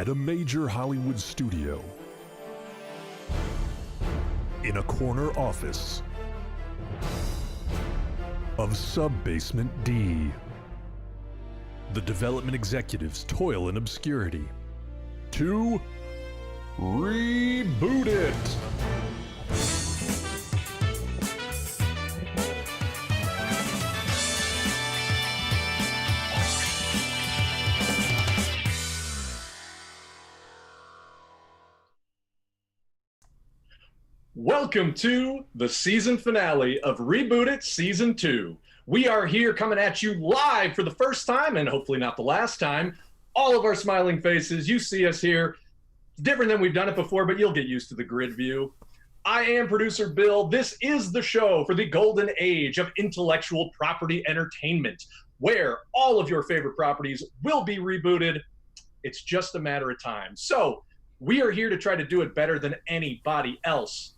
At a major Hollywood studio, in a corner office of Sub-Basement D, the development executives toil in obscurity to reboot it. Welcome to the season finale of Reboot It Season 2. We are here coming at you live for the first time, and hopefully not the last time. All of our smiling faces, you see us here. It's different than we've done it before, but you'll get used to the grid view. I am producer Bill. This is the show for the golden age of intellectual property entertainment, where all of your favorite properties will be rebooted. It's just a matter of time. So we are here to try to do it better than anybody else.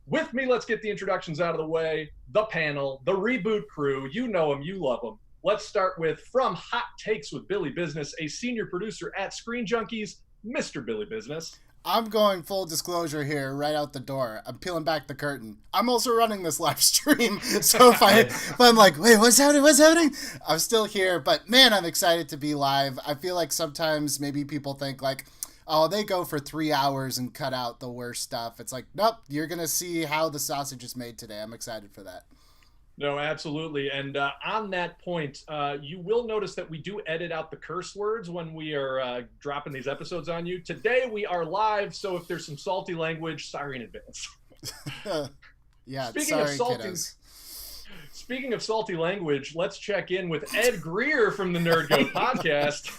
With me, let's get the introductions out of the way. The panel, the reboot crew, you know them, you love them. Let's start with, from Hot Takes with Billy Business, a senior producer at Screen Junkies, Mr. Billy Business. I'm going full disclosure here, right out the door. I'm peeling back the curtain. I'm also running this live stream, so if I'm like, wait, what's happening? I'm still here, but man, I'm excited to be live. I feel like sometimes maybe people think like, oh, they go for 3 hours and cut out the worst stuff. It's like, nope, you're going to see how the sausage is made today. I'm excited for that. No, absolutely. And on that point, you will notice that we do edit out the curse words when we are dropping these episodes on you. Today we are live, so if there's some salty language, sorry in advance. Yeah, kiddos. Speaking of salty language, let's check in with Ed Greer from the Nerd Goat podcast.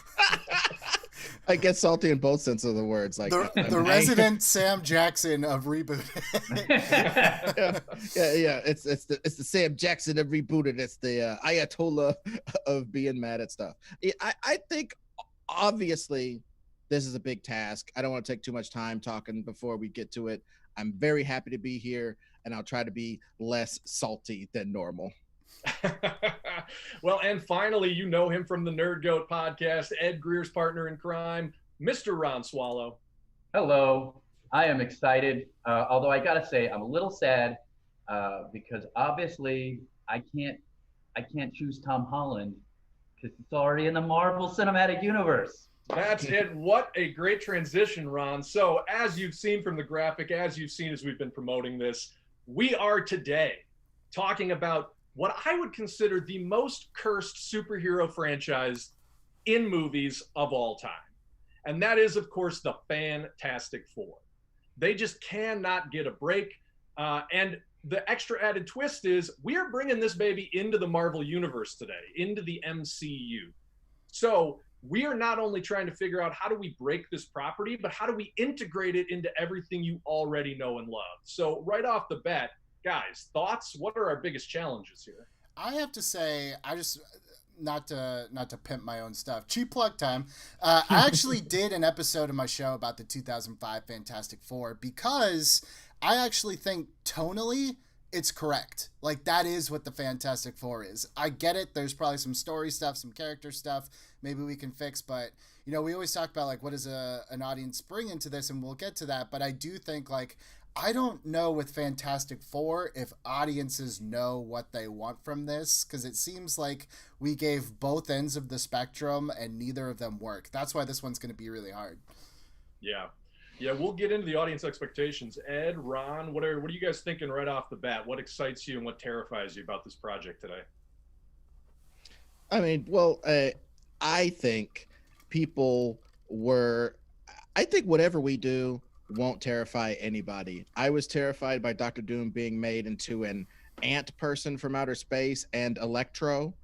I get salty in both senses of the words. Like the resident Sam Jackson of Reboot. yeah. It's the Sam Jackson of Rebooted. It's the Ayatollah of being mad at stuff. I think obviously this is a big task. I don't want to take too much time talking before we get to it. I'm very happy to be here, and I'll try to be less salty than normal. Well, and finally, you know him from the Nerd Goat podcast, Ed Greer's partner in crime, Mr. Ron Swallow. Hello. I am excited, although I gotta say I'm a little sad because obviously I can't choose Tom Holland because it's already in the Marvel Cinematic Universe. That's it. What a great transition, Ron. So as you've seen from the graphic, as you've seen as we've been promoting this, we are today talking about what I would consider the most cursed superhero franchise in movies of all time. And that is, of course, the Fantastic Four. They just cannot get a break. And the extra added twist is we are bringing this baby into the Marvel Universe today, into the MCU. So we are not only trying to figure out how do we break this property, but how do we integrate it into everything you already know and love. So right off the bat, guys, thoughts? What are our biggest challenges here? I have to say, I just not to pimp my own stuff. Cheap plug time. I actually did an episode of my show about the 2005 Fantastic Four because I actually think tonally it's correct. Like that is what the Fantastic Four is. I get it. There's probably some story stuff, some character stuff maybe we can fix, but you know, we always talk about like what does an audience bring into this, and we'll get to that. But I do think like I don't know with Fantastic Four if audiences know what they want from this, because it seems like we gave both ends of the spectrum and neither of them work. That's why this one's going to be really hard. Yeah, we'll get into the audience expectations. Ed, Ron, what are you guys thinking right off the bat? What excites you and what terrifies you about this project today? I mean, well, I think I think whatever we do won't terrify anybody. I was terrified by Doctor Doom being made into an ant person from outer space and Electro.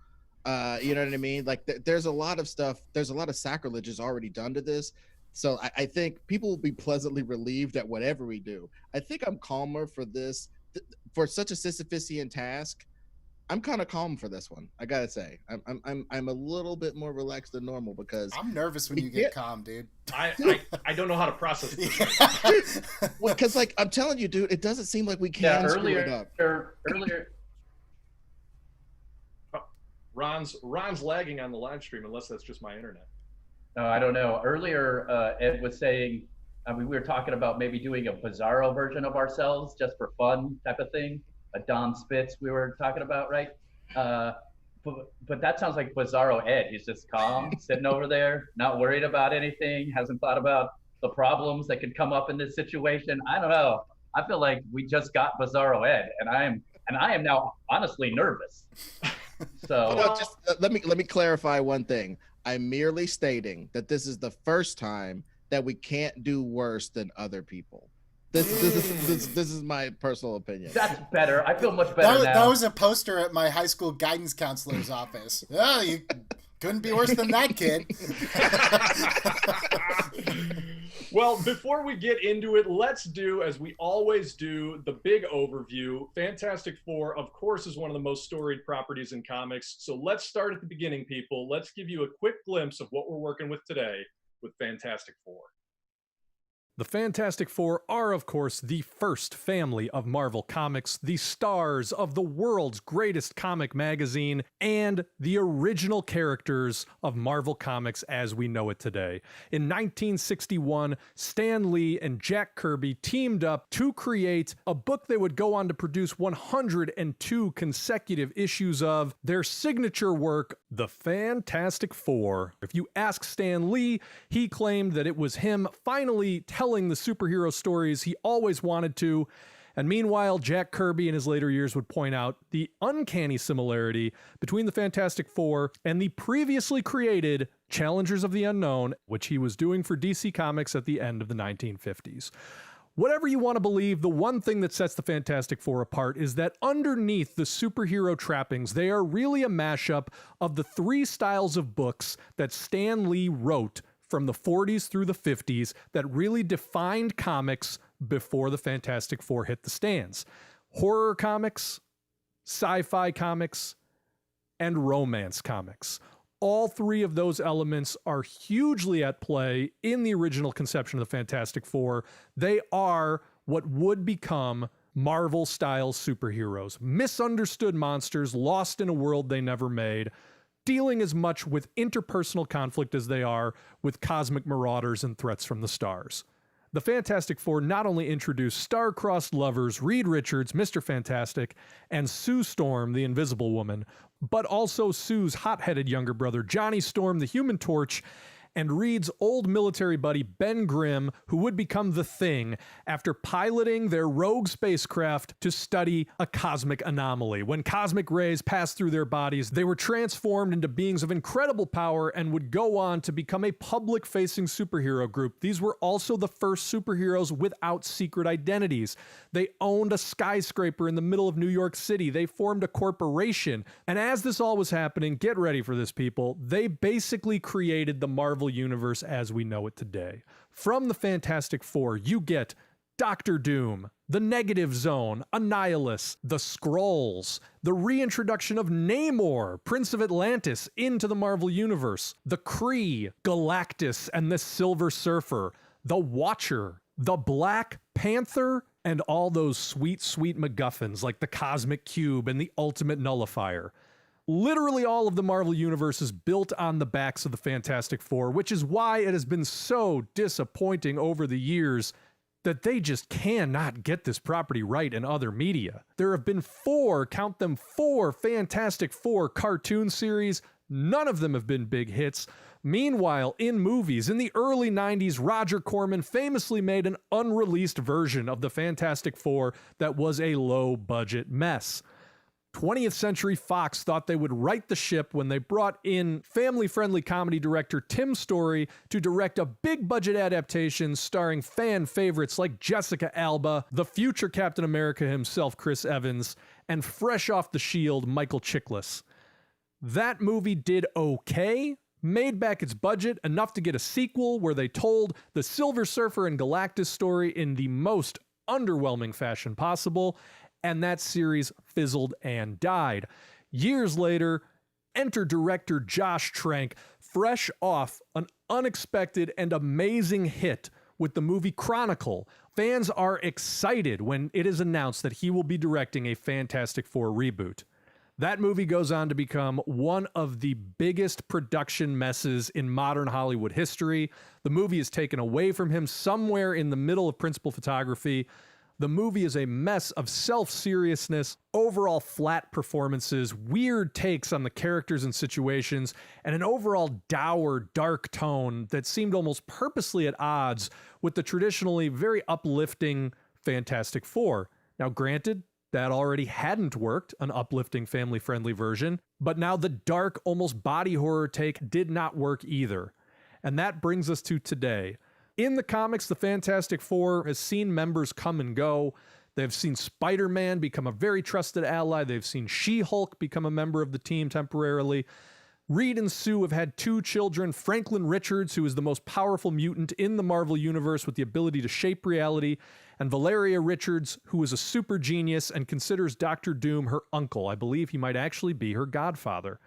You know what I mean? Like there's a lot of stuff. There's a lot of sacrileges already done to this. So I think people will be pleasantly relieved at whatever we do. I think I'm calmer for this. For such a Sisyphusian task, I'm kind of calm for this one. I gotta say, I'm a little bit more relaxed than normal because I'm nervous when you get calm, dude. I don't know how to process this. Because like I'm telling you, dude, it doesn't seem like we can screw it up. Earlier. Ron's lagging on the live stream, unless that's just my internet. I don't know. Earlier, Ed was saying, I mean, we were talking about maybe doing a Bizarro version of ourselves just for fun type of thing. A Don Spitz we were talking about, right? Uh, but that sounds like Bizarro Ed. He's just calm, sitting over there, not worried about anything, hasn't thought about the problems that could come up in this situation. I don't know. I feel like we just got Bizarro Ed, and I am now honestly nervous. So No, just let me clarify one thing. I'm merely stating that this is the first time that we can't do worse than other people. This is my personal opinion. that's better. I feel much better now. That was a poster at my high school guidance counselor's office. Oh, you couldn't be worse than that, kid. Well, before we get into it, let's do, as we always do, the big overview. Fantastic Four, of course, is one of the most storied properties in comics. So let's start at the beginning, people. Let's give you a quick glimpse of what we're working with today with Fantastic Four. The Fantastic Four are, of course, the first family of Marvel Comics, the stars of the world's greatest comic magazine, and the original characters of Marvel Comics as we know it today. In 1961, Stan Lee and Jack Kirby teamed up to create a book they would go on to produce 102 consecutive issues of, their signature work, The Fantastic Four. If you ask Stan Lee, he claimed that it was him finally telling the superhero stories he always wanted to. And meanwhile, Jack Kirby in his later years would point out the uncanny similarity between the Fantastic Four and the previously created Challengers of the Unknown, which he was doing for DC Comics at the end of the 1950s. Whatever you want to believe, the one thing that sets the Fantastic Four apart is that underneath the superhero trappings, they are really a mashup of the three styles of books that Stan Lee wrote from the 40s through the 50s that really defined comics before the Fantastic Four hit the stands. Horror comics, sci-fi comics, and romance comics. All three of those elements are hugely at play in the original conception of the Fantastic Four. They are what would become Marvel-style superheroes. Misunderstood monsters lost in a world they never made, dealing as much with interpersonal conflict as they are with cosmic marauders and threats from the stars. The Fantastic Four not only introduced star-crossed lovers Reed Richards, Mr. Fantastic, and Sue Storm, the Invisible Woman, but also Sue's hot-headed younger brother Johnny Storm, the Human Torch, and Reed's old military buddy Ben Grimm, who would become the Thing after piloting their rogue spacecraft to study a cosmic anomaly. When cosmic rays passed through their bodies, they were transformed into beings of incredible power and would go on to become a public-facing superhero group. These were also the first superheroes without secret identities. They owned a skyscraper in the middle of New York City. They formed a corporation. And as this all was happening, get ready for this, people, they basically created the Marvel Universe as we know it today. From the Fantastic Four, you get Doctor Doom, the Negative Zone, Annihilus, the Skrulls, the reintroduction of Namor, Prince of Atlantis, into the Marvel Universe, the Kree, Galactus and the Silver Surfer, the Watcher, the Black Panther, and all those sweet, sweet MacGuffins like the Cosmic Cube and the Ultimate Nullifier. Literally all of the Marvel Universe is built on the backs of the Fantastic Four, which is why it has been so disappointing over the years that they just cannot get this property right in other media. There have been four Fantastic Four cartoon series. None of them have been big hits. Meanwhile, in movies, in the early 90s, Roger Corman famously made an unreleased version of the Fantastic Four that was a low-budget mess. 20th Century Fox thought they would right the ship when they brought in family-friendly comedy director Tim Story to direct a big-budget adaptation starring fan favorites like Jessica Alba, the future Captain America himself, Chris Evans, and fresh off the shield, Michael Chiklis. That movie did okay, made back its budget enough to get a sequel where they told the Silver Surfer and Galactus story in the most underwhelming fashion possible, and that series fizzled and died. Years later, enter director Josh Trank, fresh off an unexpected and amazing hit with the movie Chronicle. Fans are excited when it is announced that he will be directing a Fantastic Four reboot. That movie goes on to become one of the biggest production messes in modern Hollywood history. The movie is taken away from him somewhere in the middle of principal photography. The movie is a mess of self-seriousness, overall flat performances, weird takes on the characters and situations, and an overall dour, dark tone that seemed almost purposely at odds with the traditionally very uplifting Fantastic Four. Now, granted, that already hadn't worked, an uplifting, family-friendly version, but now the dark, almost body horror take did not work either. And that brings us to today. In the comics, the Fantastic Four has seen members come and go. They've seen Spider-Man become a very trusted ally. They've seen She-Hulk become a member of the team temporarily. Reed and Sue have had 2 children, Franklin Richards, who is the most powerful mutant in the Marvel Universe with the ability to shape reality, and Valeria Richards, who is a super genius and considers Dr. Doom her uncle. I believe he might actually be her godfather.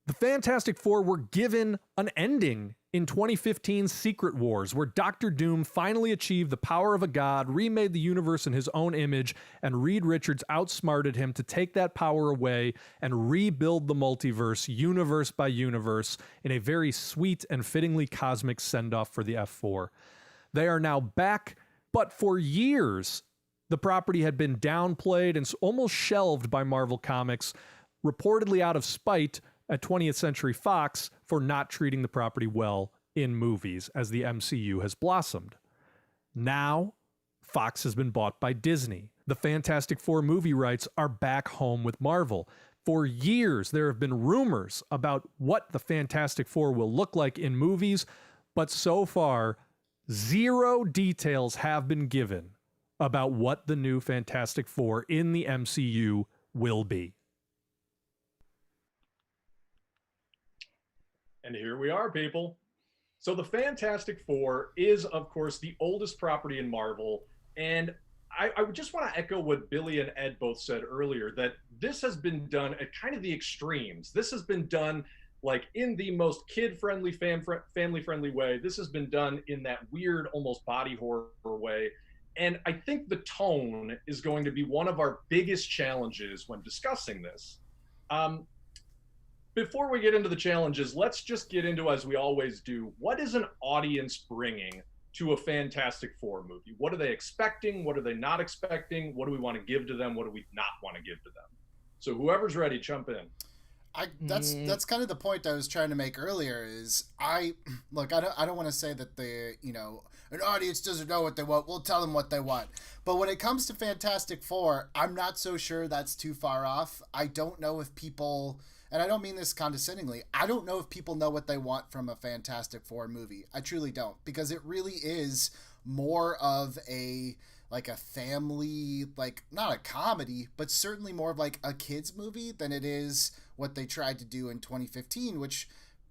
The Fantastic Four were given an ending in 2015's Secret Wars, where Dr. Doom finally achieved the power of a god, remade the universe in his own image, and Reed Richards outsmarted him to take that power away and rebuild the multiverse, universe by universe, in a very sweet and fittingly cosmic send-off for the F4. They are now back, but for years, the property had been downplayed and almost shelved by Marvel Comics, reportedly out of spite at 20th Century Fox for not treating the property well in movies as the MCU has blossomed. Now, Fox has been bought by Disney. The Fantastic Four movie rights are back home with Marvel. For years, there have been rumors about what the Fantastic Four will look like in movies, but so far, 0 details have been given about what the new Fantastic Four in the MCU will be. And here we are, people. So the Fantastic Four is, of course, the oldest property in Marvel. And I just want to echo what Billy and Ed both said earlier, that this has been done at kind of the extremes. This has been done like in the most kid-friendly, family-friendly way. This has been done in that weird, almost body horror way. And I think the tone is going to be one of our biggest challenges when discussing this. Before we get into the challenges, let's just get into, as we always do, what is an audience bringing to a Fantastic Four movie? What are they expecting? What are they not expecting? What do we want to give to them? What do we not want to give to them? So whoever's ready, jump in. That's kind of the point I was trying to make earlier. Is I don't want to say that an audience doesn't know what they want. We'll tell them what they want. But when it comes to Fantastic Four, I'm not so sure that's too far off. I don't know if people, and I don't mean this condescendingly, I don't know if people know what they want from a Fantastic Four movie. I truly don't, because it really is more of a family, not a comedy, but certainly more of like a kid's movie than it is what they tried to do in 2015, which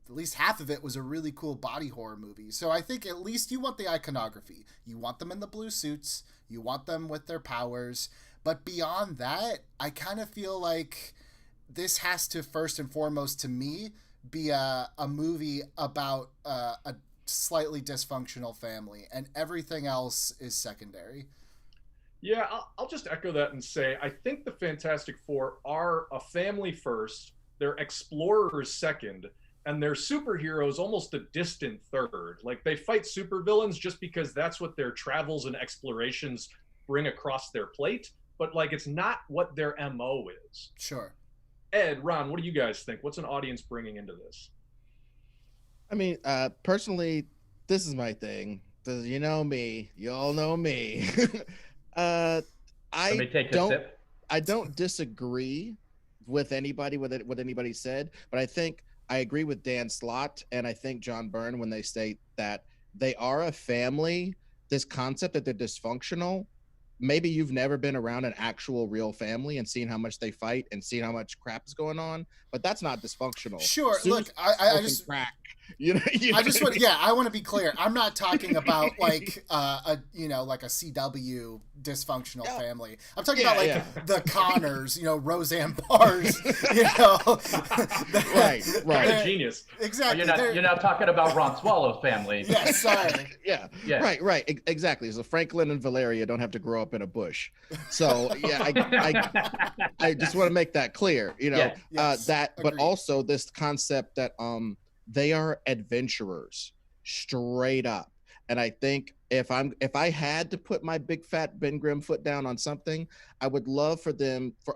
at least half of it was a really cool body horror movie. So I think at least you want the iconography. You want them in the blue suits. You want them with their powers. But beyond that, I kind of feel like this has to, first and foremost, to me, be a movie about a slightly dysfunctional family, and everything else is secondary. Yeah, I'll just echo that and say I think the Fantastic Four are a family first, they're explorers second, and they're superheroes almost a distant third. Like, they fight supervillains just because that's what their travels and explorations bring across their plate, but it's not what their MO is. Sure. Ed, Ron, what do you guys think? What's an audience bringing into this? I mean, personally, this is my thing. You know me. You all know me. Let me take a sip. I don't disagree with anybody what anybody said, but I think I agree with Dan Slott and I think John Byrne when they state that they are a family. This concept that they're dysfunctional. Maybe you've never been around an actual real family and seen how much they fight and seen how much crap is going on, but that's not dysfunctional. Sure. Sue's look, I just crack. I just want, I want to be clear. I'm not talking about like like a CW dysfunctional family. I'm talking about like the Connors, Roseanne Barr's, right. Kind of genius. Exactly. You're not talking about Ron Swallow's family. Yes, sorry. Yeah. Right. Exactly. So Franklin and Valeria don't have to grow up in a bush. So I just want to make that clear. But also this concept that they are adventurers straight up. And I think if I had to put my big fat Ben Grimm foot down on something, I would love for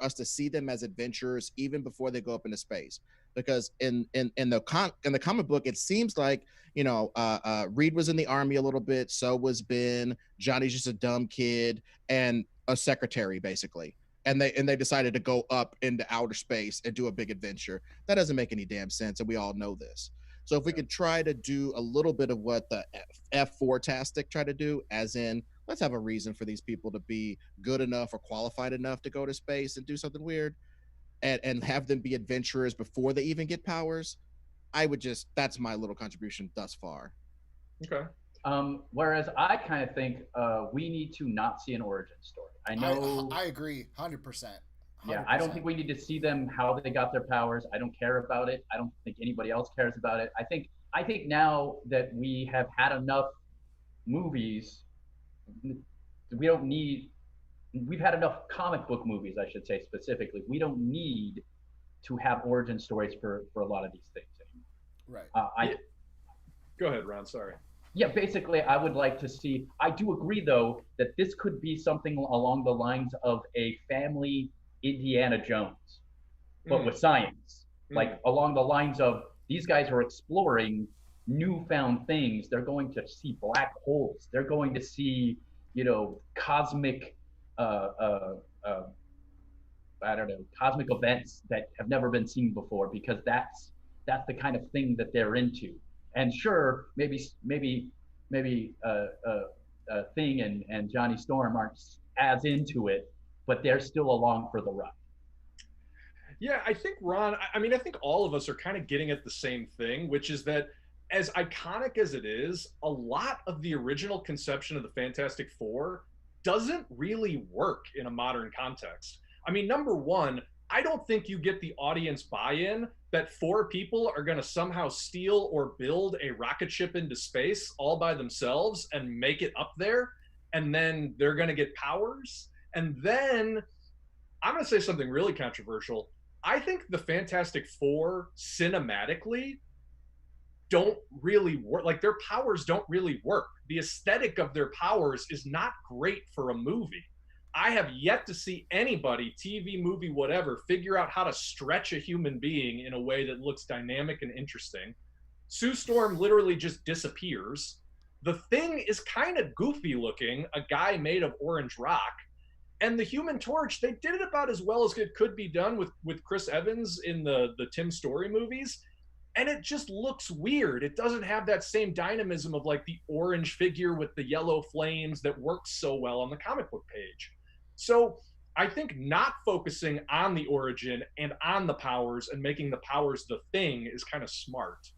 us to see them as adventurers even before they go up into space. Because in the comic book, it seems like Reed was in the army a little bit, so was Ben. Johnny's just a dumb kid and a secretary basically. And they decided to go up into outer space and do a big adventure. That doesn't make any damn sense, and we all know this. So if we could try to do a little bit of what the F4tastic try to do, as in, let's have a reason for these people to be good enough or qualified enough to go to space and do something weird, and have them be adventurers before they even get powers. That's my little contribution thus far. Okay. Whereas I kind of think we need to not see an origin story. I agree 100%. Yeah, I don't think we need to see them how they got their powers. I don't care about it. I don't think anybody else cares about it. I think now that we have had enough movies, we've had enough comic book movies, I should say specifically. We don't need to have origin stories for a lot of these things anymore. Right. Go ahead, Ron. Sorry. Yeah, basically, I would like to see. I do agree, though, that this could be something along the lines of a family Indiana Jones, but with science. Like along the lines of these guys are exploring newfound things. They're going to see black holes. They're going to see, cosmic, cosmic events that have never been seen before, because that's the kind of thing that they're into. And sure, maybe Thing and Johnny Storm aren't as into it, but they're still along for the ride. Yeah, I think, Ron, I think all of us are kind of getting at the same thing, which is that as iconic as it is, a lot of the original conception of the Fantastic Four doesn't really work in a modern context. Number one, I don't think you get the audience buy-in that 4 people are going to somehow steal or build a rocket ship into space all by themselves and make it up there, and then they're going to get powers. And then I'm going to say something really controversial. I think the Fantastic Four cinematically don't really work. Like, their powers don't really work. The aesthetic of their powers is not great for a movie. I have yet to see anybody, TV, movie, whatever, figure out how to stretch a human being in a way that looks dynamic and interesting. Sue Storm literally just disappears. The Thing is kind of goofy looking, a guy made of orange rock. And the Human Torch, they did it about as well as it could be done with Chris Evans in the Tim Story movies. And it just looks weird. It doesn't have that same dynamism of like the orange figure with the yellow flames that works so well on the comic book page. So I think not focusing on the origin and on the powers and making the powers the Thing is kind of smart.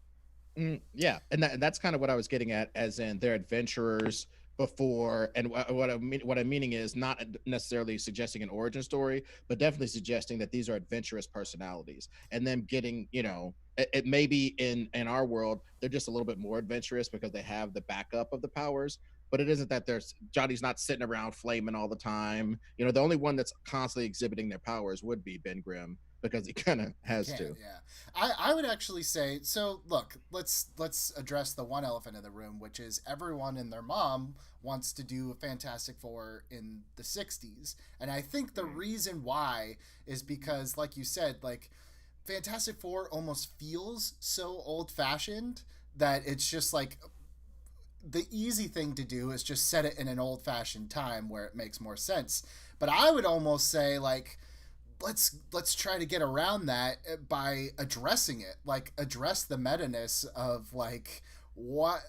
Yeah, and that's kind of what I was getting at, as in they're adventurers before, and what I'm meaning is not necessarily suggesting an origin story, but definitely suggesting that these are adventurous personalities, and them getting, it may be in our world they're just a little bit more adventurous because they have the backup of the powers. But it isn't that Johnny's not sitting around flaming all the time. The only one that's constantly exhibiting their powers would be Ben Grimm, because he kind of has to. Yeah, I would actually say, so look, let's address the one elephant in the room, which is everyone and their mom wants to do a Fantastic Four in the 60s. And I think the reason why is because, like you said, like Fantastic Four almost feels so old-fashioned that it's just like, the easy thing to do is just set it in an old-fashioned time where it makes more sense. But I would almost say, like, let's try to get around that by addressing it. Like, address the meta-ness of, like, what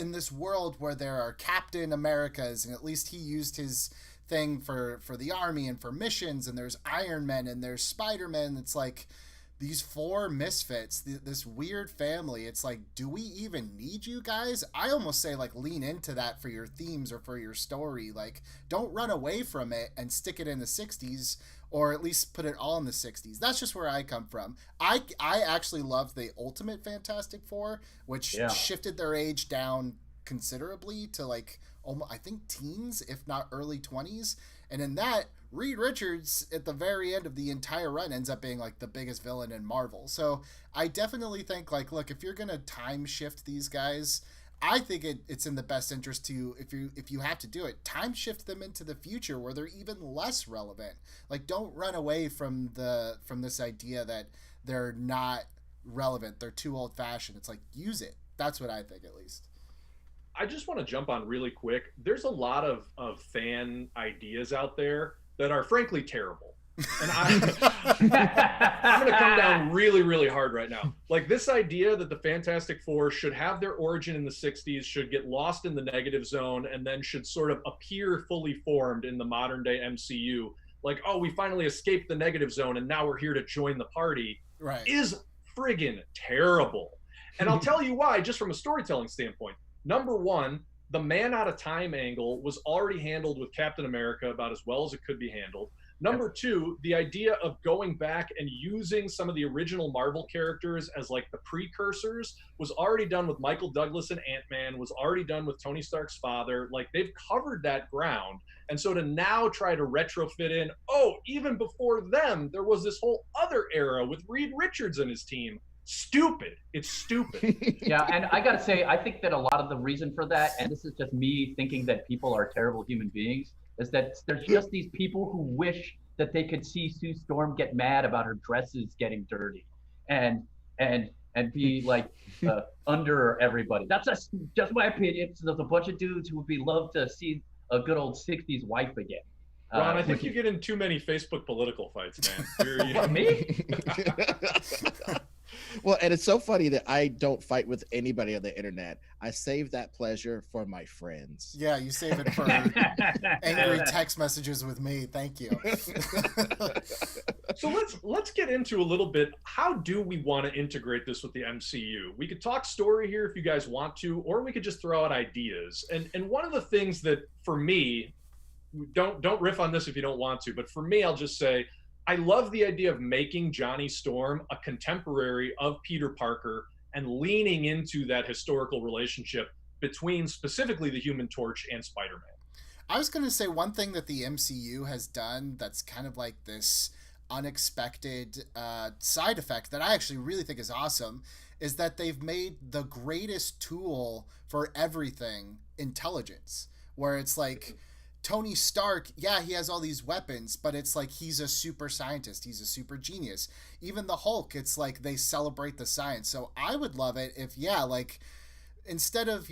in this world where there are Captain Americas, and at least he used his thing for the army and for missions, and there's Iron Man and there's Spider-Man. It's like, these four misfits, this weird family. It's like, do we even need you guys? I almost say, like, lean into that for your themes or for your story. Like, don't run away from it and stick it in the 60s, or at least put it all in the 60s. That's just where I come from. I actually love the Ultimate Fantastic Four, which shifted their age down considerably to, like, almost, I think, teens, if not early 20s. And in that, Reed Richards at the very end of the entire run ends up being like the biggest villain in Marvel. So I definitely think, like, look, if you're gonna time shift these guys, I think it's in the best interest to, if you have to do it, time shift them into the future where they're even less relevant. Like, don't run away from this idea that they're not relevant, they're too old fashioned. It's like, use it. That's what I think, at least. I just want to jump on really quick. There's a lot of fan ideas out there that are frankly terrible. And I'm going to come down really, really hard right now. Like, this idea that the Fantastic Four should have their origin in the 60s, should get lost in the negative zone, and then should sort of appear fully formed in the modern day MCU. Like, oh, we finally escaped the negative zone and now we're here to join the party, right, is friggin' terrible. And I'll tell you why, just from a storytelling standpoint. Number one, the man out of time angle was already handled with Captain America about as well as it could be handled. Number two, the idea of going back and using some of the original Marvel characters as like the precursors was already done with Michael Douglas and Ant-Man, was already done with Tony Stark's father. Like, they've covered that ground. And so to now try to retrofit in, oh, even before them, there was this whole other era with Reed Richards and his team. Stupid. It's stupid. Yeah, and I gotta say, I think that a lot of the reason for that, and this is just me thinking that people are terrible human beings, is that there's just these people who wish that they could see Sue Storm get mad about her dresses getting dirty, and be like under everybody. That's just my opinion. So there's a bunch of dudes who would be love to see a good old '60s wife again. Ron, I think you get in too many Facebook political fights, man. Me? Well, and it's so funny that I don't fight with anybody on the internet. I save that pleasure for my friends. Yeah, you save it for angry text messages with me. Thank you. So let's get into a little bit. How do we want to integrate this with the MCU? We could talk story here if you guys want to, or we could just throw out ideas. And one of the things that, for me, don't riff on this if you don't want to, but for me, I'll just say, I love the idea of making Johnny Storm a contemporary of Peter Parker and leaning into that historical relationship between specifically the Human Torch and Spider-Man. I was going to say one thing that the MCU has done that's kind of like this unexpected side effect that I actually really think is awesome is that they've made the greatest tool for everything intelligence, where it's like, Tony Stark, yeah, he has all these weapons, but it's like he's a super scientist. He's a super genius. Even the Hulk, it's like they celebrate the science. So I would love it if, yeah, like instead of,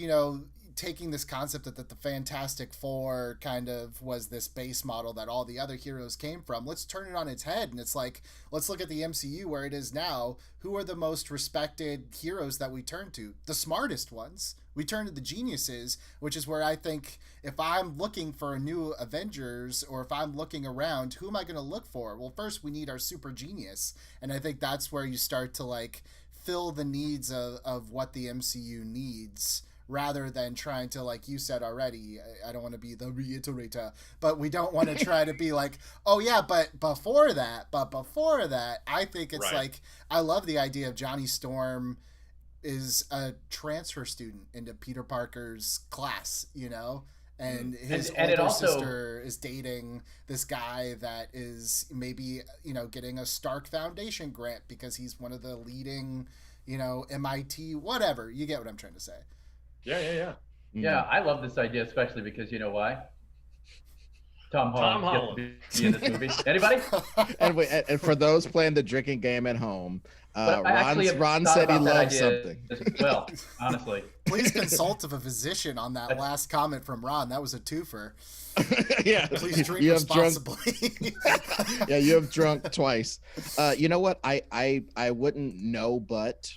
taking this concept that the Fantastic Four kind of was this base model that all the other heroes came from, let's turn it on its head. And it's like, let's look at the MCU where it is now. Who are the most respected heroes that we turn to? The smartest ones. We turn to the geniuses, which is where I think if I'm looking for a new Avengers or if I'm looking around, who am I going to look for? Well, first we need our super genius. And I think that's where you start to like fill the needs of what the MCU needs, rather than trying to, like you said already, I don't want to be the reiterator, but we don't want to try to be like, oh yeah, but before that, I think it's right. Like, I love the idea of Johnny Storm is a transfer student into Peter Parker's class, and his older sister is dating this guy that is maybe, getting a Stark Foundation grant because he's one of the leading, MIT, whatever. You get what I'm trying to say. Yeah. Yeah, I love this idea, especially because you know why? Tom Holland gets to be in this movie. Anybody? and for those playing the drinking game at home, Ron said he loves something. Well, honestly. Please consult a physician on that last comment from Ron. That was a twofer. Yeah. Please drink responsibly. Yeah, you have drunk twice. You know what? I wouldn't know, but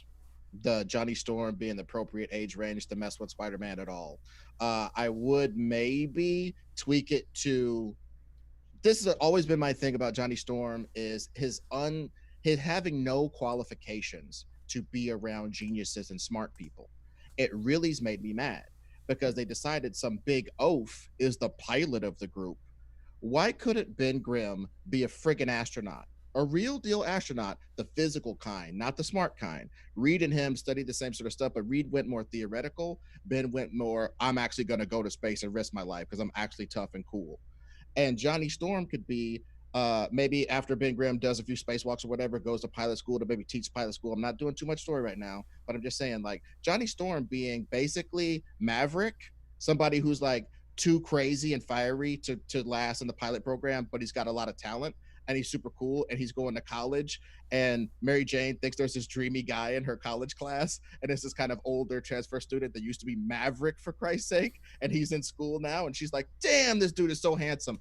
the Johnny Storm being the appropriate age range to mess with Spider-Man at all. I would maybe tweak it to, this has always been my thing about Johnny Storm, is his his having no qualifications to be around geniuses and smart people. It really's made me mad because they decided some big oaf is the pilot of the group. Why couldn't Ben Grimm be a friggin' astronaut? A real deal astronaut, the physical kind, not the smart kind. Reed and him studied the same sort of stuff, but Reed went more theoretical. Ben went more, I'm actually going to go to space and risk my life because I'm actually tough and cool. And Johnny Storm could be maybe after Ben Grimm does a few spacewalks or whatever, goes to pilot school to maybe teach pilot school. I'm not doing too much story right now, but I'm just saying, like, Johnny Storm being basically Maverick, somebody who's like too crazy and fiery to last in the pilot program, but he's got a lot of talent and he's super cool and he's going to college. And Mary Jane thinks there's this dreamy guy in her college class, and it's this kind of older transfer student that used to be Maverick, for Christ's sake, and he's in school now, and she's like, damn, this dude is so handsome.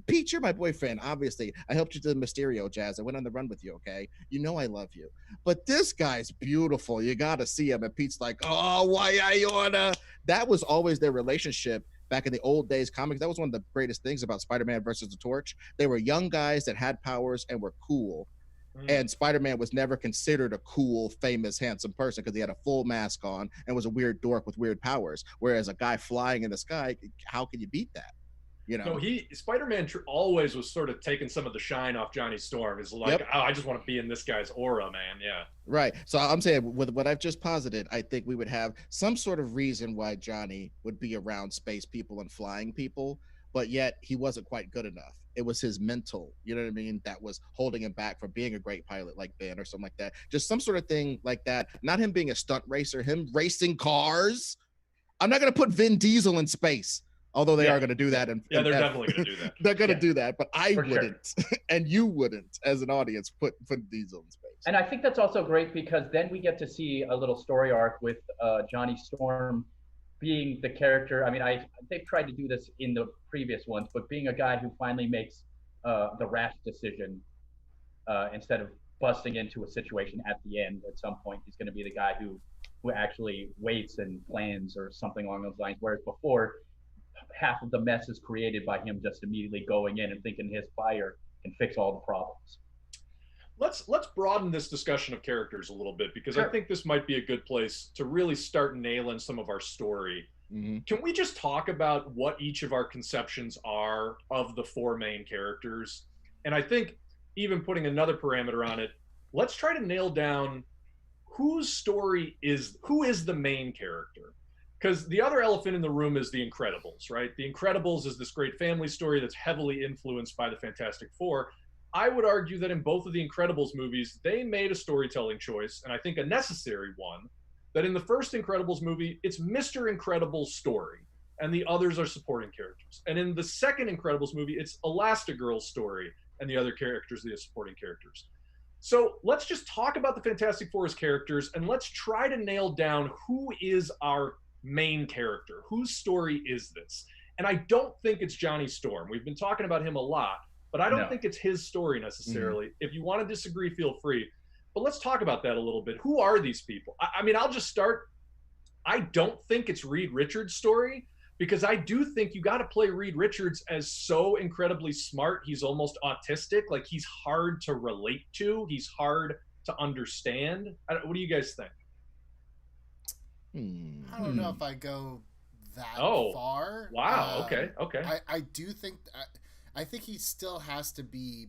Pete, you're my boyfriend, obviously. I helped you to the Mysterio, Jazz. I went on the run with you, okay? You know I love you. But this guy's beautiful. You gotta see him. And Pete's like, oh, why I oughta? That was always their relationship. Back in the old days comics, that was one of the greatest things about Spider-Man versus the Torch. They were young guys that had powers and were cool. And Spider-Man was never considered a cool, famous, handsome person because he had a full mask on and was a weird dork with weird powers. Whereas a guy flying in the sky, how can you beat that? You know? No, Spider-Man always was sort of taking some of the shine off Johnny Storm. Is like, oh, I just want to be in this guy's aura, man. Yeah. Right. So I'm saying with what I've just posited, I think we would have some sort of reason why Johnny would be around space people and flying people, but yet he wasn't quite good enough. It was his mental, you know what I mean, that was holding him back from being a great pilot like Ben or something like that. Just some sort of thing like that. Not him being a stunt racer, him racing cars. I'm not going to put Vin Diesel in space, although they are going to do that. They're definitely going to do that. They're going to do that, but I For wouldn't, and you wouldn't, as an audience, put Diesel in space. And I think that's also great because then we get to see a little story arc with Johnny Storm being the character. I mean, they've tried to do this in the previous ones, but being a guy who finally makes the rash decision instead of busting into a situation at the end. At some point, he's going to be the guy who actually waits and plans or something along those lines. Whereas before, half of the mess is created by him just immediately going in and thinking his fire can fix all the problems. Let's broaden this discussion of characters a little bit, because I think this might be a good place to really start nailing some of our story. Can we just talk about what each of our conceptions are of the four main characters? And I think even putting another parameter on it, let's try to nail down whose story who is the main character. Because the other elephant in the room is The Incredibles, right? The Incredibles is this great family story that's heavily influenced by the Fantastic Four. I would argue that in both of the Incredibles movies, they made a storytelling choice, and I think a necessary one, that in the first Incredibles movie, it's Mr. Incredible's story, and the others are supporting characters. And in the second Incredibles movie, it's Elastigirl's story, and the other characters are the supporting characters. So let's just talk about the Fantastic Four as characters, and let's try to nail down who is our main character. Whose story is this? And I don't think it's Johnny Storm. We've been talking about him a lot, but I don't think it's his story necessarily. If you want to disagree, feel free. But let's talk about that a little bit. Who are these people? I mean, I'll just start. I don't think it's Reed Richards' story, because I do think you got to play Reed Richards as so incredibly smart. He's almost autistic. Like, he's hard to relate to. He's hard to understand. What do you guys think? I don't know if I go that far. Wow. Okay. I do think I think he still has to be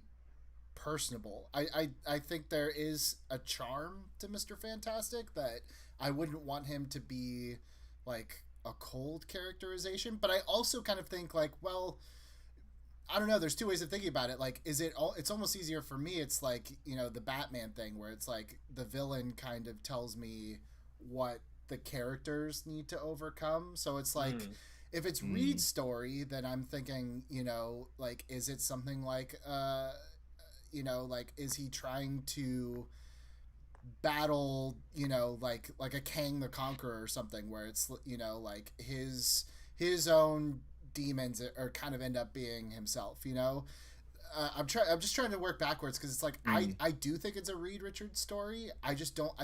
personable. I think there is a charm to Mr. Fantastic that I wouldn't want him to be like a cold characterization, but I also kind of think like, well, I don't know, there's two ways of thinking about it. Like, it's almost easier for me. It's like, you know, the Batman thing where it's like the villain kind of tells me what the characters need to overcome. So it's like, if it's Reed's story, then I'm thinking, you know, like, is it something like, you know, like, is he trying to battle, you know, like a Kang the Conqueror or something, where it's, you know, like his own demons are kind of end up being himself, you know? I'm just trying to work backwards, because it's like I do think it's a Reed Richards story. I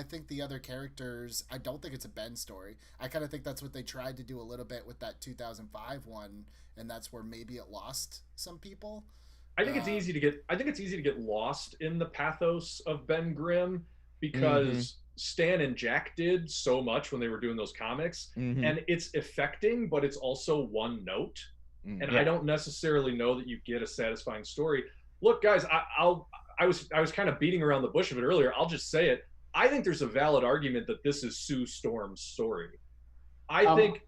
think the other characters, I don't think it's a Ben story. I kind of think that's what they tried to do a little bit with that 2005 one, and that's where maybe it lost some people. I think it's easy to get lost in the pathos of Ben Grimm because Stan and Jack did so much when they were doing those comics, and it's affecting, but it's also one note. And I don't necessarily know that you get a satisfying story. Look, guys, I was kind of beating around the bush of it earlier. I'll just say it. I think there's a valid argument that this is Sue Storm's story. I think.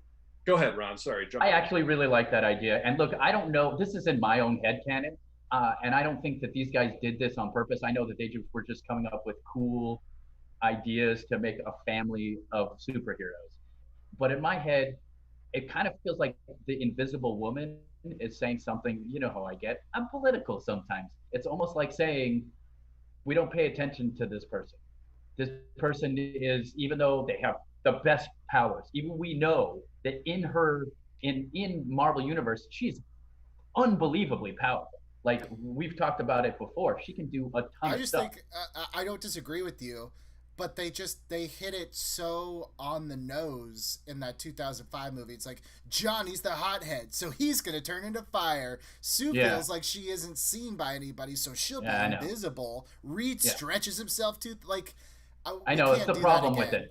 Go ahead, Ron. Sorry. I actually really like that idea. And look, I don't know. This is in my own headcanon. And I don't think that these guys did this on purpose. I know that they were just coming up with cool ideas to make a family of superheroes. But in my head, it kind of feels like the Invisible Woman is saying something, you know how I get. I'm political sometimes. It's almost like saying, we don't pay attention to this person. This person is, even though they have the best powers, even we know that in Marvel Universe, she's unbelievably powerful. Like we've talked about it before, she can do a ton of stuff. I just think I don't disagree with you, but they hit it so on the nose in that 2005 movie. It's like Johnny's the hothead, so he's gonna turn into fire. Sue feels like she isn't seen by anybody, so she'll be invisible. Reed stretches himself to like. I know it's the problem with it.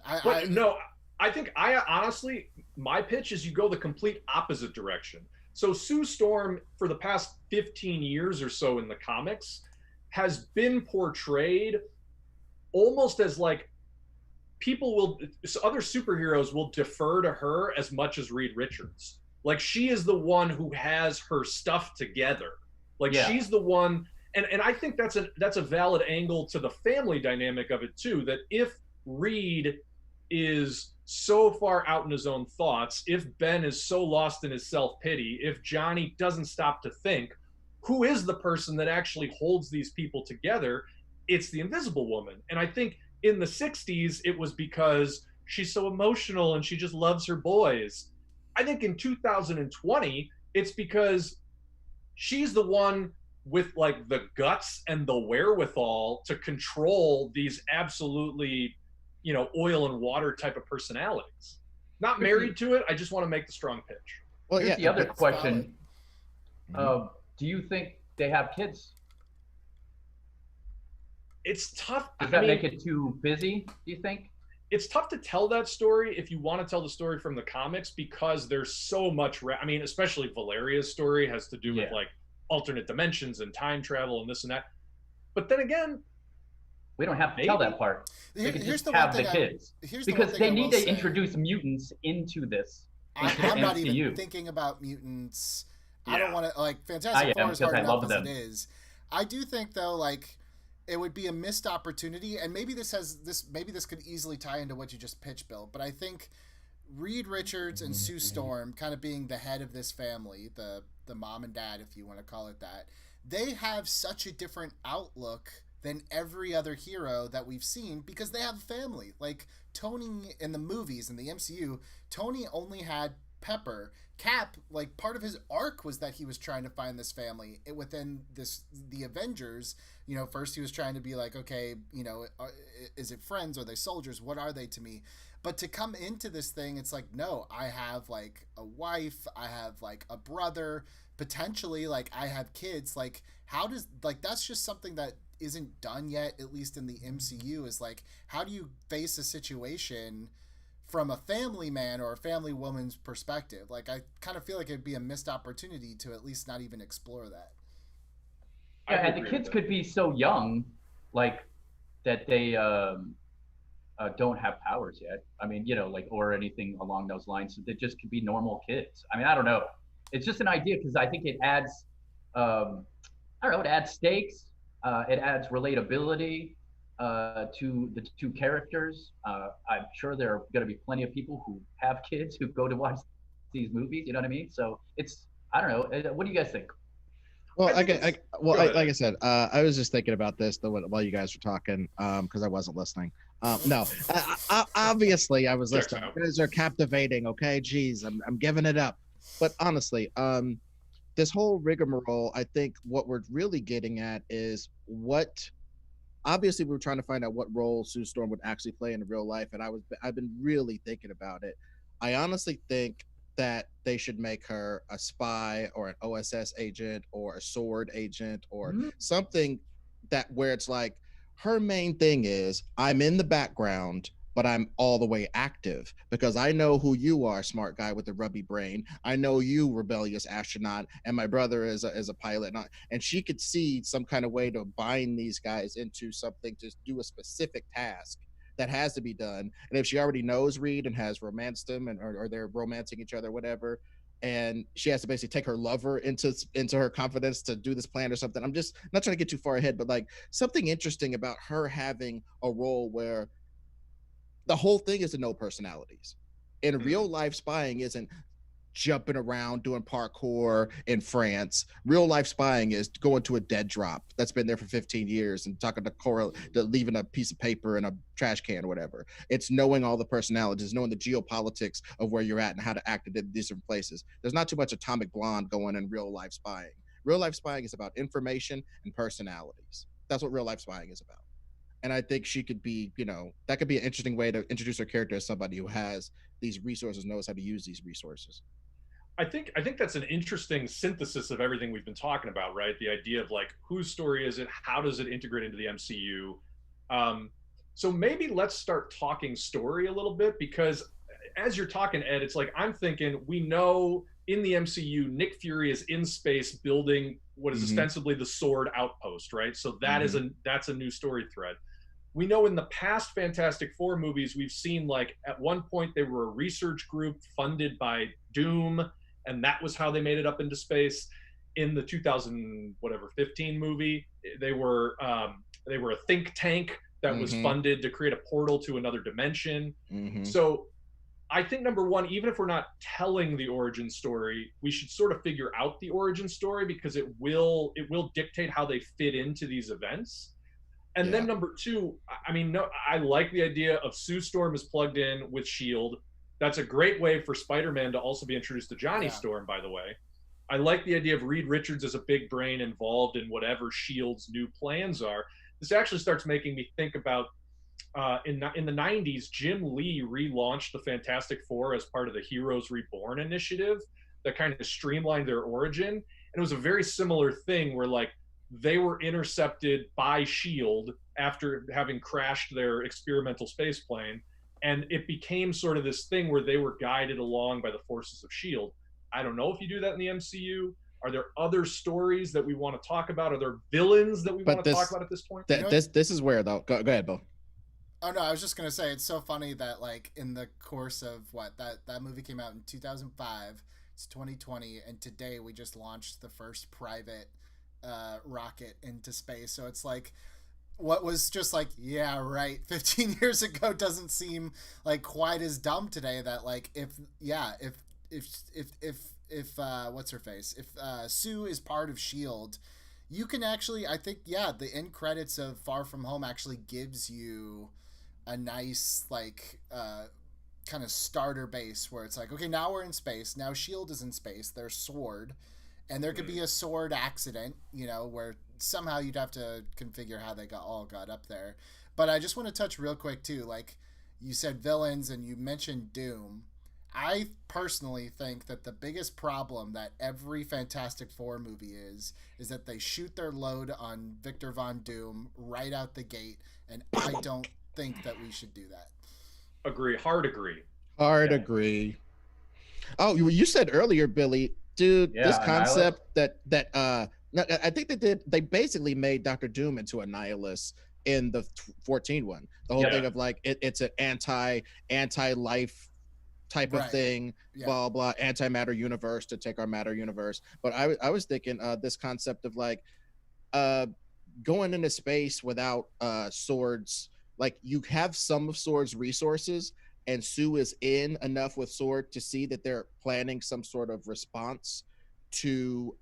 I think honestly, my pitch is you go the complete opposite direction. So Sue Storm, for the past 15 years or so in the comics, has been portrayed almost as like other superheroes will defer to her as much as Reed Richards. Like she is the one who has her stuff together. Like she's the one, and I think that's a valid angle to the family dynamic of it too. That if Reed is so far out in his own thoughts, if Ben is so lost in his self-pity, if Johnny doesn't stop to think, who is the person that actually holds these people together? It's the Invisible Woman. And I think in the 60s, it was because she's so emotional and she just loves her boys. I think in 2020, it's because she's the one with like the guts and the wherewithal to control these absolutely, oil and water type of personalities. Not married to it. I just want to make the strong pitch. Well, here's the other question. Do you think they have kids? It's tough. Does that make it too busy, do you think? It's tough to tell that story if you want to tell the story from the comics because there's so much. Especially Valeria's story has to do with like alternate dimensions and time travel and this and that. But then again, we don't have to tell that part. They can just have the kids. Because they need to introduce mutants into this. I'm not even thinking about mutants. I don't want to, like, Fantastic Four is hard enough as it is. I do think, though, like, it would be a missed opportunity, and maybe this could easily tie into what you just pitched, Bill, but I think Reed Richards and Sue Storm kind of being the head of this family, the mom and dad, if you want to call it that, they have such a different outlook than every other hero that we've seen because they have a family. Like Tony in the movies, in the MCU, Tony only had Pepper. Cap, like part of his arc was that he was trying to find this family within the Avengers. First he was trying to be like, okay, is it friends? Are they soldiers? What are they to me? But to come into this thing, it's like, no, I have like a wife, I have like a brother, potentially like I have kids. Like how does, like, that's just something that isn't done yet, at least in the MCU, is like, how do you face a situation from a family man or a family woman's perspective? Like, I kind of feel like it'd be a missed opportunity to at least not even explore that. Yeah, and the kids could be so young, like, that they don't have powers yet. Or anything along those lines. They just could be normal kids. I don't know. It's just an idea because I think it adds, it adds stakes. It adds relatability to the two characters. I'm sure there are going to be plenty of people who have kids who go to watch these movies. You know what I mean? So I don't know. What do you guys think? Well, like I said, I was just thinking about this while you guys were talking because I wasn't listening. Obviously I was listening. You guys are captivating. Okay, geez, I'm giving it up. But honestly, this whole rigmarole, I think what we're really getting at is obviously we're trying to find out what role Sue Storm would actually play in real life. And I've been really thinking about it. I honestly think that they should make her a spy or an OSS agent or a sword agent or something that where it's like her main thing is I'm in the background, but I'm all the way active because I know who you are, smart guy with the rubby brain. I know you, rebellious astronaut, and my brother is a pilot. And she could see some kind of way to bind these guys into something to do a specific task that has to be done. And if she already knows Reed and has romanced him or they're romancing each other, whatever, and she has to basically take her lover into her confidence to do this plan or something. I'm just not trying to get too far ahead, but like something interesting about her having a role where the whole thing is to know personalities. In real life, spying isn't jumping around doing parkour in France. Real life spying is going to a dead drop that's been there for 15 years and talking to Coral, leaving a piece of paper in a trash can or whatever. It's knowing all the personalities, knowing the geopolitics of where you're at and how to act in these different places. There's not too much Atomic Blonde going in real life spying. Real life spying is about information and personalities. That's what real life spying is about. And I think she could be, that could be an interesting way to introduce her character as somebody who has these resources, knows how to use these resources. I think that's an interesting synthesis of everything we've been talking about, right? The idea of like, whose story is it? How does it integrate into the MCU? So maybe let's start talking story a little bit, because as you're talking, Ed, it's like, I'm thinking, we know in the MCU, Nick Fury is in space building what is ostensibly the Sword Outpost, right? So that is that's a new story thread. We know in the past Fantastic Four movies, we've seen like at one point they were a research group funded by Doom, and that was how they made it up into space. In the 2015 movie, they were a think tank that was funded to create a portal to another dimension. So I think number one, even if we're not telling the origin story, we should sort of figure out the origin story, because it will dictate how they fit into these events. And then number two, I mean, no, I like the idea of Sue Storm is plugged in with S.H.I.E.L.D. That's a great way for Spider-Man to also be introduced to Johnny Storm, by the way. I like the idea of Reed Richards as a big brain involved in whatever S.H.I.E.L.D.'s new plans are. This actually starts making me think about, in the 90s, Jim Lee relaunched the Fantastic Four as part of the Heroes Reborn initiative that kind of streamlined their origin. And it was a very similar thing where, like, they were intercepted by S.H.I.E.L.D. after having crashed their experimental space plane. And it became sort of this thing where they were guided along by the forces of S.H.I.E.L.D. I don't know if you do that in the MCU. Are there other stories that we want to talk about? Are there villains that we want to talk about at this point? This is where, though. Go ahead, Bill. Oh, no, I was just going to say, it's so funny that, like, in the course of that movie came out in 2005, it's 2020, and today we just launched the first private rocket into space. So it's like, what was just like, yeah, right, 15 years ago doesn't seem like quite as dumb today. That like, if what's her face, if Sue is part of S.H.I.E.L.D., you can actually, I think, the end credits of Far From Home actually gives you a nice like kind of starter base where it's like, okay, now we're in space, now S.H.I.E.L.D. is in space, there's S.W.O.R.D., and there could be a S.W.O.R.D. accident, where somehow you'd have to configure how they got up there. But I just want to touch real quick too, like you said villains and you mentioned Doom. I personally think that the biggest problem that every Fantastic Four movie is that they shoot their load on Victor Von Doom right out the gate, and I don't think that we should do that. Hard agree. Agree. Oh, you said earlier, Billy, dude, this concept that I think they basically made Dr. Doom into a nihilist in the 14 one. The whole thing of like it's an anti-life type of thing, blah blah, antimatter universe to take our matter universe. But I was thinking this concept of like going into space without swords. Like you have some of Sword's resources, and Sue is in enough with Sword to see that they're planning some sort of response to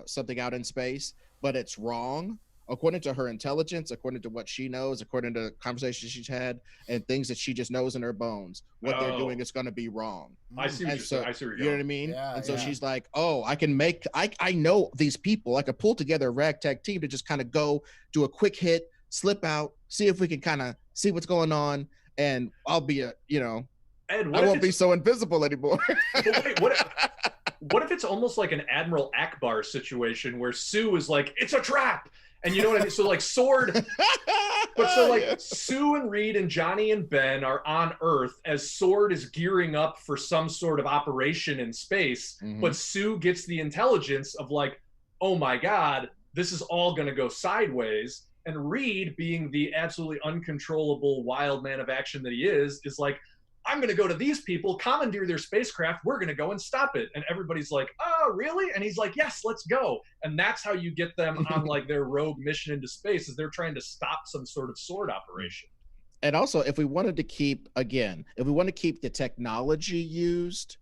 something out in space, but it's wrong according to her intelligence, according to what she knows, according to conversations she's had, and things that she just knows in her bones. What they're doing is going to be wrong. I see what you're saying. I see where you're going. You know what I mean? Yeah, and so she's like, oh, I know these people. I could pull together a ragtag team to just kind of go do a quick hit, slip out, see if we can kind of see what's going on, and I'll be Ed, I won't be so invisible anymore. But wait, what if it's almost like an Admiral Akbar situation where Sue is like, it's a trap, and you know what I mean? So like Sword, but so like Sue and Reed and Johnny and Ben are on Earth as Sword is gearing up for some sort of operation in space, but Sue gets the intelligence of like, oh my God, this is all going to go sideways. And Reed, being the absolutely uncontrollable wild man of action that he is like, I'm going to go to these people, commandeer their spacecraft. We're going to go and stop it. And everybody's like, oh, really? And he's like, yes, let's go. And that's how you get them on like their rogue mission into space, is they're trying to stop some sort of Sword operation. And also, if we wanted to keep, again, if we want to keep the technology used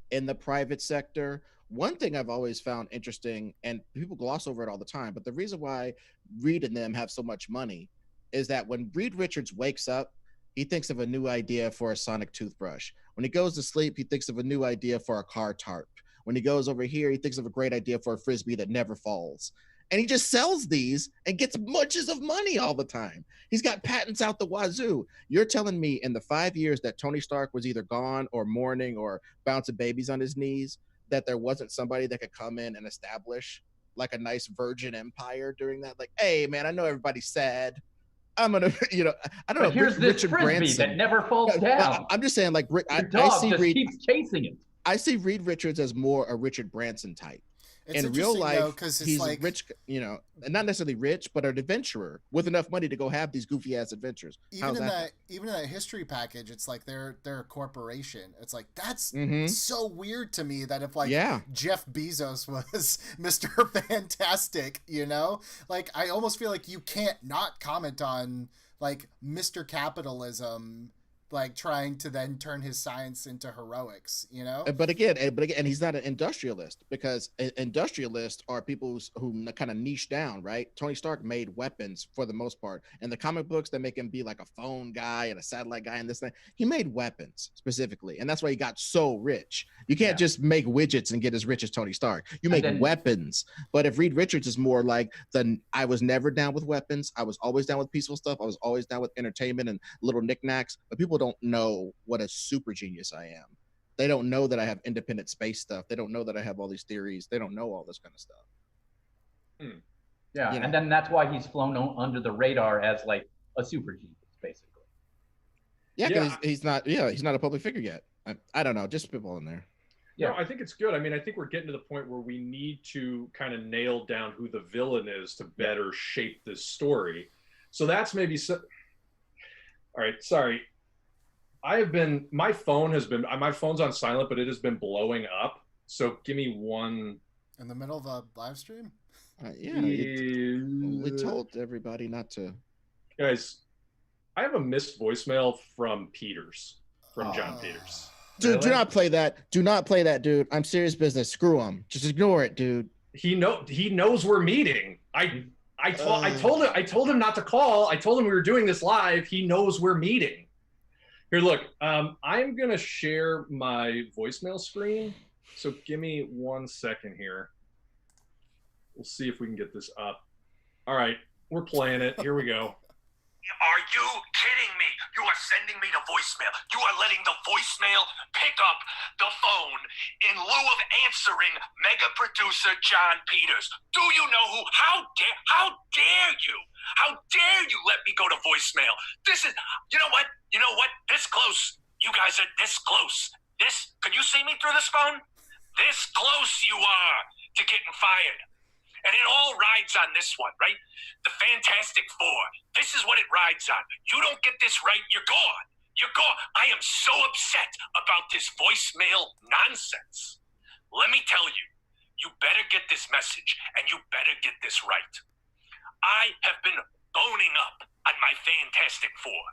in the private sector, one thing I've always found interesting, and people gloss over it all the time, but the reason why Reed and them have so much money is that when Reed Richards wakes up, he thinks of a new idea for a sonic toothbrush. When he goes to sleep, he thinks of a new idea for a car tarp. When he goes over here, he thinks of a great idea for a Frisbee that never falls. And he just sells these and gets bunches of money all the time. He's got patents out the wazoo. You're telling me in the 5 years that Tony Stark was either gone or mourning or bouncing babies on his knees, that there wasn't somebody that could come in and establish like a nice virgin empire during that? Like, hey, man, I know everybody's sad. I'm gonna, I don't know. Here's this Richard Frisbee Branson that never falls down. I'm just saying, like, The I dog see just Reed. keeps chasing it. I see Reed Richards as more a Richard Branson type. It's In real life, because he's like rich, and not necessarily rich, but an adventurer with enough money to go have these goofy ass adventures. even in that history package, it's like they're a corporation. It's like that's so weird to me that if like Jeff Bezos was Mr. Fantastic, like I almost feel like you can't not comment on like Mr. Capitalism, like trying to then turn his science into heroics, But again, and he's not an industrialist, because industrialists are people who kind of niche down, right? Tony Stark made weapons for the most part. And the comic books that make him be like a phone guy and a satellite guy and this thing, he made weapons specifically. And that's why he got so rich. You can't just make widgets and get as rich as Tony Stark. You make weapons. But if Reed Richards is more like I was never down with weapons. I was always down with peaceful stuff. I was always down with entertainment and little knickknacks. But people don't know what a super genius I am. They don't know that I have independent space stuff. They don't know that I have all these theories. They don't know all this kind of stuff. Yeah, and then that's why he's flown under the radar as like a super genius, basically. Yeah, because he's not a public figure yet. I don't know, just people in there. Yeah, no, I think it's good. I mean, I think we're getting to the point where we need to kind of nail down who the villain is to better shape this story. So that's maybe all right, sorry. My phone's on silent, but it has been blowing up. So give me one. In the middle of a live stream? We told everybody not to. Guys, I have a missed voicemail from John Peters. Dude, do not play that. Do not play that, dude. I'm serious business. Screw him. Just ignore it, dude. He knows we're meeting. I told him not to call. I told him we were doing this live. He knows we're meeting. Here, look, I'm going to share my voicemail screen. So give me 1 second here. We'll see if we can get this up. All right, we're playing it. Here we go. Are you kidding me? You are sending me the voicemail. You are letting the voicemail pick up the phone in lieu of answering mega producer John Peters. Do you know who? How dare you? How dare you let me go to voicemail? This is, you know what? This close. You guys are this close. Can you see me through this phone? This close you are to getting fired. And it all rides on this one, right? The Fantastic Four. This is what it rides on. You don't get this right, you're gone. You're gone. I am so upset about this voicemail nonsense. Let me tell you, you better get this message and you better get this right. I have been boning up on my Fantastic Four.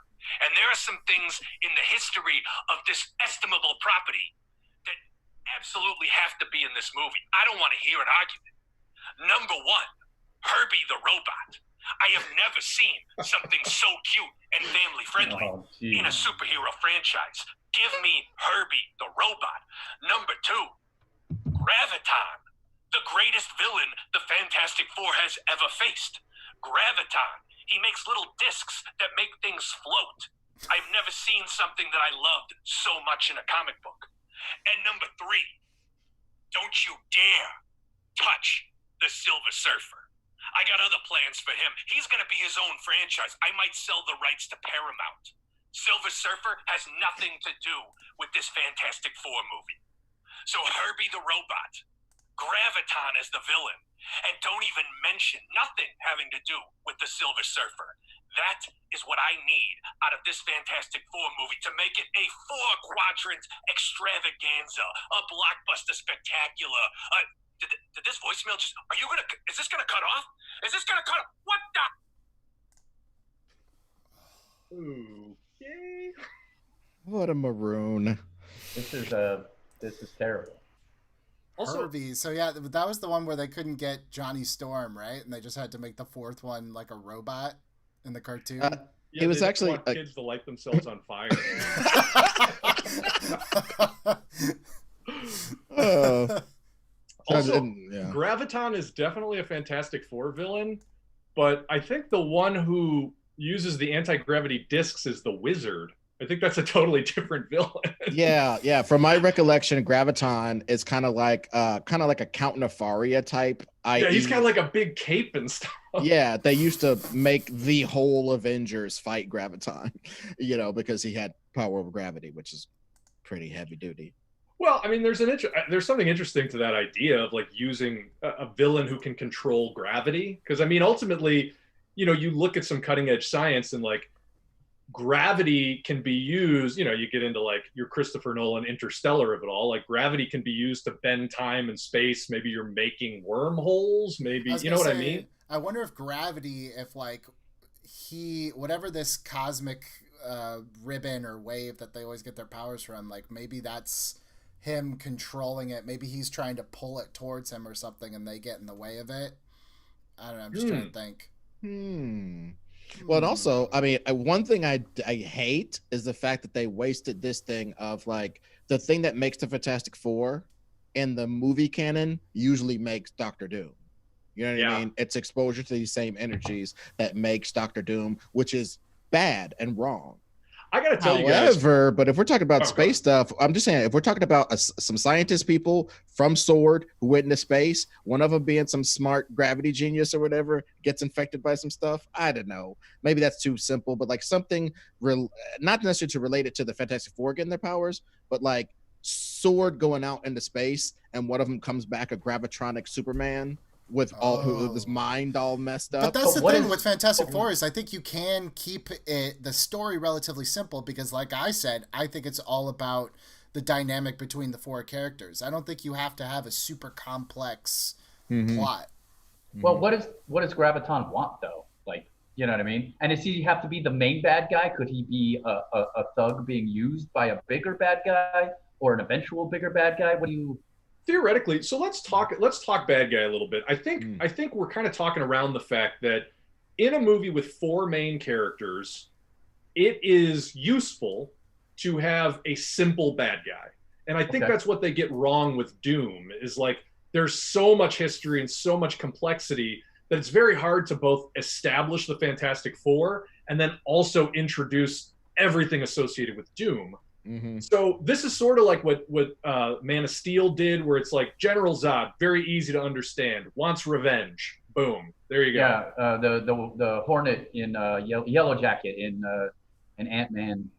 And there are some things in the history of this estimable property that absolutely have to be in this movie. I don't want to hear an argument. Number one, Herbie the robot. I have never seen something so cute and family friendly in a superhero franchise. Give me Herbie the robot. Number two, Graviton, the greatest villain the Fantastic Four has ever faced. Graviton. He makes little discs that make things float. I've never seen something that I loved so much in a comic book. And number 3, don't you dare touch the Silver Surfer. I got other plans for him. He's going to be his own franchise. I might sell the rights to Paramount. Silver Surfer has nothing to do with this Fantastic Four movie. So Herbie the Robot, Graviton as the villain, and don't even mention nothing having to do with the Silver Surfer. That is what I need out of this Fantastic Four movie to make it a 4-quadrant extravaganza, a blockbuster spectacular. Did this voicemail just? Is this gonna cut off? Is this gonna cut off? What the? Okay. What a maroon. This is terrible. Also, Herbie. So yeah, that was the one where they couldn't get Johnny Storm, right? And they just had to make the 4th one like a robot in the cartoon. yeah, it was they actually want kids to light themselves on fire. Also, Graviton is definitely a Fantastic Four villain, but I think the one who uses the anti-gravity discs is the Wizard. I think that's a totally different villain. Yeah. From my recollection, Graviton is kind of like a Count Nefaria type. Yeah, he's kind of like a big cape and stuff. Yeah, they used to make the whole Avengers fight Graviton, because he had power over gravity, which is pretty heavy duty. Well, I mean, there's something interesting to that idea of like using a villain who can control gravity. Because I mean, ultimately, you look at some cutting edge science and like gravity can be used. You get into like your Christopher Nolan Interstellar of it all. Like gravity can be used to bend time and space. Maybe you're making wormholes. Maybe you know what I mean. I wonder if gravity, if like whatever this cosmic ribbon or wave that they always get their powers from, like maybe that's him controlling it. Maybe he's trying to pull it towards him or something and they get in the way of it. I don't know. I'm just trying to think. Well, and also, I mean, one thing I hate is the fact that they wasted this thing of like the thing that makes the Fantastic Four in the movie canon usually makes Doctor Doom. You know what I mean? It's exposure to these same energies that makes Doctor Doom, which is bad and wrong. I gotta tell you guys. However, but if we're talking about space stuff, I'm just saying, if we're talking about some scientist people from SWORD who went into space, one of them being some smart gravity genius or whatever, gets infected by some stuff. I don't know. Maybe that's too simple, but like something not necessarily to relate it to the Fantastic Four getting their powers, but like SWORD going out into space and one of them comes back a gravitronic Superman with his mind all messed up. But that's the thing with Fantastic Four is I think you can keep the story relatively simple because, like I said, I think it's all about the dynamic between the 4 characters. I don't think you have to have a super complex plot. Well, what does Graviton want though? Like, you know what I mean? And does he have to be the main bad guy? Could he be a thug being used by a bigger bad guy or an eventual bigger bad guy? What do you? Theoretically, so let's talk bad guy a little bit. I think we're kind of talking around the fact that in a movie with 4 main characters, it is useful to have a simple bad guy. And I think that's what they get wrong with Doom is like there's so much history and so much complexity that it's very hard to both establish the Fantastic Four and then also introduce everything associated with Doom. So this is sort of like what Man of Steel did, where it's like General Zod, very easy to understand, wants revenge. Boom, there you go. Yeah, the Hornet in Yellow Jacket in Ant-Man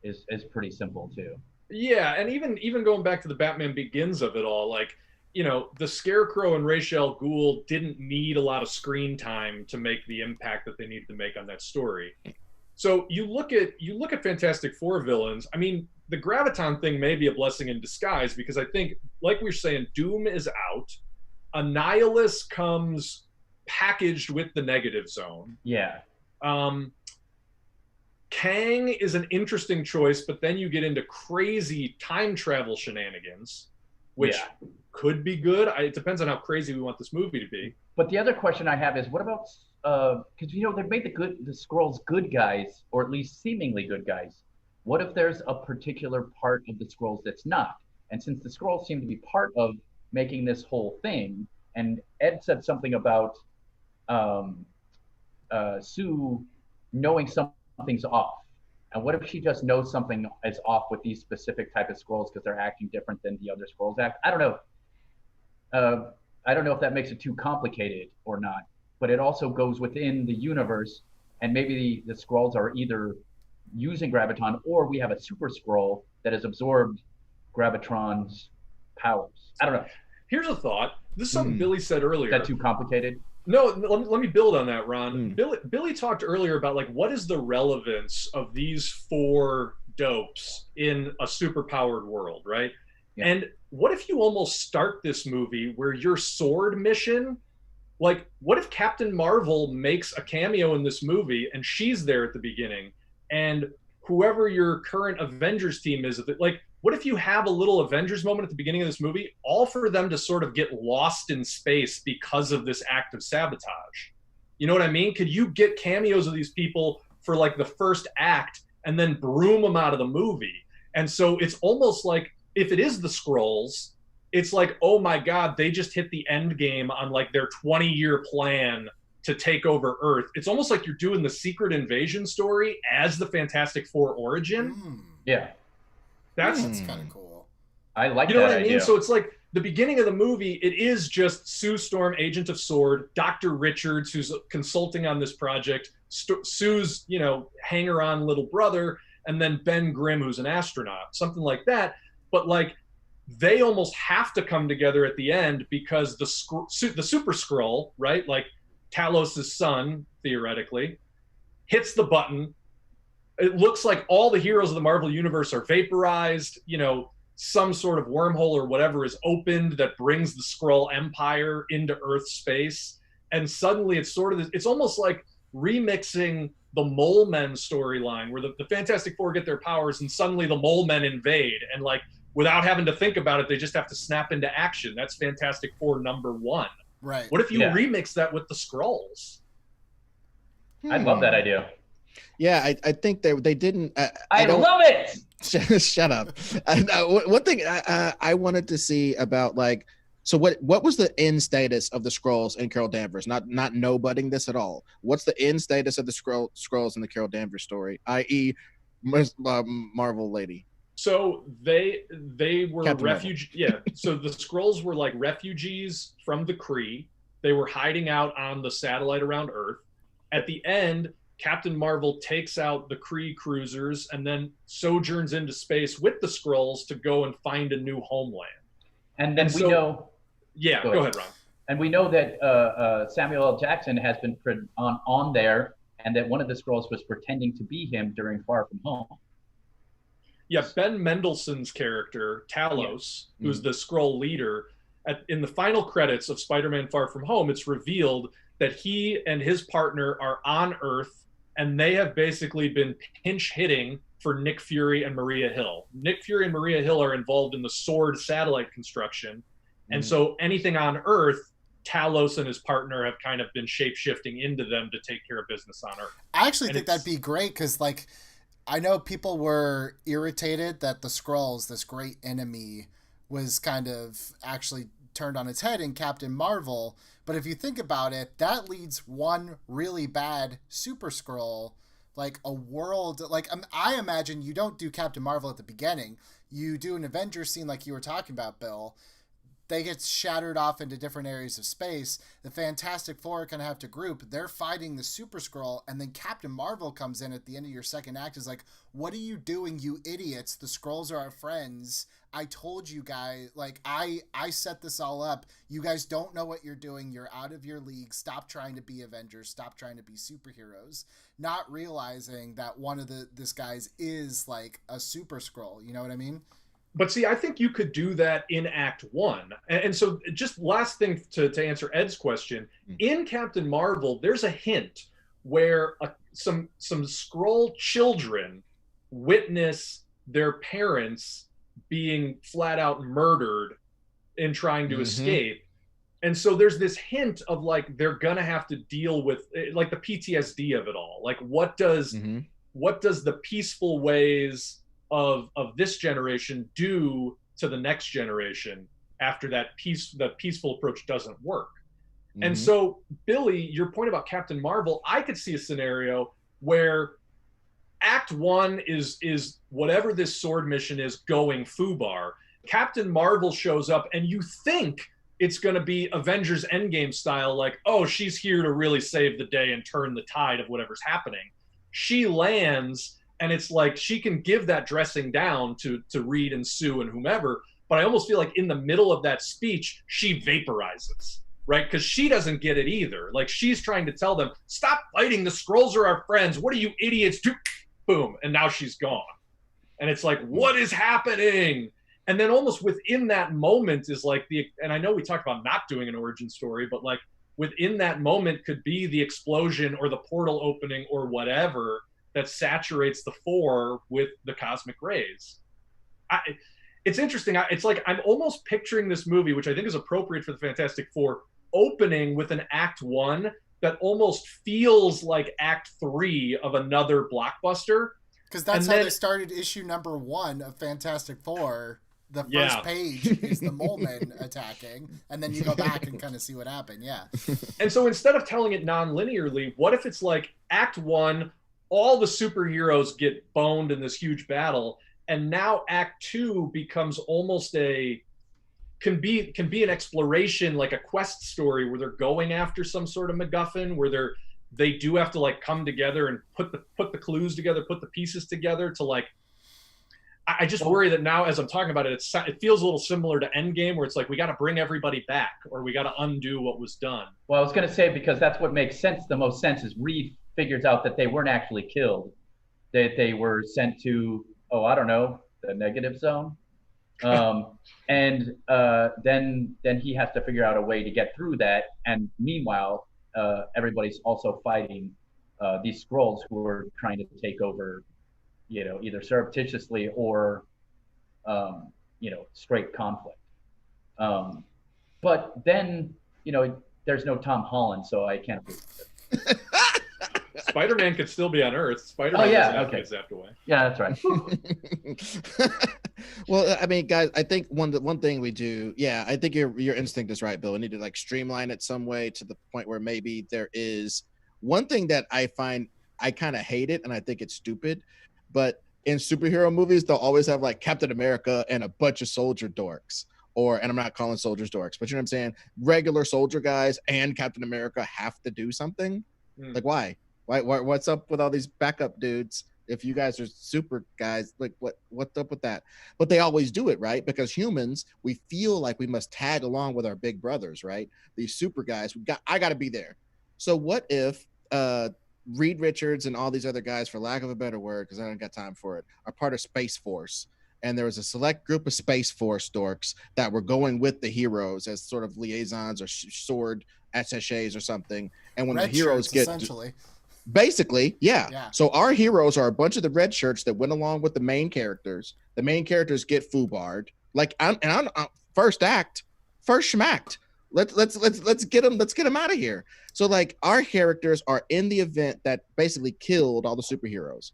is pretty simple too. Yeah, and even going back to the Batman Begins of it all, like the Scarecrow and Ra's al Ghul didn't need a lot of screen time to make the impact that they needed to make on that story. So you look at Fantastic Four villains. I mean, the Graviton thing may be a blessing in disguise because I think, like we were saying, Doom is out. Annihilus comes packaged with the Negative Zone. Yeah. Kang is an interesting choice, but then you get into crazy time travel shenanigans, which could be good. It depends on how crazy we want this movie to be. But the other question I have is, what about because they've made the Skrulls good guys, or at least seemingly good guys. What if there's a particular part of the Skrulls that's not? And since the Skrulls seem to be part of making this whole thing, and Ed said something about Sue knowing something's off. And what if she just knows something is off with these specific type of Skrulls because they're acting different than the other Skrulls act? I don't know. I don't know if that makes it too complicated or not, but it also goes within the universe, and maybe the Skrulls are either using Graviton, or we have a super Skrull that has absorbed Gravitron's powers. I don't know. Here's a thought. This is something Billy said earlier. Is that too complicated? No, let me build on that, Ron. Billy talked earlier about like what is the relevance of these 4 dopes in a superpowered world, right? Yeah. And what if you almost start this movie where your sword mission, like what if Captain Marvel makes a cameo in this movie and she's there at the beginning, and whoever your current Avengers team is, like what if you have a little Avengers moment at the beginning of this movie, all for them to sort of get lost in space because of this act of sabotage? You know what I mean? Could you get cameos of these people for like the first act and then broom them out of the movie? And so it's almost like, if it is the Skrulls, it's like, oh my God, they just hit the end game on like their 20-year plan to take over Earth. It's almost like you're doing the Secret Invasion story as the Fantastic Four origin. Yeah. That's kind of cool. I like that. You know what I mean? idea. So it's like the beginning of the movie, it is just Sue Storm, Agent of S.W.O.R.D., Dr. Richards, who's consulting on this project, Sue's, hanger-on little brother, and then Ben Grimm, who's an astronaut, something like that. But like, they almost have to come together at the end because the Super Skrull, right? Like Talos' son, theoretically, hits the button. It looks like all the heroes of the Marvel Universe are vaporized. Some sort of wormhole or whatever is opened that brings the Skrull Empire into Earth space. And suddenly it's almost like remixing the Mole Men storyline where the Fantastic Four get their powers and suddenly the Mole Men invade. And like, without having to think about it, they just have to snap into action. That's Fantastic Four #1. Right. What if you remix that with the Skrulls? I'd love that idea. Yeah, I think they didn't. I love it. Shut up. One thing I wanted to see about like, so what was the end status of the Skrulls in Carol Danvers? Not nobodying this at all. What's the end status of the Skrulls in the Carol Danvers story, i.e., Marvel lady? So they were refugees. Yeah. So the Skrulls were like refugees from the Kree. They were hiding out on the satellite around Earth. At the end, Captain Marvel takes out the Kree cruisers and then sojourns into space with the Skrulls to go and find a new homeland. And then we know. Yeah, go ahead, Ron. And we know that Samuel L. Jackson has been on there, and that one of the Skrulls was pretending to be him during Far From Home. Yeah, Ben Mendelsohn's character, Talos, who's the Skrull leader, in the final credits of Spider-Man Far From Home, it's revealed that he and his partner are on Earth, and they have basically been pinch hitting for Nick Fury and Maria Hill. Nick Fury and Maria Hill are involved in the S.W.O.R.D. satellite construction, and so anything on Earth, Talos and his partner have kind of been shape-shifting into them to take care of business on Earth. I actually think that'd be great, because like, I know people were irritated that the Skrulls, this great enemy, was kind of actually turned on its head in Captain Marvel. But if you think about it, that leads one really bad Super Skrull, like a world, like I imagine you don't do Captain Marvel at the beginning. You do an Avengers scene like you were talking about, Bill. They get shattered off into different areas of space. The Fantastic Four are going to have to group. They're fighting the Super Skrull, and then Captain Marvel comes in at the end of your second act, is like, what are you doing, you idiots? The Skrulls are our friends. I told you guys, like, I set this all up. You guys don't know what you're doing. You're out of your league. Stop trying to be Avengers. Stop trying to be superheroes. Not realizing that one of this guys is, like, a Super Skrull. You know what I mean? But see, I think you could do that in Act 1. And so just last thing to answer Ed's question, in Captain Marvel, there's a hint where some Skrull children witness their parents being flat out murdered in trying to escape. And so there's this hint of like, they're going to have to deal with like the PTSD of it all. Like what does the peaceful ways of this generation do to the next generation after the peaceful approach doesn't work? And so, Billy, your point about Captain Marvel, I could see a scenario where Act 1 is whatever this sword mission is going foobar. Captain Marvel shows up, and you think it's going to be Avengers Endgame style, like, oh, she's here to really save the day and turn the tide of whatever's happening. She lands, and it's like she can give that dressing down to Reed and Sue and whomever, but I almost feel like in the middle of that speech, she vaporizes, right? Because she doesn't get it either. Like, she's trying to tell them, stop fighting, the Skrulls are our friends, what are you idiots do? Boom, and now she's gone. And it's like, what is happening? And then almost within that moment is like and I know we talked about not doing an origin story, but like within that moment could be the explosion or the portal opening or whatever that saturates the Four with the cosmic rays. It's interesting. It's like I'm almost picturing this movie, which I think is appropriate for the Fantastic Four, opening with an Act 1 that almost feels like Act 3 of another blockbuster. Because that's how they started issue number 1 of Fantastic Four. The first page is the Moleman attacking, and then you go back and kind of see what happened. Yeah. And so instead of telling it non-linearly, what if it's like Act 1, all the superheroes get boned in this huge battle, and now Act 2 becomes almost can be an exploration, like a quest story where they're going after some sort of MacGuffin, where they do have to like come together and put the clues together, put the pieces together to like. I just worry that now, as I'm talking about it, it feels a little similar to Endgame, where it's like we got to bring everybody back, or we got to undo what was done. Well, I was going to say, because that's what makes the most sense is Reed figures out that they weren't actually killed, that they were sent to, I don't know, the negative zone, and then he has to figure out a way to get through that. And meanwhile, everybody's also fighting these Skrulls who are trying to take over, either surreptitiously or, straight conflict. But then, there's no Tom Holland, so I can't believe it. Spider-Man could still be on Earth. Spider-Man doesn't get zapped away. Yeah, that's right. Well, I mean, guys, I think one thing we do, I think your instinct is right, Bill. We need to like streamline it some way to the point where maybe there is one thing that I find I kind of hate it, and I think it's stupid. But in superhero movies, they'll always have like Captain America and a bunch of soldier dorks, and I'm not calling soldiers dorks, but you know what I'm saying? Regular soldier guys and Captain America have to do something. Like, why? What's up with all these backup dudes? If you guys are super guys, like what's up with that? But they always do it, right? Because humans, we feel like we must tag along with our big brothers, right? These super guys, I got to be there. So what if Reed Richards and all these other guys, for lack of a better word, because I don't got time for it, are part of Space Force. And there was a select group of Space Force dorks that were going with the heroes as sort of liaisons or sword attachés or something. And when red the heroes shirts, essentially. Basically, yeah. So our heroes are a bunch of the red shirts that went along with the main characters. The main characters get foobarred. Like, I'm first act, first schmacked. Let's get them out of here. So like our characters are in the event that basically killed all the superheroes,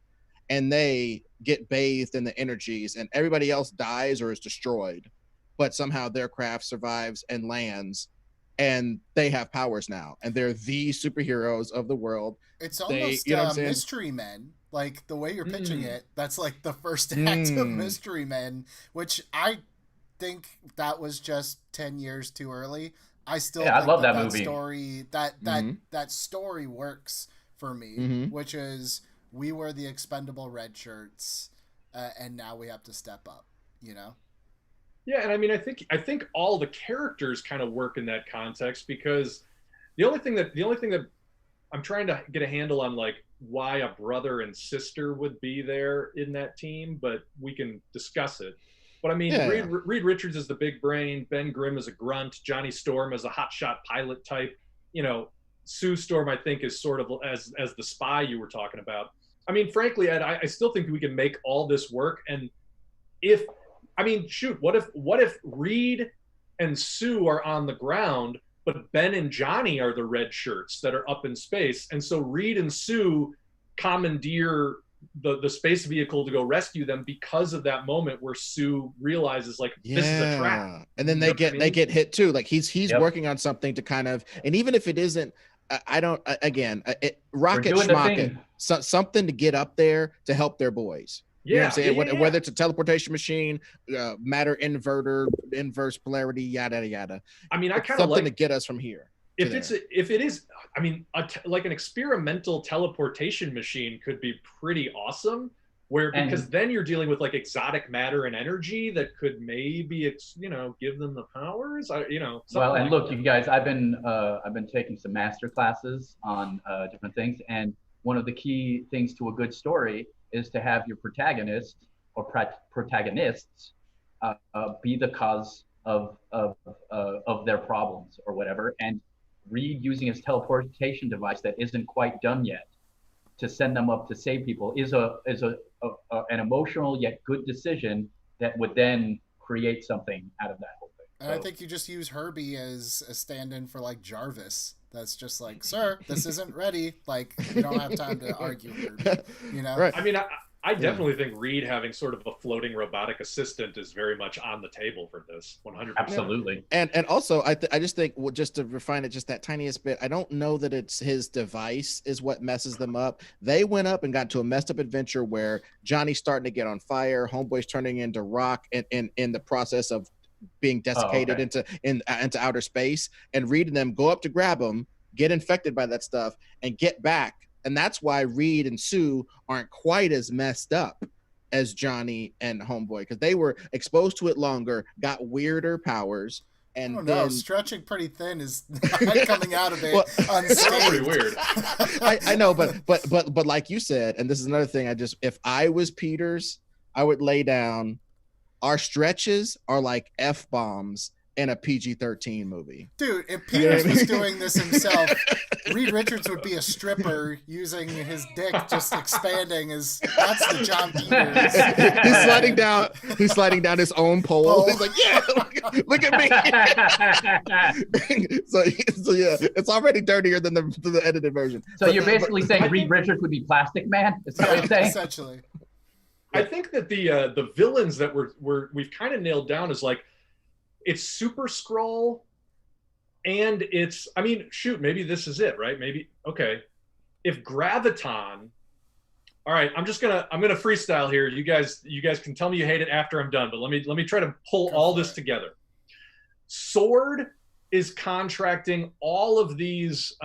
and they get bathed in the energies, and everybody else dies or is destroyed, but somehow their craft survives and lands, and they have powers now, and they're the superheroes of the world. It's almost Mystery Men, like the way you're pitching it. That's like the first act of Mystery Men, which I think that was just 10 years too early. I still think I love that movie. Story that story works for me, which is we were the expendable red shirts, and now we have to step up. Yeah, and I mean, I think all the characters kind of work in that context, because the only thing that I'm trying to get a handle on, like, why a brother and sister would be there in that team, but we can discuss it. But I mean, Reed Richards is the big brain, Ben Grimm is a grunt, Johnny Storm is a hotshot pilot type. Sue Storm, I think, is sort of as the spy you were talking about. I mean, frankly, Ed, I still think we can make all this work. And what if Reed and Sue are on the ground, but Ben and Johnny are the red shirts that are up in space, and so Reed and Sue commandeer the space vehicle to go rescue them because of that moment where Sue realizes, like, this is a trap. And then they get hit too. Like he's working on something to kind of, and even if it isn't I don't. Again, rocket doing the schmocket, thing. something to get up there to help their boys. You know what I'm saying? Yeah. Whether it's a teleportation machine, matter inverter, inverse polarity, yada yada. I mean, I kind of something like to get us from here. if it is, I mean, like an experimental teleportation machine could be pretty awesome. Because then you're dealing with like exotic matter and energy that could maybe give them the powers. Well, and look, you guys, I've been taking some master classes on different things, and one of the key things to a good story is to have your protagonist or protagonists be the cause of their problems or whatever, and Reed using his teleportation device that isn't quite done yet to send them up to save people is an emotional yet good decision that would then create something out of that whole thing. And I think you just use Herbie as a stand-in for like Jarvis. That's just like, sir, this isn't ready. Like, we don't have time to argue, Herbie. You know? Right. I mean, I definitely think Reed having sort of a floating robotic assistant is very much on the table for this. 100%. Absolutely. And also, I just think, well, just to refine it just that tiniest bit, I don't know that it's his device is what messes them up. They went up and got into a messed up adventure where Johnny's starting to get on fire, Homeboy's turning into rock in the process of being desiccated into outer space, and Reed and them go up to grab him, get infected by that stuff, and get back. And that's why Reed and Sue aren't quite as messed up as Johnny and Homeboy, because they were exposed to it longer, got weirder powers, and then stretching pretty thin is not coming out of it unscathed. Pretty weird. I know, but like you said, and this is another thing, if I was Peters, I would lay down. Our stretches are like F-bombs in a PG-13 movie. Dude, if Peters was doing this himself, Reed Richards would be a stripper using his dick, just expanding that's the John Peters. He's sliding down his own pole. He's like, yeah, look at me. so yeah, it's already dirtier than the edited version. So you're basically saying Reed Richards would be Plastic Man? Is that what you're saying? Essentially. I think that the villains that we've kind of nailed down is like, it's Super Skrull, and maybe this is it, right? Maybe, okay. If Graviton, all right, I'm gonna freestyle here. You guys can tell me you hate it after I'm done, but let me try to pull all this together. Sword is contracting all of these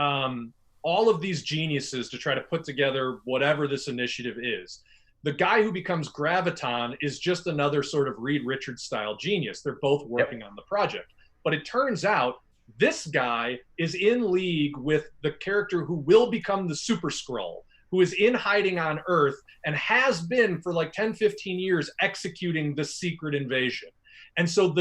geniuses to try to put together whatever this initiative is. The guy who becomes Graviton is just another sort of Reed Richards style genius. They're both working on the project. But it turns out this guy is in league with the character who will become the Super Skrull, who is in hiding on Earth and has been for like 10, 15 years executing the secret invasion. And so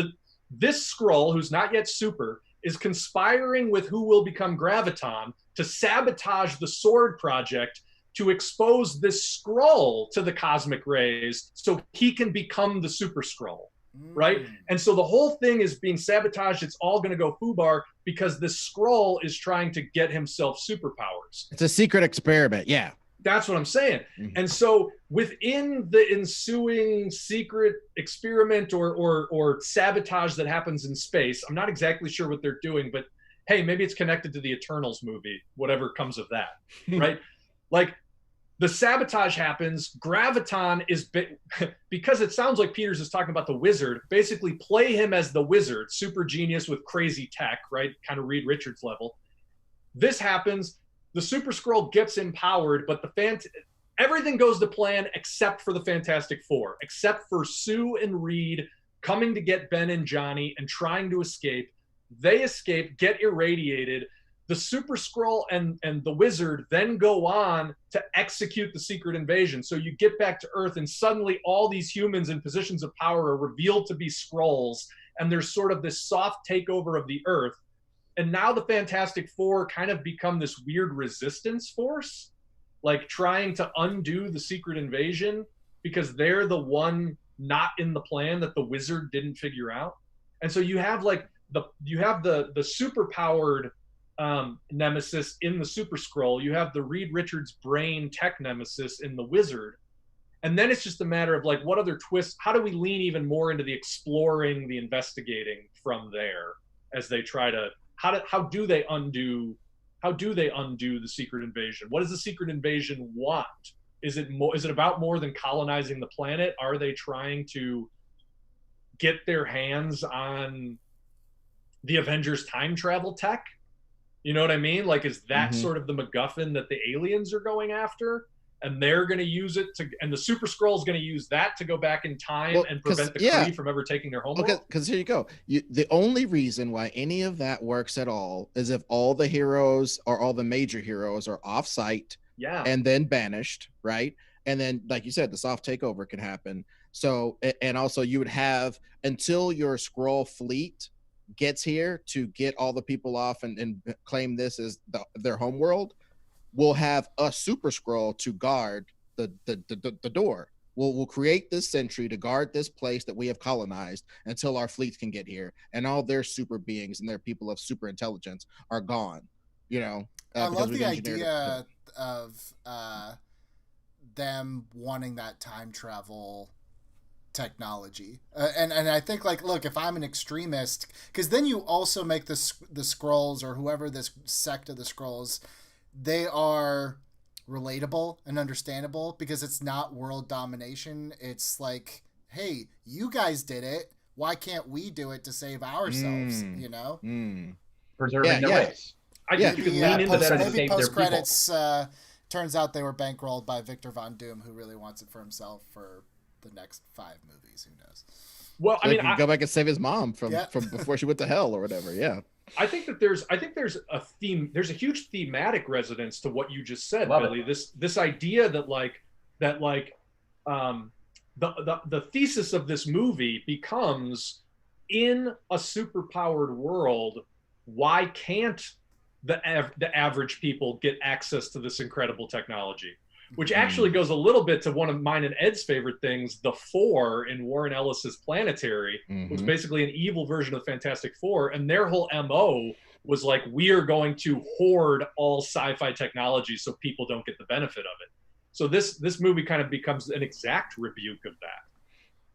this Skrull, who's not yet super, is conspiring with who will become Graviton to sabotage the Sword project, to expose this Skrull to the cosmic rays so he can become the Super Skrull, right? And so the whole thing is being sabotaged. It's all going to go foobar because this Skrull is trying to get himself superpowers. It's a secret experiment, yeah. That's what I'm saying. And so within the ensuing secret experiment or sabotage that happens in space, I'm not exactly sure what they're doing, but hey, maybe it's connected to the Eternals movie, whatever comes of that, right? Like, the sabotage happens. Graviton is because it sounds like Peters is talking about the Wizard. Basically, play him as the Wizard, super genius with crazy tech, right? Kind of Reed Richards level. This happens. The Super Skrull gets empowered, but everything goes to plan except for the Fantastic Four, except for Sue and Reed coming to get Ben and Johnny and trying to escape. They escape, get irradiated. The Super Skrull and the Wizard then go on to execute the secret invasion. So you get back to Earth, and suddenly all these humans in positions of power are revealed to be Skrulls, and there's sort of this soft takeover of the Earth. And now the Fantastic Four kind of become this weird resistance force, like trying to undo the secret invasion because they're the one not in the plan that the Wizard didn't figure out. And so you have like the super powered nemesis in the Super Skrull. You have the Reed Richards brain tech nemesis in the Wizard. And then it's just a matter of like, what other twists? How do we lean even more into the exploring, the investigating from there as they try to, how do they they undo the secret invasion? What does the secret invasion want? Is it about more than colonizing the planet? Are they trying to get their hands on the Avengers time travel tech? You know what I mean? Like, is that sort of the MacGuffin that the aliens are going after? And they're going to use it and the Super Skrull is going to use that to go back in time and prevent the Kree from ever taking their home. Because here you go. The only reason why any of that works at all is if all the heroes or all the major heroes are off-site and then banished, right? And then, like you said, the soft takeover can happen. So, and also you would have, until your Skrull fleet gets here to get all the people off and claim this as their home world, we'll have a Super Skrull to guard the door. We'll create this sentry to guard this place that we have colonized until our fleets can get here, and all their super beings and their people of super intelligence are gone. You know, I love the idea of them wanting that time travel technology, and I think, like, look, if I'm an extremist, because then you also make the Skrulls, or whoever this sect of the Skrulls, they are relatable and understandable, because it's not world domination. It's like, hey, you guys did it, why can't we do it to save ourselves? You know, preserving the race. I think you can lean into that. Maybe post credits turns out they were bankrolled by Victor Von Doom, who really wants it for himself for the next 5 movies. Who knows? Well, so I mean, go back and save his mom from before she went to hell or whatever. Yeah. I think there's a theme. There's a huge thematic resonance to what you just said, Billy. This idea that the thesis of this movie becomes, in a superpowered world, why can't the average people get access to this incredible technology? Which actually goes a little bit to one of mine and Ed's favorite things, the Four in Warren Ellis's Planetary, was basically an evil version of the Fantastic Four, and their whole MO was like, we are going to hoard all sci-fi technology so people don't get the benefit of it. So this movie kind of becomes an exact rebuke of that.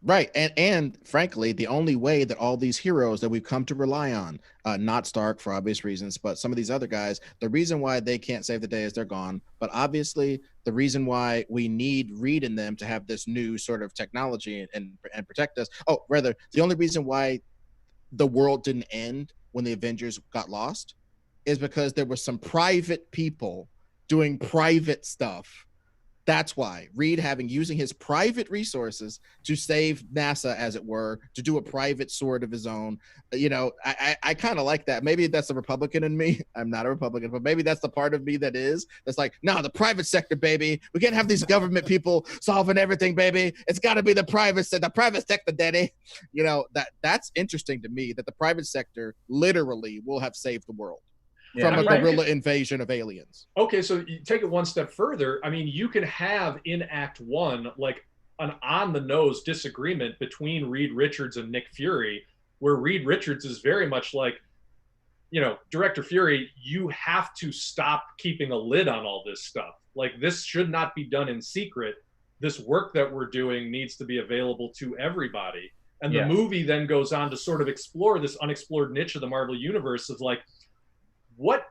Right. And frankly, the only way that all these heroes that we've come to rely on, not Stark for obvious reasons, but some of these other guys, the reason why they can't save the day is they're gone. But obviously, the reason why we need Reed in them to have this new sort of technology and protect us. Oh, rather, the only reason why the world didn't end when the Avengers got lost is because there were some private people doing private stuff. That's why Reed using his private resources to save NASA, as it were, to do a private sword of his own. You know, I kind of like that. Maybe that's a Republican in me. I'm not a Republican, but maybe that's the part of me that's like, no, the private sector, baby. We can't have these government people solving everything, baby. It's got to be the private sector, daddy. You know, that's interesting to me, that the private sector literally will have saved the world. From a guerrilla invasion of aliens. Okay, so you take it one step further. I mean, you can have in Act 1 like an on-the-nose disagreement between Reed Richards and Nick Fury, where Reed Richards is very much like, you know, Director Fury, you have to stop keeping a lid on all this stuff. Like, this should not be done in secret. This work that we're doing needs to be available to everybody. And the movie then goes on to sort of explore this unexplored niche of the Marvel Universe of like, what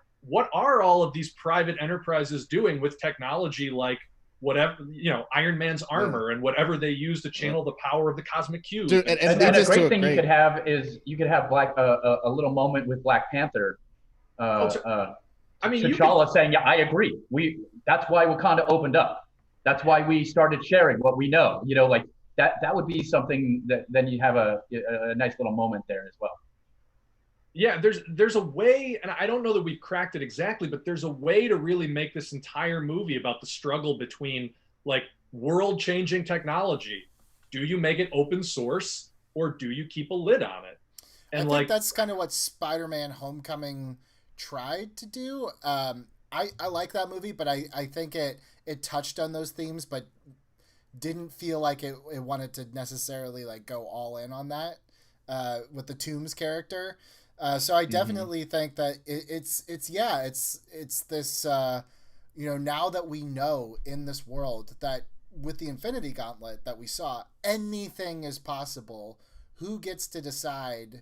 are all of these private enterprises doing with technology, like whatever, you know, Iron Man's armor and whatever they use to channel the power of the cosmic cube. Dude, and a great thing you could have is a little moment with Black Panther. I mean, T'Challa saying, "Yeah, I agree. That's why Wakanda opened up. That's why we started sharing what we know." You know, like that would be something that then you have a nice little moment there as well. Yeah, there's a way, and I don't know that we've cracked it exactly, but there's a way to really make this entire movie about the struggle between like world-changing technology. Do you make it open source, or do you keep a lid on it? And I think that's kind of what Spider-Man: Homecoming tried to do. I like that movie, but I think it touched on those themes, but didn't feel like it wanted to necessarily like go all in on that with the Toomes character. So I definitely think that it's this, you know, now that we know in this world that with the Infinity Gauntlet that we saw, anything is possible. Who gets to decide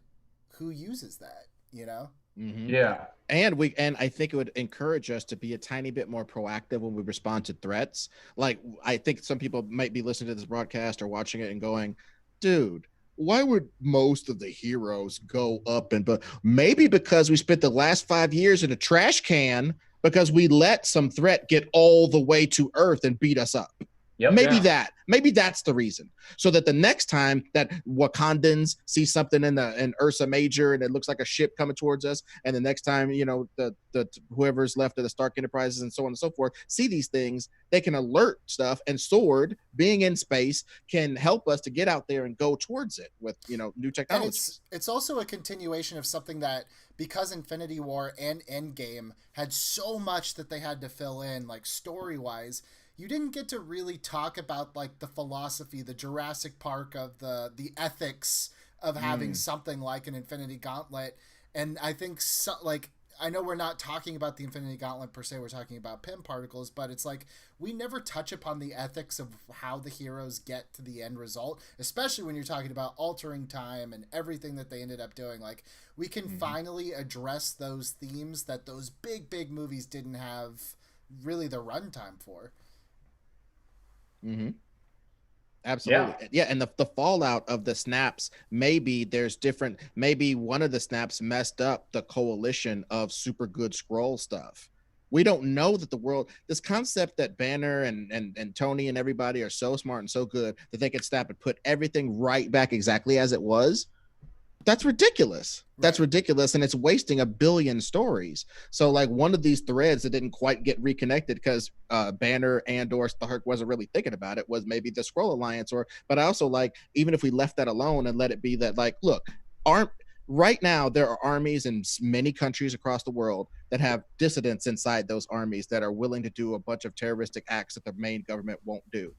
who uses that, you know? Mhm. Yeah. And I think it would encourage us to be a tiny bit more proactive when we respond to threats. Like, I think some people might be listening to this broadcast or watching it and going, dude, why would most of the heroes go up? And but maybe because we spent the last 5 years in a trash can because we let some threat get all the way to Earth and beat us up. Yep. Maybe that's the reason. So that the next time that Wakandans see something in Ursa Major and it looks like a ship coming towards us, and the next time, you know, the whoever's left of the Stark Enterprises and so on and so forth see these things, they can alert stuff, and Sword being in space can help us to get out there and go towards it with, you know, new technology. And it's also a continuation of something that, because Infinity War and Endgame had so much that they had to fill in, like story-wise, you didn't get to really talk about like the philosophy, the Jurassic Park of the ethics of having something like an Infinity Gauntlet. And I think I know we're not talking about the Infinity Gauntlet per se, we're talking about Pym particles, but it's like we never touch upon the ethics of how the heroes get to the end result, especially when you're talking about altering time and everything that they ended up doing. Like, we can finally address those themes that those big movies didn't have really the runtime for. Mm-hmm. Absolutely. Yeah. And the fallout of the snaps, maybe one of the snaps messed up the coalition of super good Skrull stuff. We don't know that this concept that Banner and Tony and everybody are so smart and so good that they can snap and put everything right back exactly as it was. That's ridiculous. That's ridiculous. And it's wasting 1 billion stories. So like one of these threads that didn't quite get reconnected because Banner and or Stark wasn't really thinking about it was maybe the Skrull Alliance, but I also like, even if we left that alone and let it be that, like, look, right now there are armies in many countries across the world that have dissidents inside those armies that are willing to do a bunch of terroristic acts that the main government won't do,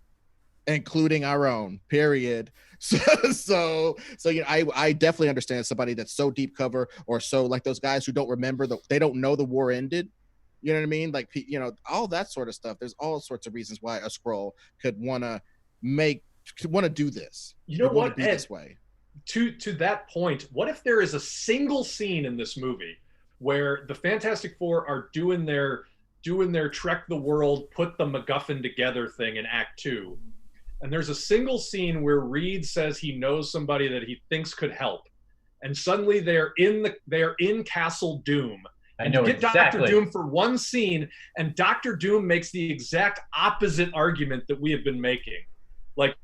including our own, period. So you know, I definitely understand somebody that's so deep cover, or so like those guys who don't remember they don't know the war ended. You know what I mean? Like, you know, all that sort of stuff. There's all sorts of reasons why a Skrull could want to do this. You know what, be Ed, this way. To that point, what if there is a single scene in this movie where the Fantastic Four are doing their Trek the World, put the MacGuffin together thing in Act 2, and there's a single scene where Reed says he knows somebody that he thinks could help, and suddenly they're in Castle Doom. And you get exactly. Dr. Doom for one scene, and Dr. Doom makes the exact opposite argument that we have been making. Like,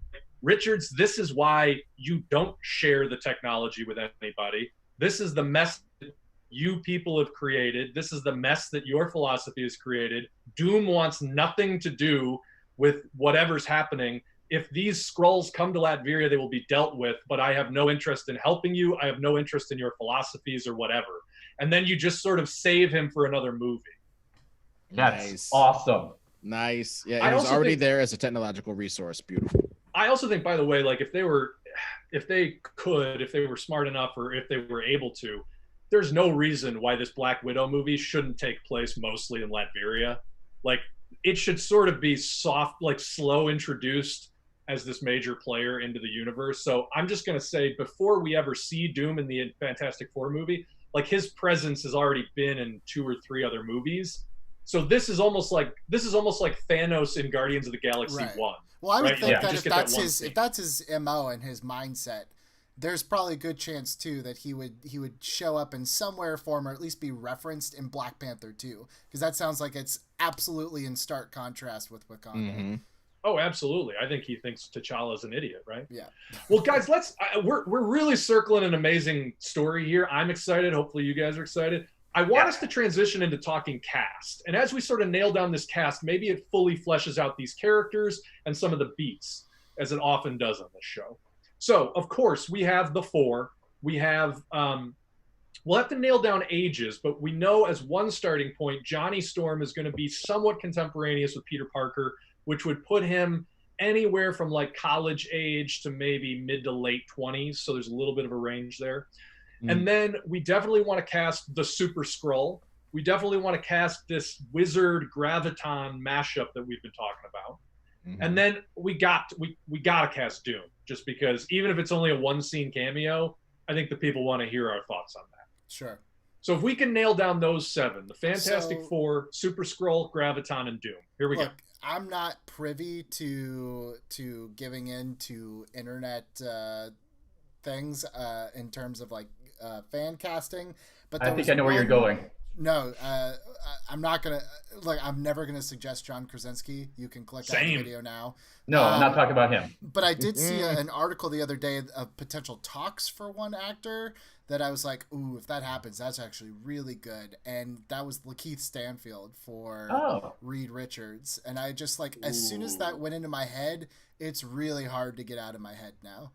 Richards, this is why you don't share the technology with anybody. This is the mess that you people have created. This is the mess that your philosophy has created. Doom wants nothing to do with whatever's happening. If these Skrulls come to Latveria, they will be dealt with, but I have no interest in helping you. I have no interest in your philosophies or whatever. And then you just sort of save him for another movie. That's awesome. Nice. Yeah, he was already there as a technological resource. Beautiful. I also think, by the way, like if they were smart enough, or if they were able to, there's no reason why this Black Widow movie shouldn't take place mostly in Latveria. Like, it should sort of be soft, like slow introduced as this major player into the universe. So I'm just going to say, before we ever see Doom in the Fantastic Four movie, like, his presence has already been in 2 or 3 other movies. So this is almost like Thanos in Guardians of the Galaxy 1. Well, I would think that if that's his MO and his mindset, there's probably a good chance too that he would show up in somewhere, form, or at least be referenced in Black Panther 2, because that sounds like it's absolutely in stark contrast with Wakanda. Mm-hmm. Oh, absolutely. I think he thinks T'Challa's an idiot, right? Yeah. Well, guys, we're really circling an amazing story here. I'm excited. Hopefully you guys are excited. I want us to transition into talking cast. And as we sort of nail down this cast, maybe it fully fleshes out these characters and some of the beats, as it often does on this show. So, of course, we have the four. We have, we'll have to nail down ages, but we know as one starting point, Johnny Storm is going to be somewhat contemporaneous with Peter Parker, which would put him anywhere from like college age to maybe mid to late 20s. So there's a little bit of a range there. And then we definitely want to cast the Super Skrull. We definitely want to cast this Wizard Graviton mashup that we've been talking about. And then we got to cast Doom, just because even if it's only a one scene cameo, I think the people want to hear our thoughts on that. Sure. So if we can nail down those 7, the Fantastic So- Four, Super Skrull, Graviton, and Doom. Here we go. Look, I'm not privy to giving into internet things in terms of like fan casting, but I think I know where you're going. No, I'm not gonna. Like, I'm never gonna suggest John Krasinski. You can click out the Same. video now. No, I'm not talking about him. But I did see an article the other day of potential talks for one actor that I was like, ooh, if that happens, that's actually really good. And that was Lakeith Stanfield for Oh. Reed Richards. And I just like, as soon as that went into my head, it's really hard to get out of my head now.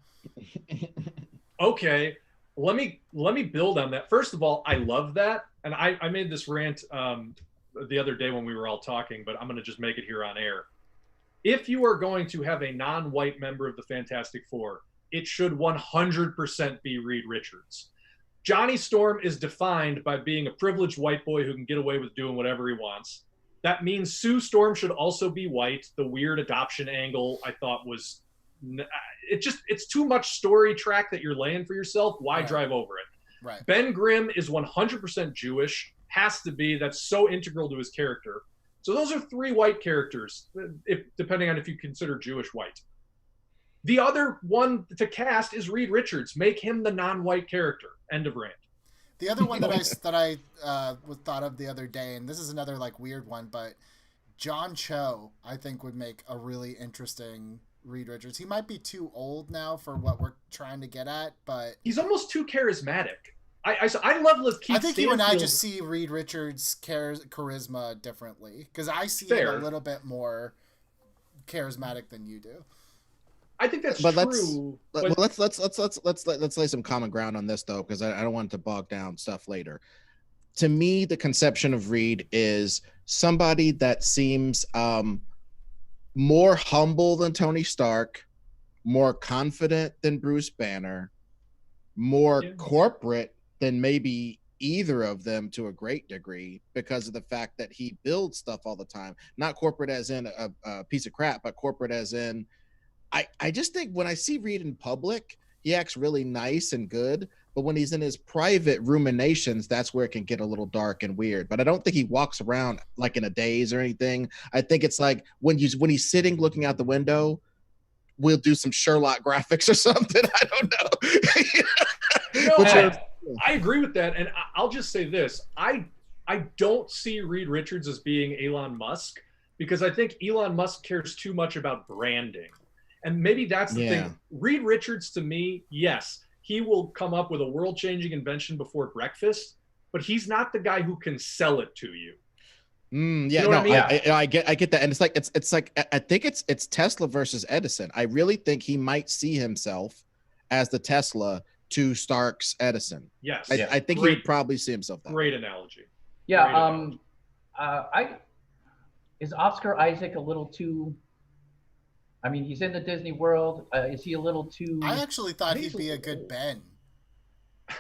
Okay, let me build on that. First of all, I love that, and I made this rant the other day when we were all talking, but I'm going to just make it here on air. If you are going to have a non-white member of the Fantastic Four, it should 100% be Reed Richards. Johnny Storm is defined by being a privileged white boy who can get away with doing whatever he wants. That means Sue Storm should also be white. The weird adoption angle I thought was, it's too much story track that you're laying for yourself. Why Right. drive over it? Right. Ben Grimm is 100% Jewish, has to be. That's so integral to his character. So those are 3 white characters, if depending on if you consider Jewish white. The other one to cast is Reed Richards. Make him the non-white character. End of rant. The other one that I thought of the other day, and this is another like weird one, but John Cho, I think, would make a really interesting Reed Richards. He might be too old now for what we're trying to get at, but He's almost too charismatic. I love Lakeith I think you and I Stanfield. just see Reed Richards' charisma differently, because I see Fair. him a little bit more charismatic than you do. I think that's But true. well, let's lay some common ground on this though, because I don't want it to bog down stuff later. To me, the conception of Reed is somebody that seems more humble than Tony Stark, more confident than Bruce Banner, more Yeah. corporate than maybe either of them to a great degree, because of the fact that he builds stuff all the time. Not corporate as in a piece of crap, but corporate as in, I just think when I see Reed in public, he acts really nice and good, but when he's in his private ruminations, that's where it can get a little dark and weird. But I don't think he walks around like in a daze or anything. I think it's like when he's sitting looking out the window, we'll do some Sherlock graphics or something. I don't know. No, Which are- I agree with that, and I'll just say this: I don't see Reed Richards as being Elon Musk, because I think Elon Musk cares too much about branding, and maybe that's the Yeah. thing. Reed Richards, to me, yes, he will come up with a world-changing invention before breakfast, but he's not the guy who can sell it to you. Yeah, You know no, what I mean? I get that, and it's like I think it's Tesla versus Edison. I really think he might see himself as the Tesla to Stark's Edison. Yes, I think he Great. would probably see himself that way. Great analogy. Yeah. Great analogy. Is Oscar Isaac a little too? I mean, he's in the Disney World. Is he a little too? I actually thought he'd be a good Ben.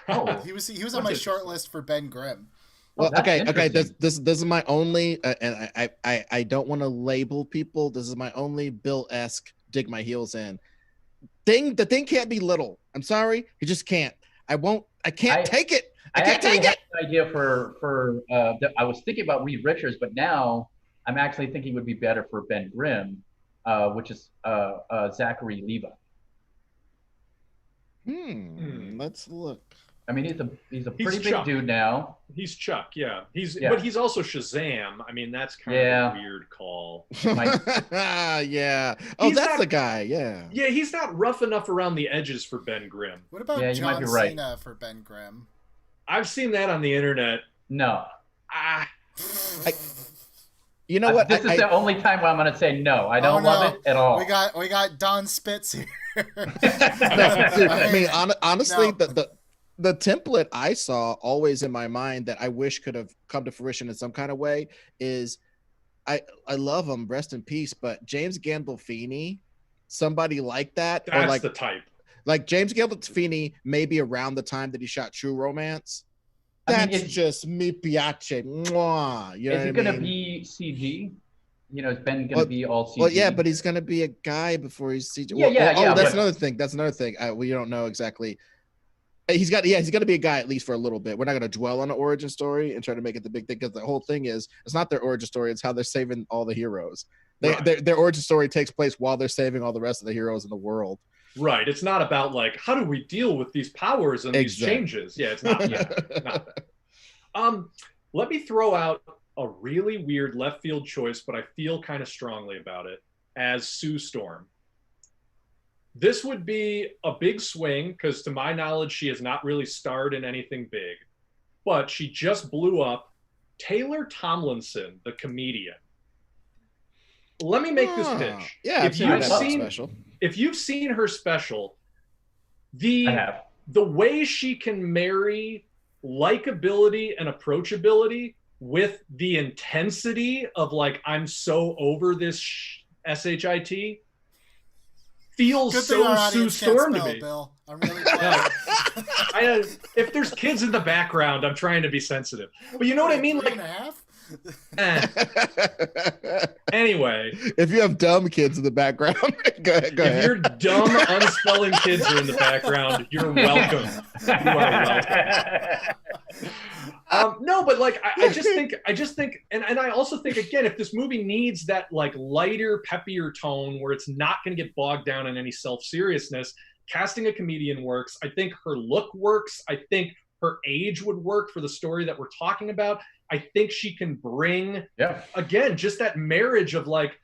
Oh, He was on my short list for Ben Grimm. Well, that's okay. interesting. This is my only, and I don't want to label people. This is my only Bill-esque dig my heels in thing. The thing can't be little. I'm sorry, you just can't. I can't take it. I can't actually take had it. an idea for. I was thinking about Reed Richards, but now I'm actually thinking would be better for Ben Grimm, which is Zachary Levi. Let's look. I mean, he's a pretty big Chuck. dude now. He's Chuck, yeah. Yeah. But he's also Shazam. I mean, that's kind of a weird call. Yeah. Oh, He's that's not- the guy. Yeah. Yeah, he's not rough enough around the edges for Ben Grimm. What about Yeah, you might John be right. Cena for Ben Grimm? I've seen that on the internet. No, You know what? this is the only time where I'm going to say no. I don't love it at all. We got Don Spitz here. No, dude, I mean, honestly, No. the template I saw always in my mind that I wish could have come to fruition in some kind of way is I love him, rest in peace, but James Gandolfini, somebody like that, That's or like the type. like James Gandolfini, maybe around the time that he shot True Romance. I mean, That's just mi piace. Mwah, you know Is what it I going to mean? be CG? You know, is Ben going to Well- be all CG? Well, yeah, but he's gonna be a guy before he's CG. Yeah, yeah, Oh, yeah, that's but- another thing. That's another thing. We don't know exactly. He's got to be a guy at least for a little bit. We're not going to dwell on the origin story and try to make it the big thing, because the whole thing is it's not their origin story, it's how they're saving all the heroes. Their origin story takes place while they're saving all the rest of the heroes in the world. Right. It's not about like, how do we deal with these powers and these changes? Yeah, it's not. Not that. Let me throw out a really weird left field choice, but I feel kind of strongly about it, as Sue Storm. This would be a big swing because, to my knowledge, she has not really starred in anything big, but she just blew up. Taylor Tomlinson, the comedian. Let me make this pitch. Yeah, if you've seen her special, the way she can marry likability and approachability with the intensity of like, I'm so over this shit feels so Sue Storm to me. Bill. I'm really glad. If there's kids in the background, I'm trying to be sensitive. But you know what I mean? Like, 3.5? Anyway. If you have dumb kids in the background, go ahead. If your dumb, unspelling kids are in the background, you're welcome. You are welcome. No, but like, I just think, and I also think, again, if this movie needs that like lighter, peppier tone where it's not going to get bogged down in any self-seriousness, casting a comedian works. I think her look works. I think her age would work for the story that we're talking about. I think she can bring, again, just that marriage of like,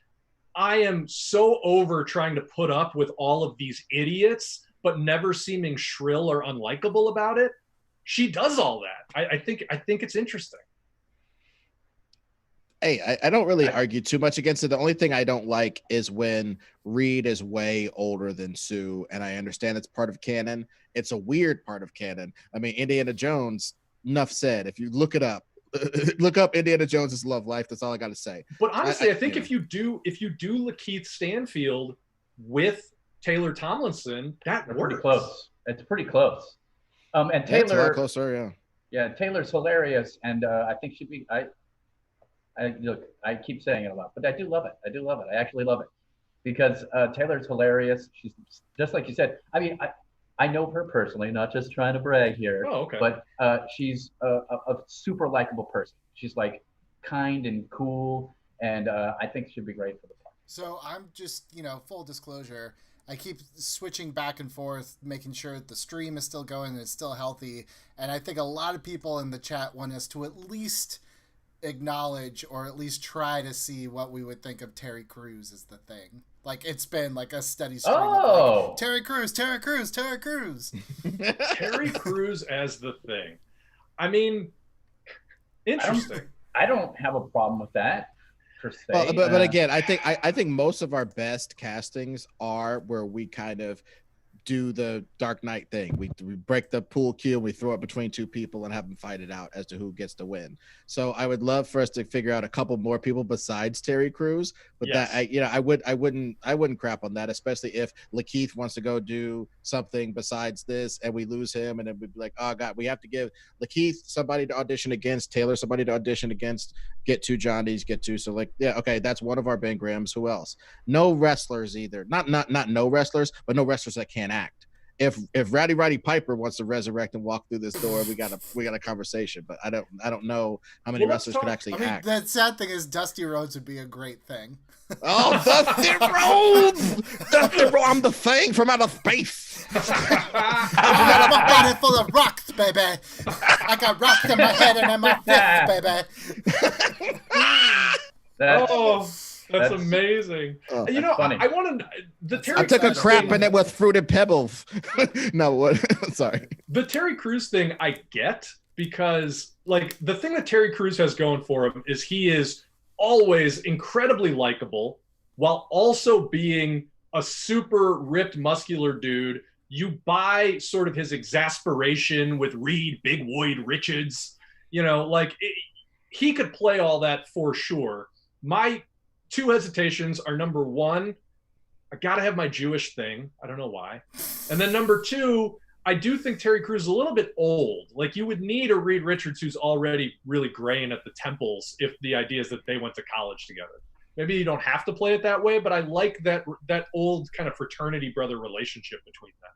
I am so over trying to put up with all of these idiots, but never seeming shrill or unlikable about it. She does all that. I think it's interesting. Hey, I don't really argue too much against it. The only thing I don't like is when Reed is way older than Sue, and I understand it's part of canon. It's a weird part of canon. I mean, Indiana Jones, enough said. If you look it up, look up Indiana Jones's love life. That's all I got to say. But honestly, I think if you do Lakeith Stanfield with Taylor Tomlinson, that works. Pretty close. It's pretty close. And Taylor, it's a lot closer, yeah. Taylor's hilarious, and I think she'd be. I keep saying it a lot, but I do love it. I actually love it because Taylor's hilarious. She's just like you said. I mean, I know her personally, not just trying to brag here. Oh, okay. But she's a super likable person. She's like kind and cool, and I think she'd be great for the part. So I'm just, full disclosure. I keep switching back and forth, making sure that the stream is still going and it's still healthy. And I think a lot of people in the chat want us to at least acknowledge or at least try to see what we would think of Terry Crews as the Thing. Like, it's been like a steady stream of like, Terry Crews. Terry Crews as the Thing. I mean, interesting. I don't have a problem with that. Per se. Well, but again, I think most of our best castings are where we kind of do the Dark Knight thing. We break the pool cue and we throw it between two people and have them fight it out as to who gets to win. So I would love for us to figure out a couple more people besides Terry Crews. But yes. I wouldn't crap on that, especially if Lakeith wants to go do something besides this and we lose him, and then we'd be like, oh God, we have to give Lakeith somebody to audition against, Taylor somebody to audition against, get two Johnnies, get two. So like, yeah, okay, that's one of our Ben Grahams. Who else? No wrestlers either. Not no wrestlers, but no wrestlers that can't act. If Roddy Piper wants to resurrect and walk through this door, we got a conversation. But I don't know how many wrestlers could actually act. The sad thing is Dusty Rhodes would be a great thing. Oh, Dusty Rhodes! I'm the Thing from outer space. I got a body full of rocks, baby. I got rocks in my head and in my fist, baby. That's amazing. Oh, funny. I want to. The Terry I took Crews a crap thing, in it with fruited pebbles. No, what? Sorry. The Terry Crews thing, I get, because like the thing that Terry Crews has going for him is he is always incredibly likable while also being a super ripped, muscular dude. You buy sort of his exasperation with Reed, Big Lloyd Richards. He could play all that for sure. My two hesitations are, number one, I got to have my Jewish thing. I don't know why. And then number two, I do think Terry Crews is a little bit old. Like, you would need a Reed Richards who's already really graying at the temples if the idea is that they went to college together. Maybe you don't have to play it that way, but I like that old kind of fraternity brother relationship between them.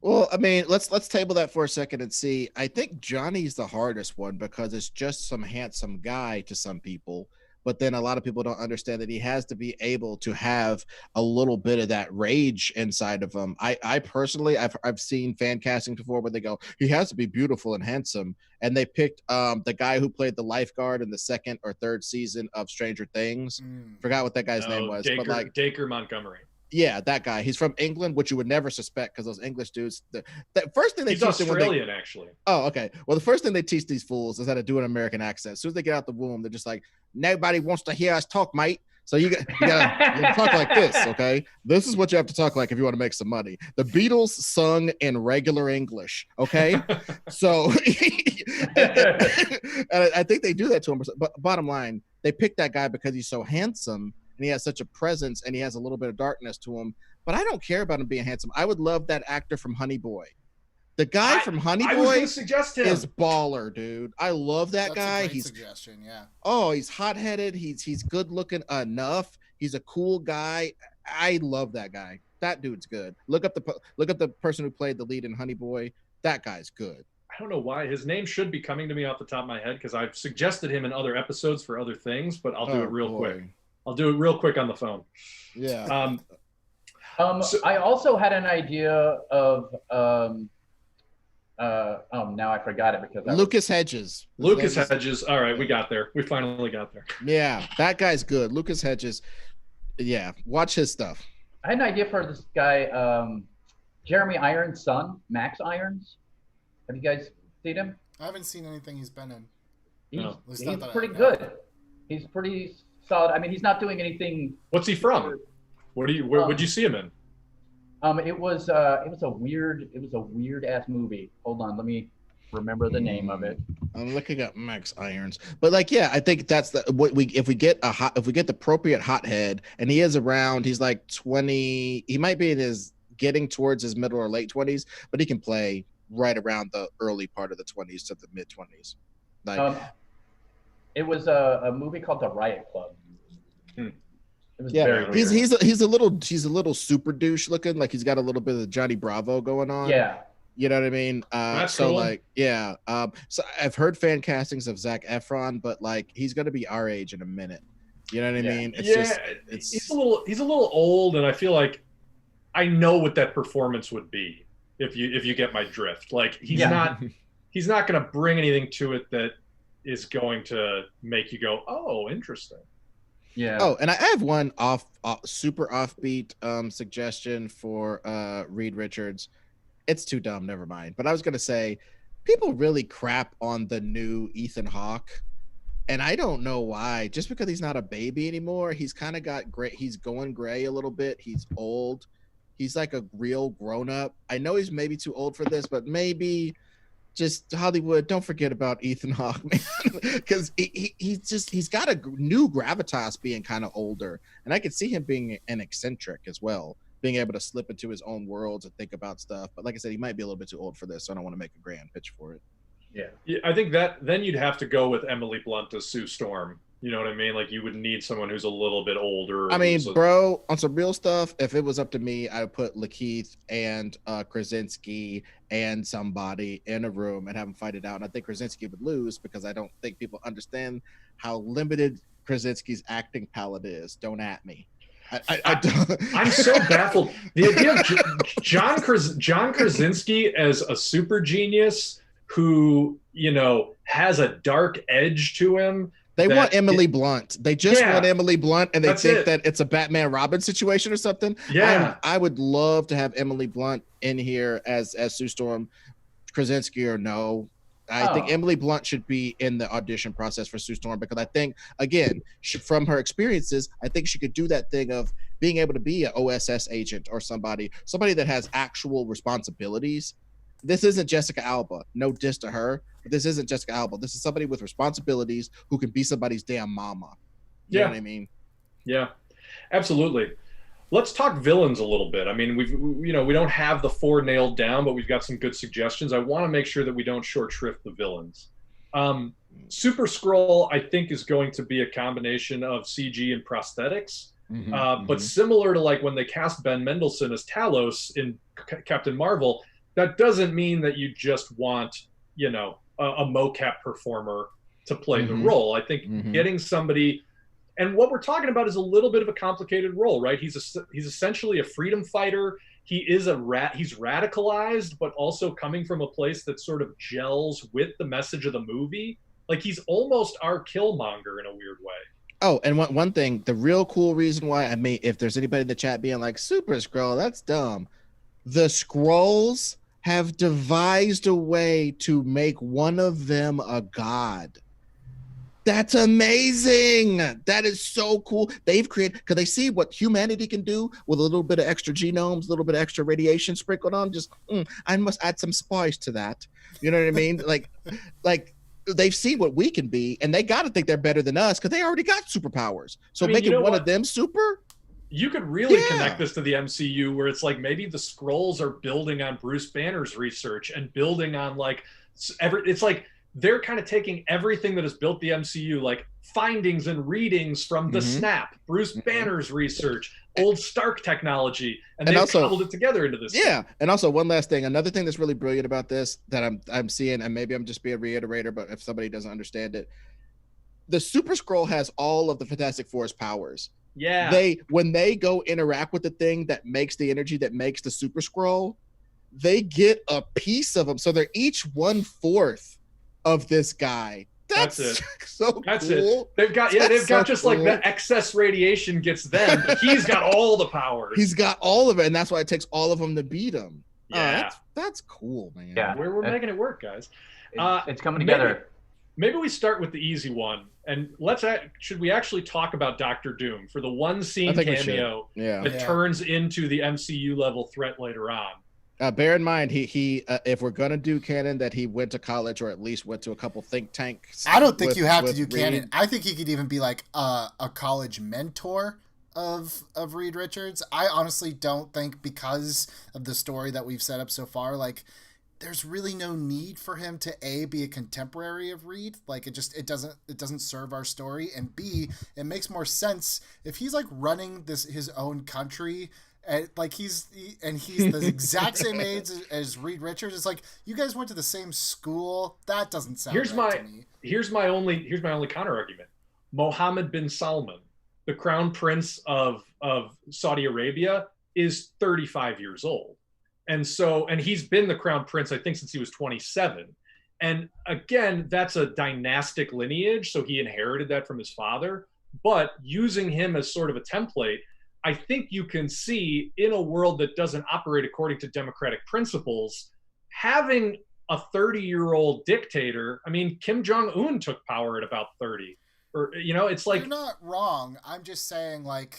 Well, I mean, let's table that for a second and see. I think Johnny's the hardest one because it's just some handsome guy to some people, but then a lot of people don't understand that he has to be able to have a little bit of that rage inside of him. I personally, I've seen fan castings before where they go, he has to be beautiful and handsome, and they picked the guy who played the lifeguard in the second or third season of Stranger Things. Forgot what that guy's name was, but like Dacre Montgomery. yeah, that guy. He's from England, which you would never suspect because those English dudes. The first thing they He's teach them Australian, actually. Oh, okay. Well, the first thing they teach these fools is how to do an American accent. As soon as they get out the womb, they're just like, nobody wants to hear us talk, mate. So you gotta talk like this, okay? This is what you have to talk like if you want to make some money. The Beatles sung in regular English, okay? So and I think they do that to him. But bottom line, they picked that guy because he's so handsome and he has such a presence and he has a little bit of darkness to him. But I don't care about him being handsome. I would love that actor from Honey Boy. The guy from Honey I was Boy gonna suggest him. is baller, dude. I love that guy. A great He's suggestion, yeah. Oh, he's hot-headed. He's good looking enough. He's a cool guy. I love that guy. That dude's good. Look up the person who played the lead in Honey Boy. That guy's good. I don't know why his name should be coming to me off the top of my head because I've suggested him in other episodes for other things, but I'll do it real quick. I'll do it real quick on the phone. Yeah. I also had an idea of now I forgot it because Lucas Hedges. Lucas Hedges. All right, we got there. We finally got there. Yeah, that guy's good. Lucas Hedges. Yeah, watch his stuff. I had an idea for this guy, Jeremy Irons' son, Max Irons. Have you guys seen him? I haven't seen anything he's been in. He's pretty good. He's pretty solid. I mean, he's not doing anything. What's he from? Where'd you see him in? It was a weird ass movie. Hold on, let me remember the name of it. I'm looking up Max Irons, but like, yeah, I think that's if we get the appropriate hothead, and he is around, he's like 20. He might be getting towards his middle or late 20s, but he can play right around the early part of the 20s to the mid 20s. Like, it was a movie called The Riot Club. It was very weird. He's a little super douche looking, like he's got a little bit of Johnny Bravo going on. Yeah. You know what I mean? That's so cool. Like, yeah. So I've heard fan castings of Zac Efron, but like he's gonna be our age in a minute. You know what I mean? He's a little old, and I feel like I know what that performance would be if you get my drift. Like he's not gonna bring anything to it that is going to make you go, oh, interesting. Yeah. Oh, and I have one super offbeat suggestion for Reed Richards. It's too dumb, never mind. But I was gonna say, people really crap on the new Ethan Hawke, and I don't know why. Just because he's not a baby anymore, he's kind of got gray. He's going gray a little bit. He's old. He's like a real grown up. I know he's maybe too old for this, but maybe just Hollywood, don't forget about Ethan Hawke, man, because he's got a new gravitas being kind of older, and I could see him being an eccentric as well, being able to slip into his own worlds and think about stuff. But like I said, he might be a little bit too old for this, so I don't want to make a grand pitch for it. Yeah, I think that then you'd have to go with Emily Blunt as Sue Storm. You know what I mean? Like you would need someone who's a little bit older. I mean, bro, on some real stuff, if it was up to me, I would put Lakeith and Krasinski and somebody in a room and have them fight it out. And I think Krasinski would lose because I don't think people understand how limited Krasinski's acting palette is. Don't at me. I'm so baffled. The idea of John Krasinski as a super genius who, has a dark edge to him. They want Emily Blunt. They just want Emily Blunt, and they think that it's a Batman Robin situation or something. Yeah. I would love to have Emily Blunt in here as Sue Storm. Krasinski or no. I think Emily Blunt should be in the audition process for Sue Storm because I think, again, from her experiences, I think she could do that thing of being able to be an OSS agent or somebody that has actual responsibilities. This isn't Jessica Alba. No diss to her, but this isn't Jessica Alba. This is somebody with responsibilities who can be somebody's damn mama. You know what I mean? Yeah, absolutely. Let's talk villains a little bit. I mean, we don't have the 4 nailed down, but we've got some good suggestions. I want to make sure that we don't short shrift the villains. Super Skrull, I think, is going to be a combination of CG and prosthetics. But similar to like when they cast Ben Mendelsohn as Talos in Captain Marvel, that doesn't mean that you just want, you know, a mocap performer to play the role. I think getting somebody, and what we're talking about is a little bit of a complicated role, right? He's essentially a freedom fighter. He's radicalized, but also coming from a place that sort of gels with the message of the movie. Like, he's almost our Killmonger in a weird way. Oh, and one thing, the real cool reason why, I mean, if there's anybody in the chat being like, Super Skrull, that's dumb. The Skrulls have devised a way to make one of them a god. That's amazing. That is so cool. They've created, because they see what humanity can do with a little bit of extra genomes, a little bit of extra radiation sprinkled on. Just, I must add some spice to that. You know what I mean? like they've seen what we can be, and they got to think they're better than us because they already got superpowers. So making one of them super. You could really connect this to the MCU, where it's like maybe the Skrulls are building on Bruce Banner's research and building on it's like they're kind of taking everything that has built the MCU, like findings and readings from the Snap, Bruce Banner's research, old Stark technology, and they've cobbled it together into this. Yeah, and also one last thing, another thing that's really brilliant about this that I'm seeing, and maybe I'm just being a reiterator, but if somebody doesn't understand it, the Super Skrull has all of the Fantastic Four's powers. Yeah. When they go interact with the thing that makes the energy that makes the Super Skrull, they get a piece of them. So they're each 1/4 of this guy. That's it. So That's cool. it. They've got like the excess radiation gets them, but he's got all the powers. He's got all of it, and that's why it takes all of them to beat him. Yeah. That's cool, man. Yeah. We're making it work, guys. It's coming together. Maybe we start with the easy one, and should we actually talk about Doctor Doom for the one scene cameo that turns into the MCU level threat later on? Bear in mind, he if we're gonna do canon, that he went to college or at least went to a couple think tanks. I don't think you have to do canon. I think he could even be like a college mentor of Reed Richards. I honestly don't think, because of the story that we've set up so far, like, there's really no need for him to be a contemporary of Reed. Like, it doesn't serve our story, and B, it makes more sense if he's like running his own country, and like he's the exact same age as Reed Richards. It's like, you guys went to the same school. That doesn't sound right to me. Here's my only counter argument. Mohammed bin Salman, the crown prince of Saudi Arabia, is 35 years old. And he's been the crown prince, I think, since he was 27. And again, that's a dynastic lineage, so he inherited that from his father. But using him as sort of a template, I think you can see, in a world that doesn't operate according to democratic principles, having a 30-year-old dictator. I mean, Kim Jong-un took power at about 30. Or, it's like... You're not wrong. I'm just saying, like...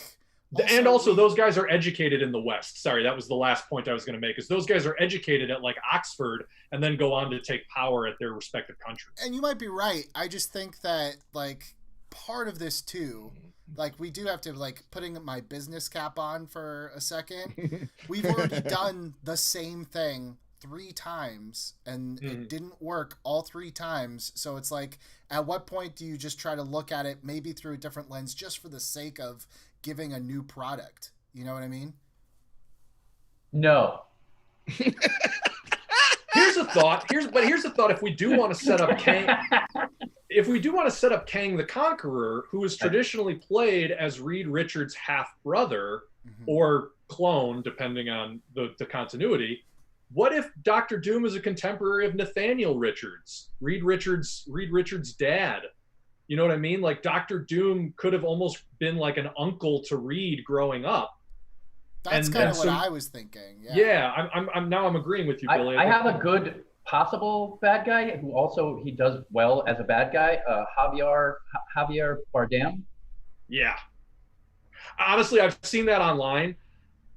Also, those guys are educated in the West. Sorry, that was the last point I was going to make, is those guys are educated at, like, Oxford and then go on to take power at their respective countries. And you might be right. I just think that, like, part of this, too, like, we do have to, like, putting my business cap on for a second. We've already done the same thing 3 times, and it didn't work all 3 times. So it's like, at what point do you just try to look at it maybe through a different lens just for the sake of giving a new product? You know what I mean? No. Here's a thought. Here's a thought. If we do want to set up Kang the Conqueror, who is traditionally played as Reed Richards' half brother or clone, depending on the continuity, what if Doctor Doom is a contemporary of Nathaniel Richards, Reed Richards' dad? You know what I mean? Like, Doctor Doom could have almost been like an uncle to Reed growing up. That's kind of what I was thinking. Yeah, I'm agreeing with you, Billy. I have a good possible bad guy who also he does well as a bad guy. Javier Bardem. Yeah. Honestly, I've seen that online.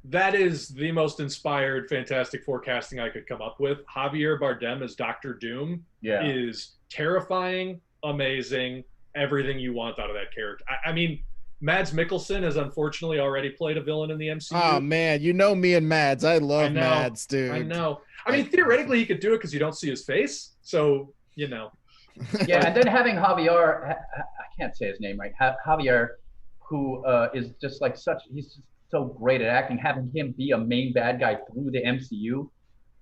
That is the most inspired Fantastic Four casting I could come up with. Javier Bardem as Doctor Doom is terrifying, amazing, everything you want out of that character. I mean, Mads Mikkelsen has unfortunately already played a villain in the MCU. Oh man, you know me and Mads. I love Mads, dude. I know. I mean, theoretically, he could do it because you don't see his face. So, Yeah, and then having Javier, I can't say his name right, Javier, who is just like he's just so great at acting, having him be a main bad guy through the MCU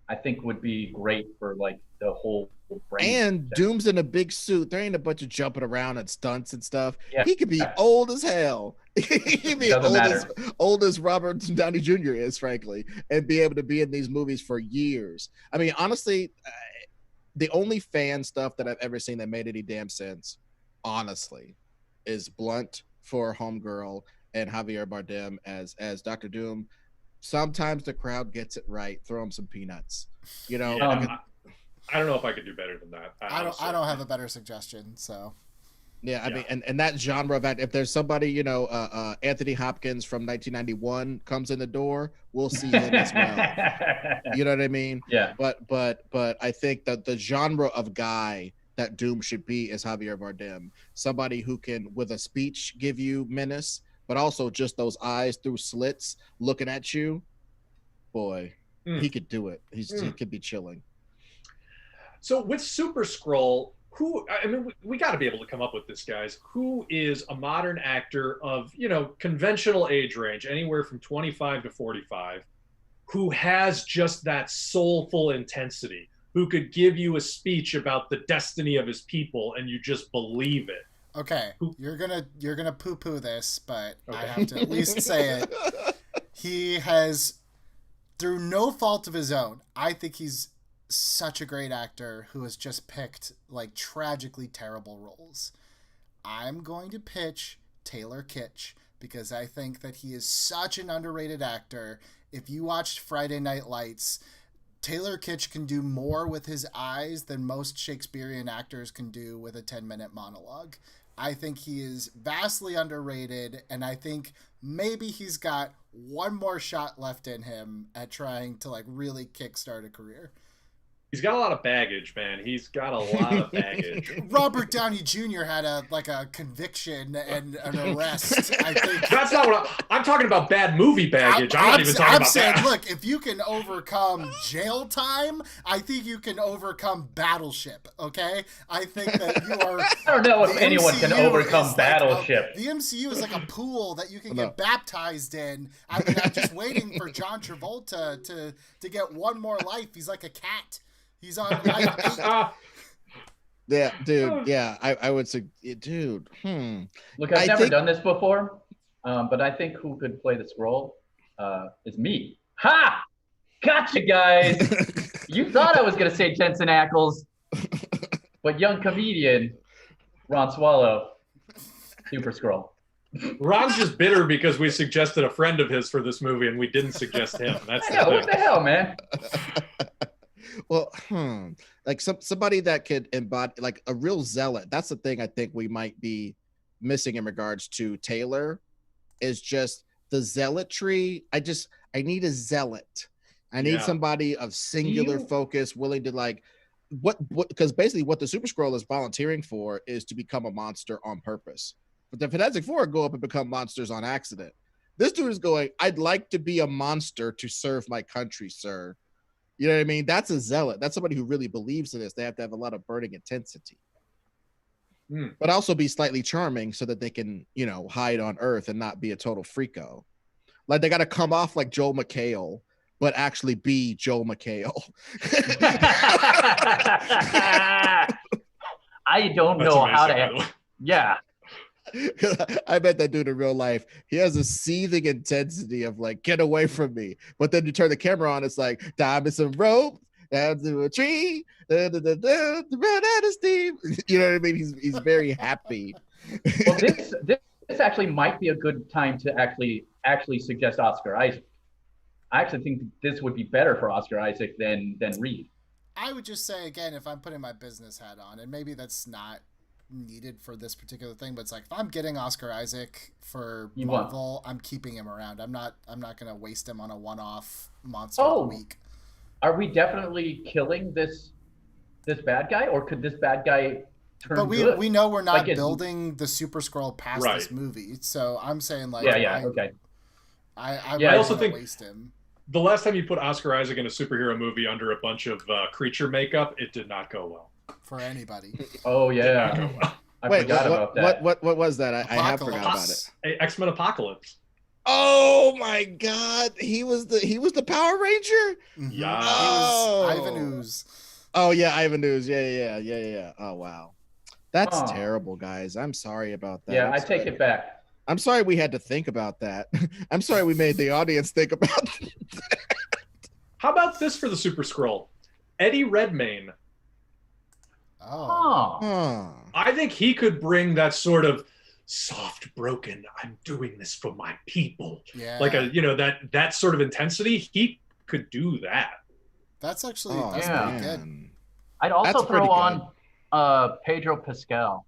I think would be great for like the whole brain. And Doom's in a big suit. There ain't a bunch of jumping around and stunts and stuff. Yeah. He could be old as hell. He could be old as Robert Downey Jr. is, frankly, and be able to be in these movies for years. I mean, honestly, the only fan stuff that I've ever seen that made any damn sense, honestly, is Blunt for Homegirl and Javier Bardem as Dr. Doom. Sometimes the crowd gets it right. Throw him some peanuts. You know, I don't know if I could do better than that. I don't have a better suggestion. So yeah, I mean, and that genre of act, if there's somebody, you know, Anthony Hopkins from 1991 comes in the door, we'll see him as well. You know what I mean? Yeah. But I think that the genre of guy that Doom should be is Javier Bardem, somebody who can, with a speech, give you menace, but also just those eyes through slits looking at you. Boy, he could do it. He could be chilling. So with Super Skrull, we got to be able to come up with this, guys. Who is a modern actor of, you know, conventional age range, anywhere from 25 to 45, who has just that soulful intensity, who could give you a speech about the destiny of his people and you just believe it? Okay, you're gonna poo-poo this, but I have to at least say it. He has, through no fault of his own, I think he's such a great actor who has just picked like tragically terrible roles. I'm going to pitch Taylor Kitsch because I think that he is such an underrated actor. If you watched Friday Night Lights, Taylor Kitsch can do more with his eyes than most Shakespearean actors can do with a 10-minute monologue. I think he is vastly underrated, and I think maybe he's got one more shot left in him at trying to like really kickstart a career. He's got a lot of baggage, man. He's got a lot of baggage. Robert Downey Jr. had a conviction and an arrest. I think that's not what I'm talking about. Bad movie baggage. I'm not even talking about saying, that. Look, if you can overcome jail time, I think you can overcome Battleship. Okay, I think that you are. I don't know if anyone can overcome Battleship. The MCU is like a pool that you can get baptized in. I mean, I'm just waiting for John Travolta to get one more life. He's like a cat. He's on life 8. Yeah, dude. Yeah, I would say, dude. Look, I've never done this before, but I think who could play the Skrull is me. Ha! Gotcha, guys. You thought I was gonna say Jensen Ackles, but young comedian Ron Swallow, Super Skrull. Ron's just bitter because we suggested a friend of his for this movie and we didn't suggest him. That's what the hell, man. Well, like somebody that could embody like a real zealot. That's the thing I think we might be missing in regards to Taylor is just the zealotry. I need a zealot. I need somebody of singular focus, willing to like what because basically what the Super Skrull is volunteering for is to become a monster on purpose. But the Fantastic Four go up and become monsters on accident. This dude is going, I'd like to be a monster to serve my country, sir. You know what I mean? That's a zealot. That's somebody who really believes in this. They have to have a lot of burning intensity, but also be slightly charming so that they can, you know, hide on Earth and not be a total freako. Like they got to come off like Joel McHale, but actually be Joel McHale. I don't know how to. Yeah. I bet that dude in real life, he has a seething intensity of like, get away from me. But then you turn the camera on, it's like, diamonds and rope, down to a tree, run out of steam. You know what I mean? He's very happy. Well, this actually might be a good time to actually suggest Oscar Isaac. I actually think this would be better for Oscar Isaac than Reed. I would just say again, if I'm putting my business hat on, and maybe that's not needed for this particular thing, but it's like if I'm getting Oscar Isaac for Marvel, I'm keeping him around. I'm not gonna waste him on a one-off monster of the week. Are we definitely killing this bad guy, or could this bad guy turn good? But we know we're not building the Super Skrull past this movie, so I'm saying like okay. I also think waste him. The last time you put Oscar Isaac in a superhero movie under a bunch of creature makeup, it did not go well. For anybody. Oh yeah. I forgot about that. What was that? I have forgot about it. X-Men Apocalypse. Oh my God, he was the Power Ranger. Mhm. Yeah. Oh. He was Ivan Ooze. Oh yeah, Ivan News. Yeah. Oh wow, that's Oh. terrible, guys. I'm sorry about that. Yeah, I'm I sorry. take it back. I'm sorry we had to think about that. I'm sorry we made the audience think about that. How about this for the Super Skrull? Eddie Redmayne. Oh. Oh. I think he could bring that sort of soft, broken, I'm doing this for my people. Yeah. Like that sort of intensity. He could do that. That's actually Oh, that's yeah. pretty good. man. I'd also That's pretty throw on Pedro Pascal.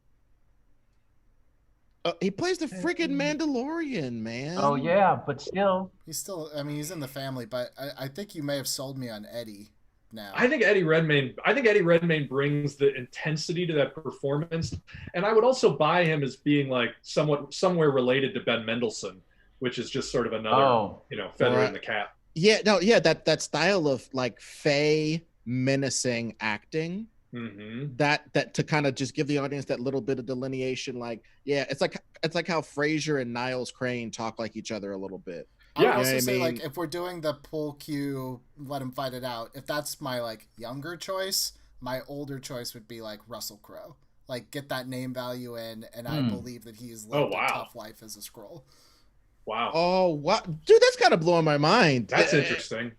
He plays the freaking Mandalorian, man. Oh yeah, but still. He's still, I mean, he's in the family, but I think you may have sold me on Eddie now. I think Eddie Redmayne brings the intensity to that performance, and I would also buy him as being like somewhere related to Ben Mendelsohn, which is just sort of another feather Right. in the cap. That style of like fey menacing acting. Mm-hmm. That to kind of just give the audience that little bit of delineation, like it's like how Frasier and Niles Crane talk like each other a little bit. I would Yeah. also You know what I say, mean? like, if we're doing the pull cue, let him fight it out, if that's my, like, younger choice, my older choice would be, like, Russell Crowe. Like, get that name value in, and I believe that he's lived a tough life as a Skrull. Wow. Oh, what, dude? That's kind of blowing my mind. That's interesting.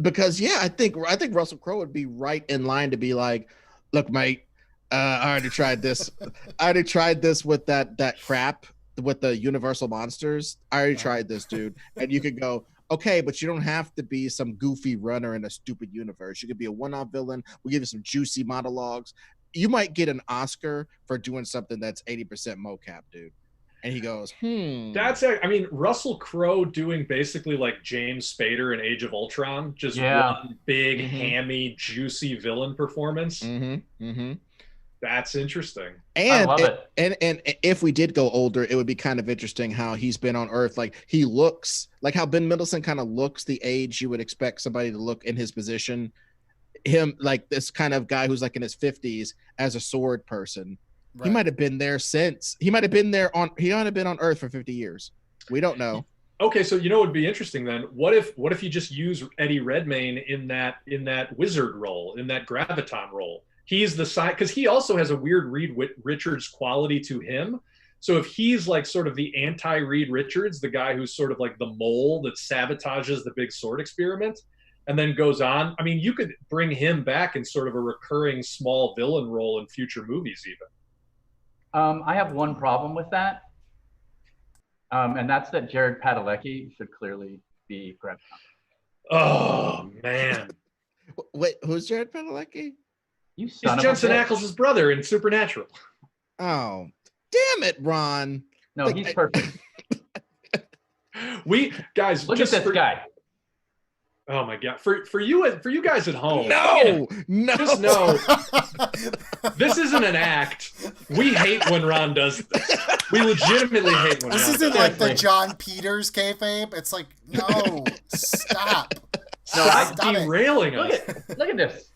Because I think Russell Crowe would be right in line to be like, look, mate, I already tried this. I already tried this with that crap with the Universal monsters. I already tried this, dude. And you could go, okay, but you don't have to be some goofy runner in a stupid universe. You could be a one-off villain. We'll give you some juicy monologues. You might get an Oscar for doing something that's 80% mocap, dude. And he goes, Russell Crowe doing basically like James Spader in Age of Ultron, just one big, hammy, juicy villain performance. That's interesting. And I love it. And if we did go older, it would be kind of interesting how he's been on Earth. Like he looks like how Ben Mendelsohn kind of looks the age you would expect somebody to look in his position. Him like this kind of guy who's like in his 50s as a sword person. Right. He might have been there he might have been on Earth for 50 years. We don't know. Okay, so what would be interesting then? What if you just use Eddie Redmayne in that wizard role, in that graviton role? He's the side, because he also has a weird Reed Richards quality to him. So if he's like sort of the anti-Reed Richards, the guy who's sort of like the mole that sabotages the big sword experiment, and then goes on, I mean, you could bring him back in sort of a recurring small villain role in future movies even. I have one problem with that, and that's that Jared Padalecki should clearly be Graviton. Oh, man. Wait, who's Jared Padalecki? He's Jensen Ackles' brother in Supernatural. Oh, damn it, Ron. No, he's perfect. Look at this guy. Oh my God! For you guys at home, no, just know this isn't an act. We hate when Ron does this. We legitimately hate when this Ron isn't does like the John Peters kayfabe. It's like, no, stop. Stop derailing us. Look at this.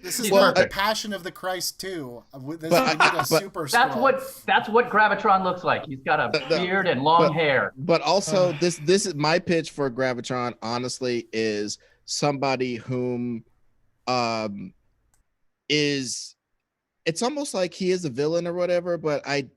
This is not the Passion of the Christ too. We need a super Skrull. That's what Gravitron looks like. He's got a beard and long hair. But also, this is my pitch for Gravitron. Honestly, is somebody whom is. It's almost like he is a villain or whatever. But I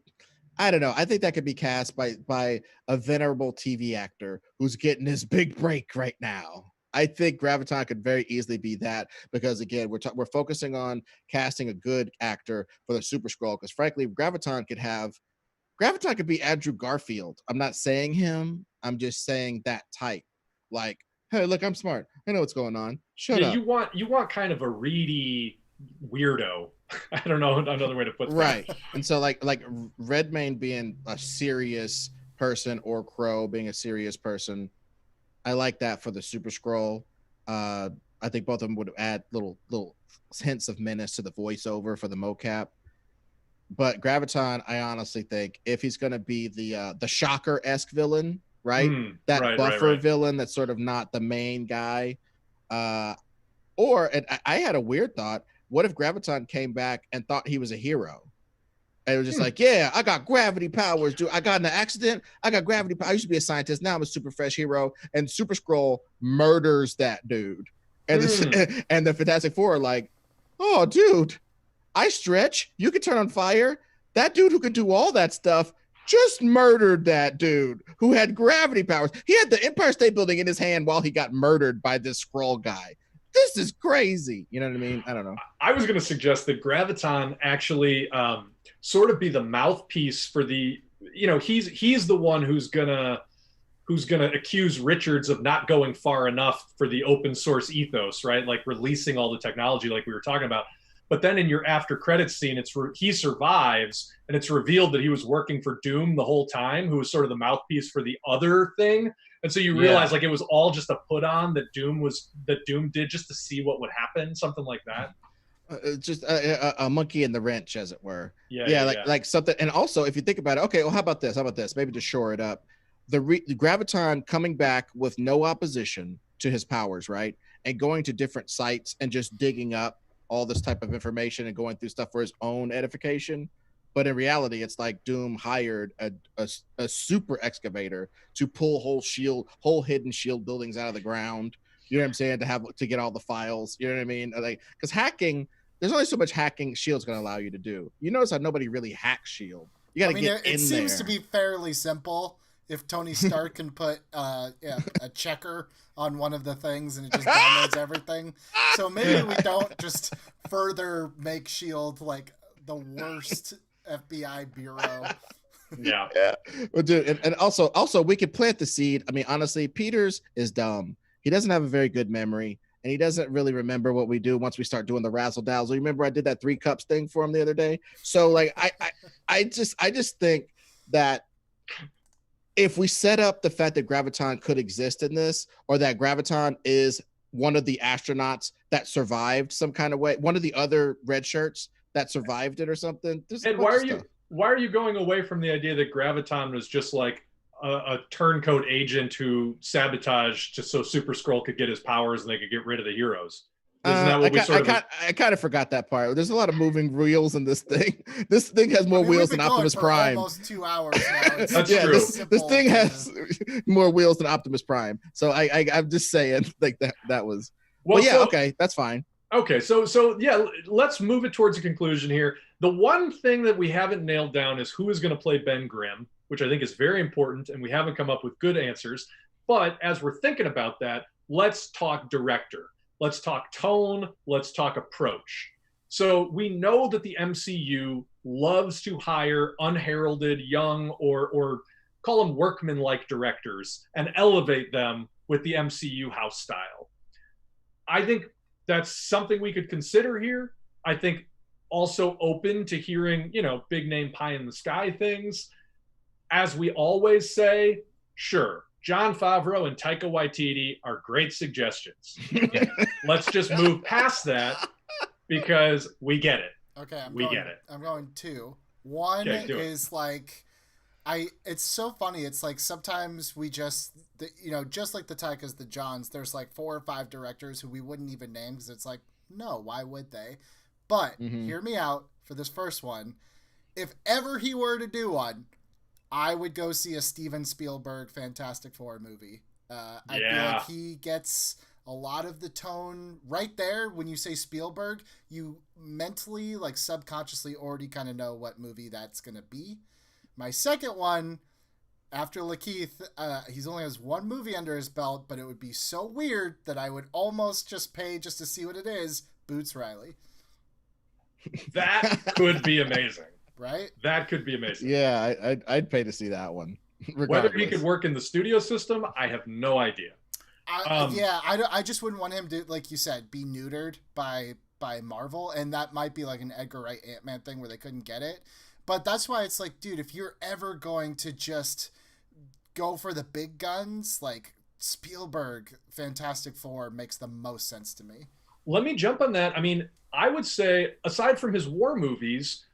don't know. I think that could be cast by a venerable TV actor who's getting his big break right now. I think Graviton could very easily be that, because again, we're focusing on casting a good actor for the Super Skrull, because frankly, Graviton could be Andrew Garfield. I'm not saying him. I'm just saying that type. Like, hey, look, I'm smart. I know what's going on. Shut up. You want kind of a reedy weirdo. I don't know another way to put that. Right. And so like Redmayne being a serious person or Crow being a serious person, I like that for the Super Skrull. I think both of them would add little hints of menace to the voiceover for the mocap. But Graviton, I honestly think if he's going to be the Shocker-esque villain, right? Buffer villain that's sort of not the main guy. And I had a weird thought. What if Graviton came back and thought he was a hero? And it was just like, yeah, I got gravity powers, dude. I got in an accident. I got gravity power. I used to be a scientist. Now I'm a super fresh hero. And Super Skrull murders that dude. And, and the Fantastic Four are like, oh, dude, I stretch. You can turn on fire. That dude who can do all that stuff just murdered that dude who had gravity powers. He had the Empire State Building in his hand while he got murdered by this Skrull guy. This is crazy. You know what I mean? I don't know. I was going to suggest that Graviton actually sort of be the mouthpiece for the, he's the one who's gonna accuse Richards of not going far enough for the open source ethos, right? Like releasing all the technology, like we were talking about. But then in your after credits scene, he survives, and it's revealed that he was working for Doom the whole time, who was sort of the mouthpiece for the other thing. And so you realize like it was all just a put on that Doom did just to see what would happen, something like that. Just a monkey in the wrench, as it were. Yeah, like something. And also, if you think about it, okay, well, how about this? Maybe to shore it up, the Graviton coming back with no opposition to his powers, right, and going to different sites and just digging up all this type of information and going through stuff for his own edification. But in reality, it's like Doom hired a super excavator to pull whole hidden shield buildings out of the ground. You know what I'm saying? To get all the files. You know what I mean? Like, because hacking, there's only so much hacking Shield's going to allow you to do. You notice how nobody really hacks Shield. You got to get in there. It seems to be fairly simple. If Tony Stark can put a checker on one of the things and it just downloads everything. So maybe we don't just further make Shield like the worst FBI bureau. Yeah. Well, dude, and also we could plant the seed. I mean, honestly, Peters is dumb. He doesn't have a very good memory, and he doesn't really remember what we do once we start doing the razzle dazzle. You remember I did that 3 cups thing for him the other day? So like I just think that if we set up the fact that Graviton could exist in this, or that Graviton is one of the astronauts that survived some kind of way, one of the other red shirts that survived it or something. And why are you going away from the idea that Graviton was just like a turncoat agent who sabotaged just so Super Skrull could get his powers and they could get rid of the heroes? Isn't that what I kind of forgot that part. There's a lot of moving wheels in this thing. This thing has more wheels than Optimus Prime. Almost 2 hours now. That's true. This thing has more wheels than Optimus Prime. So I'm just saying, like that was. Well, yeah, okay, that's fine. Okay, so yeah, let's move it towards a conclusion here. The one thing that we haven't nailed down is who is going to play Ben Grimm, which I think is very important, and we haven't come up with good answers. But as we're thinking about that, let's talk director. Let's talk tone. Let's talk approach. So we know that the MCU loves to hire unheralded, young, or call them workman-like directors and elevate them with the MCU house style. I think that's something we could consider here. I think also open to hearing, big name pie in the sky things. As we always say, sure, Jon Favreau and Taika Waititi are great suggestions. Let's just move past that because we get it. Okay, get it. I'm going 2. One is like, it's so funny. It's like sometimes we just like the Taikas, the Johns, there's like 4 or 5 directors who we wouldn't even name because it's like, no, why would they? But hear me out for this first one. If ever he were to do one, I would go see a Steven Spielberg Fantastic Four movie. I feel like he gets a lot of the tone right there. When you say Spielberg, you mentally, like subconsciously already kind of know what movie that's going to be. My second one, after Lakeith, he's only has 1 movie under his belt, but it would be so weird that I would almost just pay just to see what it is. Boots Riley. That could be amazing. Right? That could be amazing. Yeah, I'd pay to see that one. Whether he could work in the studio system, I have no idea. I just wouldn't want him to, like you said, be neutered by Marvel, and that might be like an Edgar Wright Ant-Man thing where they couldn't get it. But that's why it's like, dude, if you're ever going to just go for the big guns, like Spielberg Fantastic Four makes the most sense to me. Let me jump on that. I mean, I would say, aside from his war movies,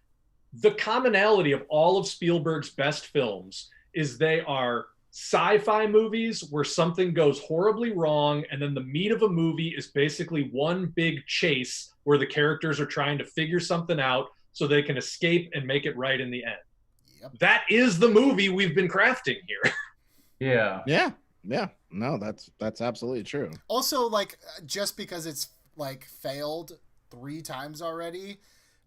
the commonality of all of Spielberg's best films is they are sci-fi movies where something goes horribly wrong, and then the meat of a movie is basically one big chase where the characters are trying to figure something out, so they can escape and make it right in the end. Yep. That is the movie we've been crafting here. Yeah. No, that's absolutely true. Also, like, just because it's like failed 3 times already,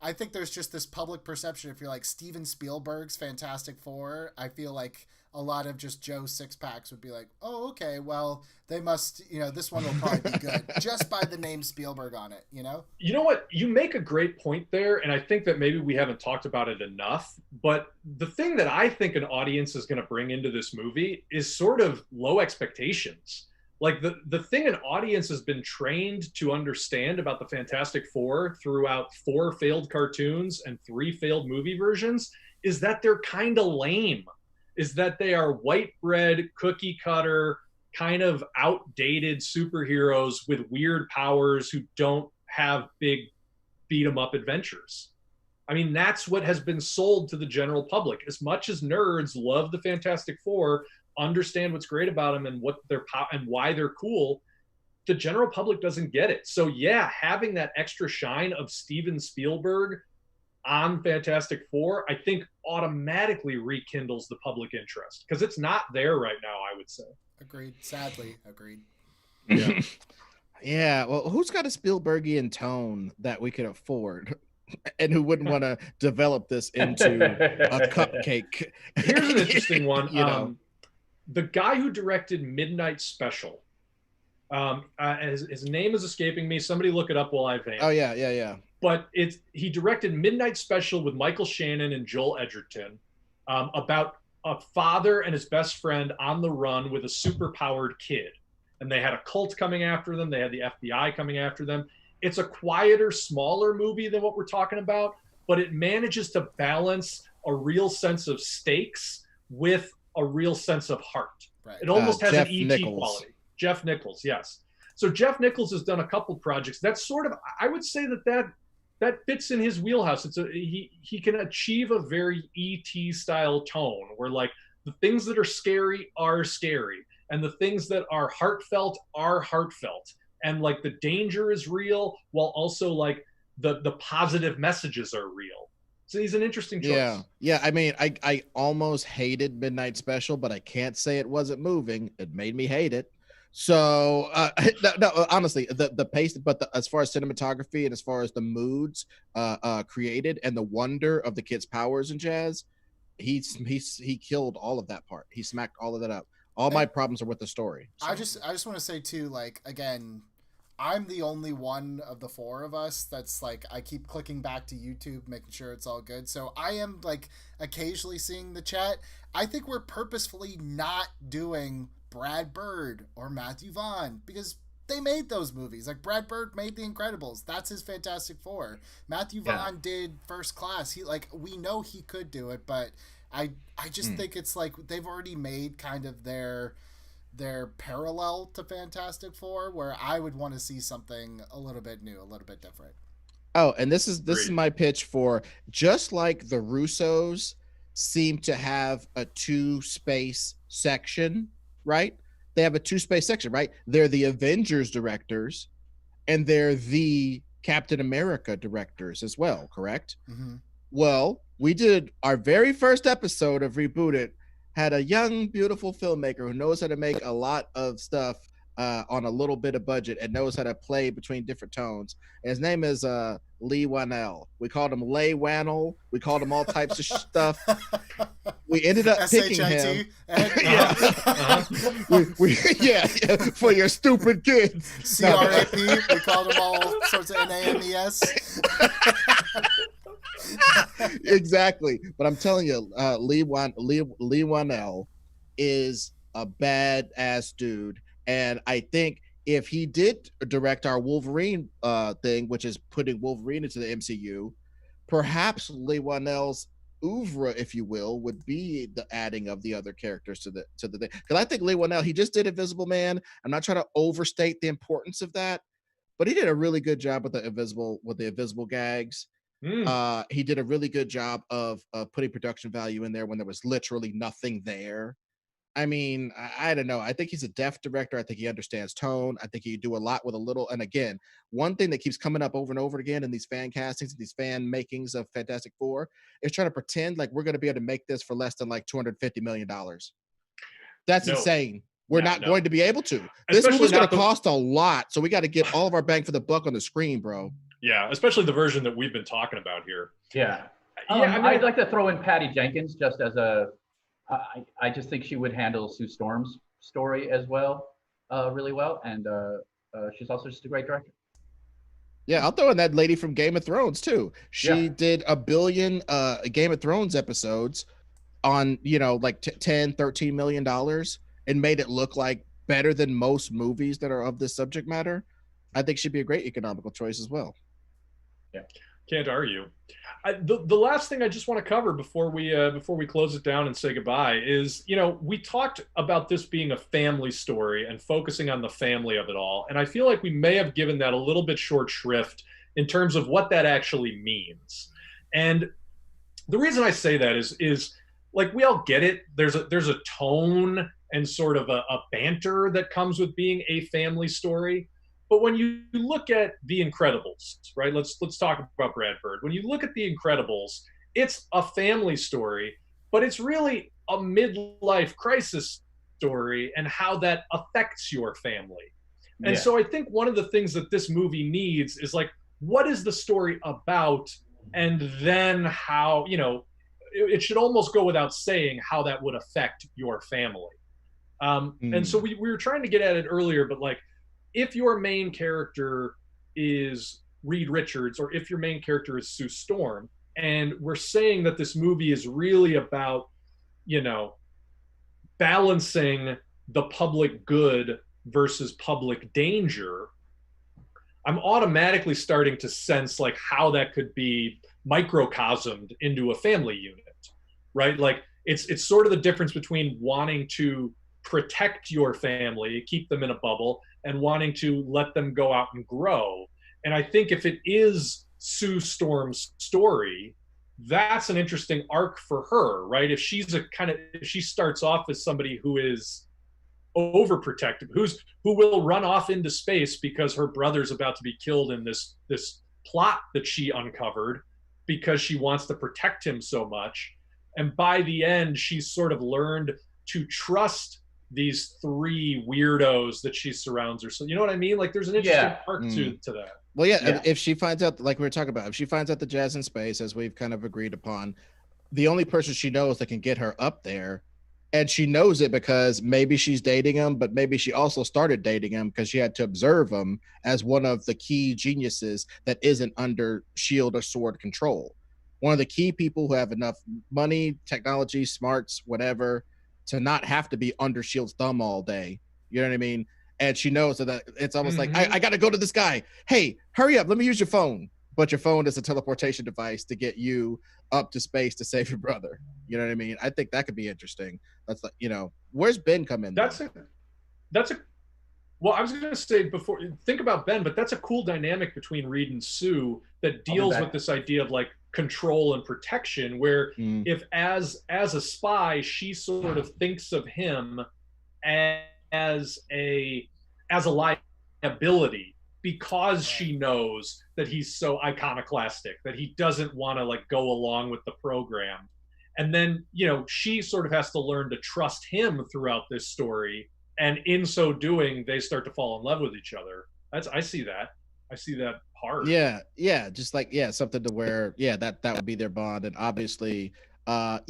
I think there's just this public perception. If you're like Steven Spielberg's Fantastic Four, I feel like a lot of just Joe Sixpacks would be like, oh, okay, well, they must, this one will probably be good just by the name Spielberg on it, You know what? You make a great point there, and I think that maybe we haven't talked about it enough, but the thing that I think an audience is going to bring into this movie is sort of low expectations. Like the thing an audience has been trained to understand about the Fantastic Four throughout 4 failed cartoons and 3 failed movie versions is that they're kind of lame, is that they are white bread, cookie cutter, kind of outdated superheroes with weird powers who don't have big beat 'em up adventures. I mean, that's what has been sold to the general public. As much as nerds love the Fantastic Four, understand what's great about them and what their and why they're cool, the general public doesn't get it. So yeah, having that extra shine of Steven Spielberg on Fantastic Four, I think automatically rekindles the public interest because it's not there right now, I would say. Agreed. Sadly, agreed. Yeah. Yeah. Well, who's got a Spielbergian tone that we could afford and who wouldn't want to develop this into a cupcake? Here's an interesting one. The guy who directed Midnight Special, his name is escaping me. Somebody look it up while I vamp. Oh, yeah. But he directed Midnight Special with Michael Shannon and Joel Edgerton about a father and his best friend on the run with a superpowered kid. And they had a cult coming after them. They had the FBI coming after them. It's a quieter, smaller movie than what we're talking about, but it manages to balance a real sense of stakes with a real sense of heart. Right. It almost has Jeff an E.T. Nichols. quality. Jeff Nichols, yes. So Jeff Nichols has done a couple projects. That's sort of, I would say that fits in his wheelhouse. He can achieve a very E.T. style tone where like the things that are scary, and the things that are heartfelt. And like the danger is real while also like the positive messages are real. So he's an interesting choice. Yeah. I mean, I almost hated Midnight Special, but I can't say it wasn't moving. It made me hate it. So no, honestly, the pace, but as far as cinematography and as far as the moods created and the wonder of the kids' powers and jazz, he killed all of that part. He smacked all of that up. All my problems are with the story. So. I just want to say too, like, again, I'm the only one of the 4 of us that's like, I keep clicking back to YouTube, making sure it's all good. So I am like occasionally seeing the chat. I think we're purposefully not doing Brad Bird or Matthew Vaughn because they made those movies. Like Brad Bird made The Incredibles. That's his Fantastic Four. Matthew Vaughn did First Class. He like, we know he could do it, but I just think it's like they've already made kind of their parallel to Fantastic Four, where I would want to see something a little bit new, a little bit different. Oh, and this is my pitch for just like the Russos seem to have a 2-space section, right? They have a 2-space section, right? They're the Avengers directors and they're the Captain America directors as well, correct? Mm-hmm. Well, we did our very first episode of Reboot It, had a young, beautiful filmmaker who knows how to make a lot of stuff on a little bit of budget and knows how to play between different tones. And his name is Lee Wanell. We called him Lay Wannell. We called him all types of stuff. We ended up picking him. For your stupid kids. CRAP. We called him all sorts of NAMES. Exactly, but I'm telling you, Lee Wanell is a badass dude, and I think if he did direct our Wolverine thing, which is putting Wolverine into the MCU, perhaps Lee Wanell's oeuvre, if you will, would be the adding of the other characters to the thing. Because I think Lee Wanell, he just did Invisible Man. I'm not trying to overstate the importance of that, but he did a really good job with the invisible gags. He did a really good job of putting production value in there when there was literally nothing there. I mean, I don't know. I think he's a deft director. I think he understands tone. I think he do a lot with a little. And again, one thing that keeps coming up over and over again in these fan castings, these fan makings of Fantastic Four, is trying to pretend like we're going to be able to make this for less than like $250 million. That's No. insane. We're not No. going to be able to. This Especially movie's going not to the- cost a lot, so we got to get all of our bang for the buck on the screen, bro. Yeah, especially the version that we've been talking about here. Yeah. Yeah, I mean, I'd like to throw in Patty Jenkins just as a. I just think she would handle Sue Storm's story as well, really well, and she's also just a great director. Yeah, I'll throw in that lady from Game of Thrones too. She Yeah. did a billion Game of Thrones episodes on, like 10, $13 million and made it look like better than most movies that are of this subject matter. I think she'd be a great economical choice as well. Yeah. Can't argue. The last thing I just want to cover before we close it down and say goodbye is, we talked about this being a family story and focusing on the family of it all. And I feel like we may have given that a little bit short shrift in terms of what that actually means. And the reason I say that is like, we all get it. There's a tone and sort of a banter that comes with being a family story. But when you look at The Incredibles, right? Let's talk about Brad Bird. When you look at The Incredibles, it's a family story, but it's really a midlife crisis story and how that affects your family. And Yeah. so I think one of the things that this movie needs is like, what is the story about? And then how, it should almost go without saying how that would affect your family. And so we were trying to get at it earlier, but like, if your main character is Reed Richards, or if your main character is Sue Storm, and we're saying that this movie is really about, balancing the public good versus public danger, I'm automatically starting to sense like how that could be microcosmed into a family unit, right? Like it's sort of the difference between wanting to protect your family, keep them in a bubble, and wanting to let them go out and grow. And I think if it is Sue Storm's story, that's an interesting arc for her, right? If she starts off as somebody who is overprotective, who will run off into space because her brother's about to be killed in this plot that she uncovered because she wants to protect him so much. And by the end, she's sort of learned to trust these three weirdos that she surrounds herself. So you know what I mean? Like there's an interesting arc to that. Well, yeah, if she finds out, like we were talking about, if she finds out the jazz in space, as we've kind of agreed upon, the only person she knows that can get her up there, and she knows it because maybe she's dating him, but maybe she also started dating him because she had to observe him as one of the key geniuses that isn't under shield or sword control. One of the key people who have enough money, technology, smarts, whatever, to not have to be under Shield's thumb all day. You know what I mean? And she knows that it's almost like, I got to go to this guy. Hey, hurry up. Let me use your phone. But your phone is a teleportation device to get you up to space to save your brother. You know what I mean? I think that could be interesting. That's like, where's Ben come in? Well, I was going to say before, think about Ben, but that's a cool dynamic between Reed and Sue that deals with this idea of like control and protection, where if as a spy, she sort of thinks of him as a liability because she knows that he's so iconoclastic, that he doesn't want to like go along with the program. And then, she sort of has to learn to trust him throughout this story. And in so doing, they start to fall in love with each other. I see that hard. Yeah, just like something to where that would be their bond, and obviously, Ben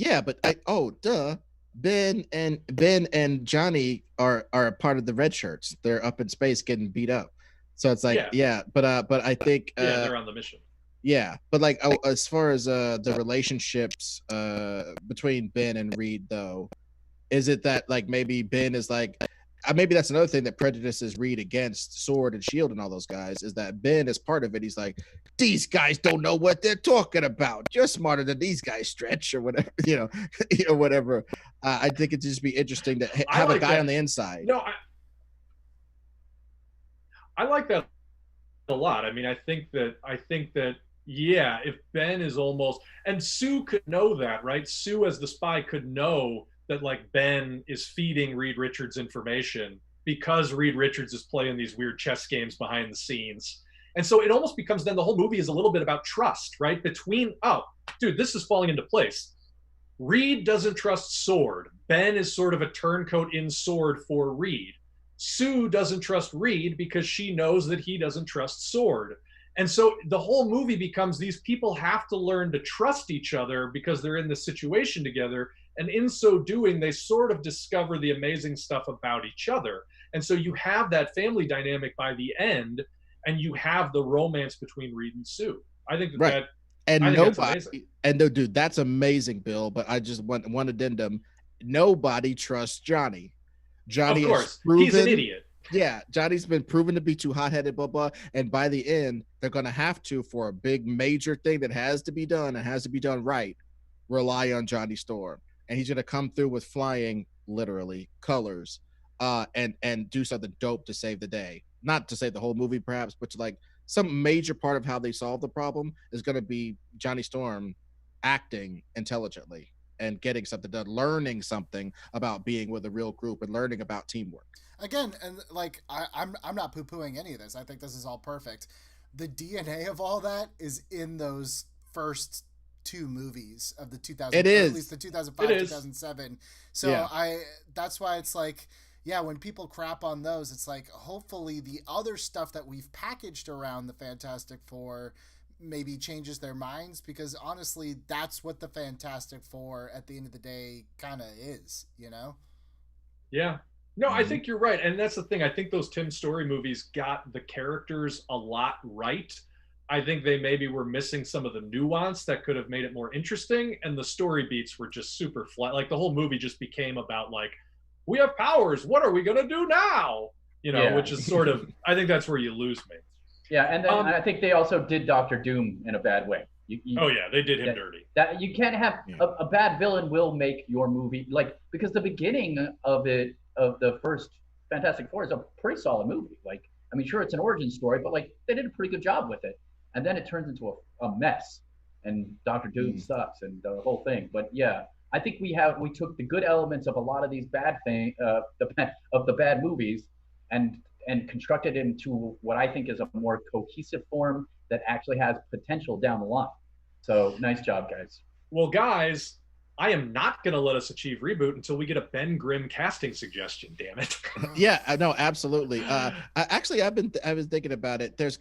and Johnny are a part of the red shirts. They're up in space getting beat up, so it's like but I think they're on the mission. Yeah, but like as far as the relationships between Ben and Reed, though, is it that like maybe Ben is like maybe that's another thing that prejudices Reed against Sword and Shield and all those guys, is that Ben is part of it. He's like, these guys don't know what they're talking about. You're smarter than these guys, Stretch, or whatever, whatever. I think it'd just be interesting to have a guy on the inside. No, I like that a lot. I mean, I think that if Ben is almost, and Sue could know that, right? Sue as the spy could know that like Ben is feeding Reed Richards information because Reed Richards is playing these weird chess games behind the scenes. And so it almost becomes then the whole movie is a little bit about trust, right? Between, oh, dude, this is falling into place. Reed doesn't trust Sword. Ben is sort of a turncoat in Sword for Reed. Sue doesn't trust Reed because she knows that he doesn't trust Sword. And so the whole movie becomes these people have to learn to trust each other because they're in this situation together. And in so doing, they sort of discover the amazing stuff about each other. And so you have that family dynamic by the end, and you have the romance between Reed and Sue. I think that, Right. And I think that's nobody, amazing. and no, dude, that's amazing, Bill. But I just want one addendum. Nobody trusts Johnny. Johnny Of course, is proven, he's an idiot. Yeah, Johnny's been proven to be too hot-headed, blah, blah. And by the end, they're going to have to, for a big major thing that has to be done and has to be done right, rely on Johnny Storm. And he's going to come through with flying, literally, colors, and do something dope to save the day. Not to save the whole movie, perhaps, but to like some major part of how they solve the problem is going to be Johnny Storm acting intelligently and getting something done, learning something about being with a real group and learning about teamwork. Again, and like I'm not poo-pooing any of this. I think this is all perfect. The DNA of all that is in those first two movies of the 2000. It is. At least the 2005, 2007. So Yeah. that's why it's like, yeah, when people crap on those, it's like hopefully the other stuff that we've packaged around the Fantastic Four maybe changes their minds, because honestly, that's what the Fantastic Four at the end of the day kind of is, you know? Yeah. No, I think you're right. And that's the thing. I think those Tim Story movies got the characters a lot right. I think they maybe were missing some of the nuance that could have made it more interesting. And the story beats were just super flat. Like the whole movie just became about like, we have powers. What are we going to do now? You know, which is sort of, I think that's where you lose me. Yeah, and then I think they also did Doctor Doom in a bad way. Oh yeah, they did him dirty. That you can't have a bad villain will make your movie like, because the beginning of the first Fantastic Four is a pretty solid movie. Like, I mean, sure, it's an origin story, but like they did a pretty good job with it. And then it turns into a mess, and Doctor Doom sucks and the whole thing. But yeah, I think we took the good elements of a lot of these bad the bad movies and constructed into what I think is a more cohesive form that actually has potential down the line. So nice job, guys. Well, guys, I am not going to let us achieve Reboot until we get a Ben Grimm casting suggestion, damn it. Yeah, no, absolutely. Actually, I was thinking about it. There's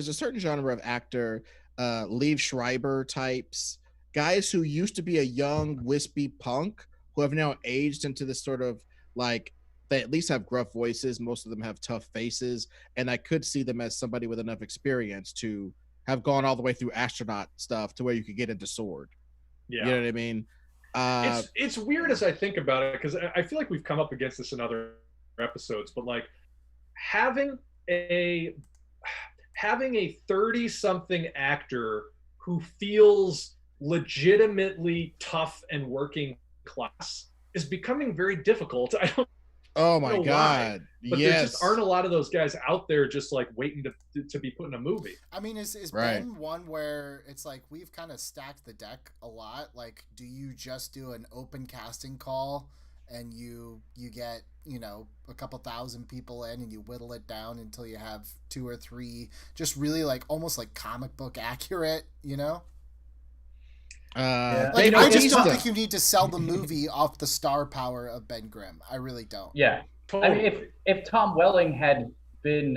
a certain genre of actor, Liev Schreiber types, guys who used to be a young, wispy punk who have now aged into this sort of like, they at least have gruff voices. Most of them have tough faces. And I could see them as somebody with enough experience to have gone all the way through astronaut stuff to where you could get into Sword. Yeah. You know what I mean? It's weird as I think about it, because I feel like we've come up against this in other episodes, but like having a 30-something actor who feels legitimately tough and working class is becoming very difficult. I don't Oh my know God! why, but there just aren't a lot of those guys out there just like waiting to be put in a movie. I mean, is Right. Ben one where it's like we've kind of stacked the deck a lot? Like, do you just do an open casting call and you get, you know, a couple thousand people in and you whittle it down until you have 2 or 3 just really like almost like comic book accurate, you know? Yeah. Like, Dave I just don't Bautista. think you need to sell the movie off the star power of Ben Grimm. I really don't. Yeah. I mean, if Tom Welling had been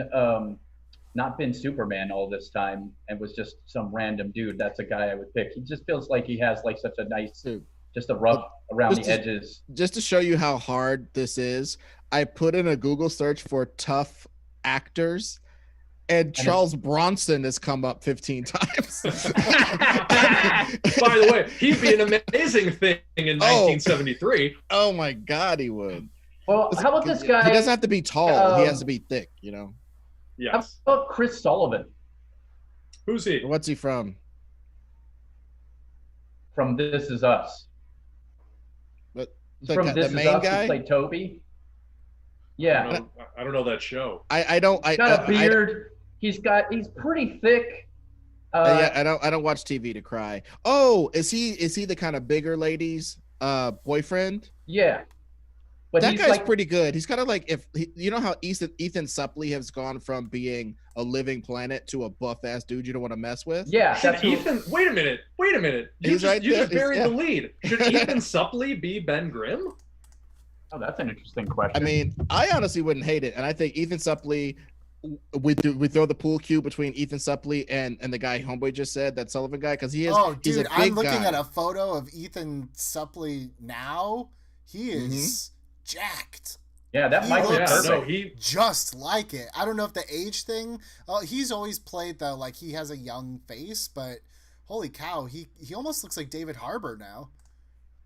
not been Superman all this time and was just some random dude, that's a guy I would pick. He just feels like he has like such a nice, Dude. just a rough around the edges. Just to show you how hard this is, I put in a Google search for tough actors, and Charles Bronson has come up 15 times. By the way, he'd be an amazing thing in 1973. Oh my God, he would. Well, how about this guy? He doesn't have to be tall. He has to be thick, you know. Yes. How about Chris Sullivan Who's he? What's he from? from This Is Us? The From This Is main Us, guy? he played Toby. I Yeah, don't know that show. I don't. he's got a beard. He's pretty thick. Yeah, I don't watch TV to cry. Oh, is he the kind of bigger ladies boyfriend? Yeah, but That he's guy's like, pretty good. He's kind of like you know how Ethan Suplee has gone from being a living planet to a buff ass dude you don't want to mess with. yeah, Should that's who. Ethan? Wait a minute. He's right You there. just buried Yeah. the lead. Should Ethan Suplee be Ben Grimm? Oh, that's an interesting question. I mean, I honestly wouldn't hate it, and I think Ethan Suplee. We throw the pool cue between Ethan Suplee and the guy Homeboy just said, that Sullivan guy, because he is. Oh, he's dude, a big I'm looking guy. at a photo of Ethan Suplee now. He is jacked. yeah, that he might be looks- perfect. No, he. Just like it. I don't know if the age thing. He's always played the like he has a young face, but holy cow, he almost looks like David Harbour now.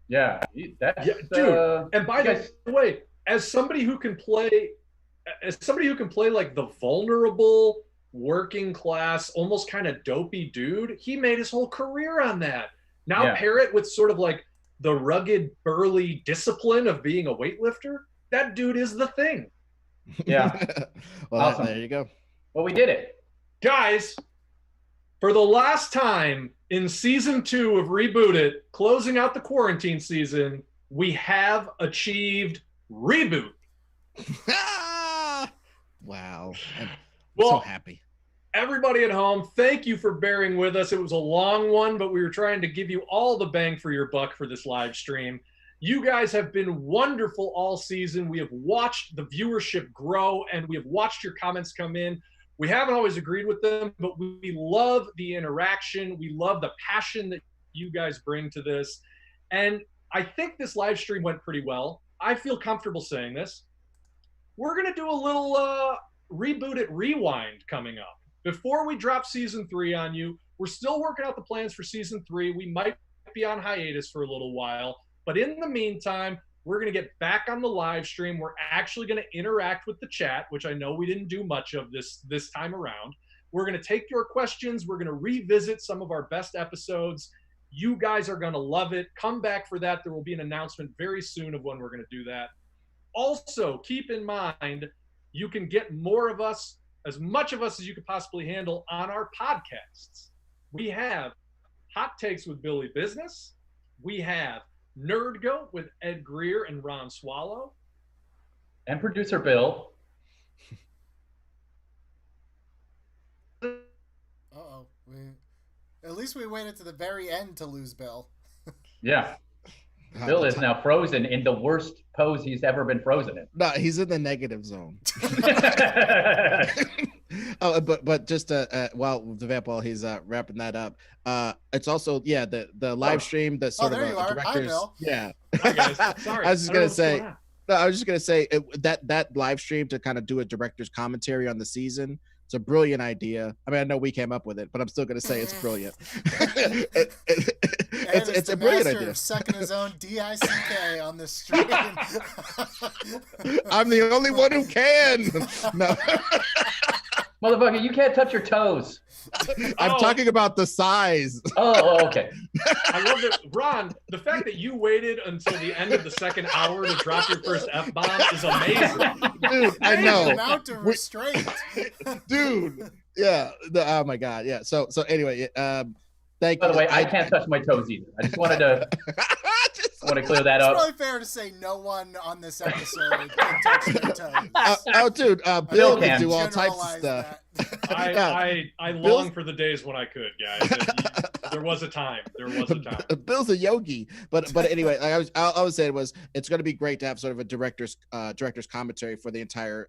Yeah, that's Yeah, dude. And by you guys- the way, as somebody who can play like the vulnerable, working class, almost kind of dopey dude, he made his whole career on that. Now Yeah. pair it with sort of like the rugged, burly discipline of being a weightlifter. That dude is the thing. Yeah. Well, Awesome. there you go. well, we did it. Guys, for the last time in season 2 of Reboot It, closing out the quarantine season, we have achieved reboot. Wow. I'm Well, so happy. everybody at home, thank you for bearing with us. It was a long one, but we were trying to give you all the bang for your buck for this live stream. You guys have been wonderful all season. We have watched the viewership grow, and we have watched your comments come in. We haven't always agreed with them, but we love the interaction. We love the passion that you guys bring to this. And I think this live stream went pretty well. I feel comfortable saying this. We're going to do a little Reboot It Rewind coming up. Before we drop season 3 on you, we're still working out the plans for season 3. We might be on hiatus for a little while. But in the meantime, we're going to get back on the live stream. We're actually going to interact with the chat, which I know we didn't do much of this time around. We're going to take your questions. We're going to revisit some of our best episodes. You guys are going to love it. Come back for that. There will be an announcement very soon of when we're going to do that. Also, keep in mind, you can get more of us, as much of us as you could possibly handle, on our podcasts. We have Hot Takes with Billy Business. We have Nerd Goat with Ed Greer and Ron Swallow. And producer Bill. Uh-oh. At least we waited to the very end to lose Bill. Yeah. Bill is now frozen in the worst pose he's ever been frozen in. No, he's in the negative zone. But just while he's wrapping that up, it's also the live stream that sort there of you are. Hi, directors. Bill. Yeah. Hi, guys. Sorry. I was just I don't know gonna what's say. going on. No, I was just gonna say that live stream to kind of do a director's commentary on the season. It's a brilliant idea. I mean, I know we came up with it, but I'm still gonna say it's brilliant. It's a brilliant idea. Sucking his own DICK on the stream. I'm the only one who can. No, Motherfucker, you can't touch your toes. I'm Oh. talking about the size. Oh, okay. I love it. Ron, the fact that you waited until the end of the second hour to drop your first F-bomb is amazing. Dude, I The know. amount of restraint. Dude. Yeah. Oh my God. Yeah. So anyway, thank By you. the way, I can't touch my toes either. I just wanted to clear that It's up. probably fair to say no one on this episode can touch their toes. Dude, Bill Bill can can. do all types of Generalize stuff. that. I long for the days when I could, guys. There was a time. Bill's a yogi, but anyway, I was saying was it's going to be great to have sort of a director's commentary for the entire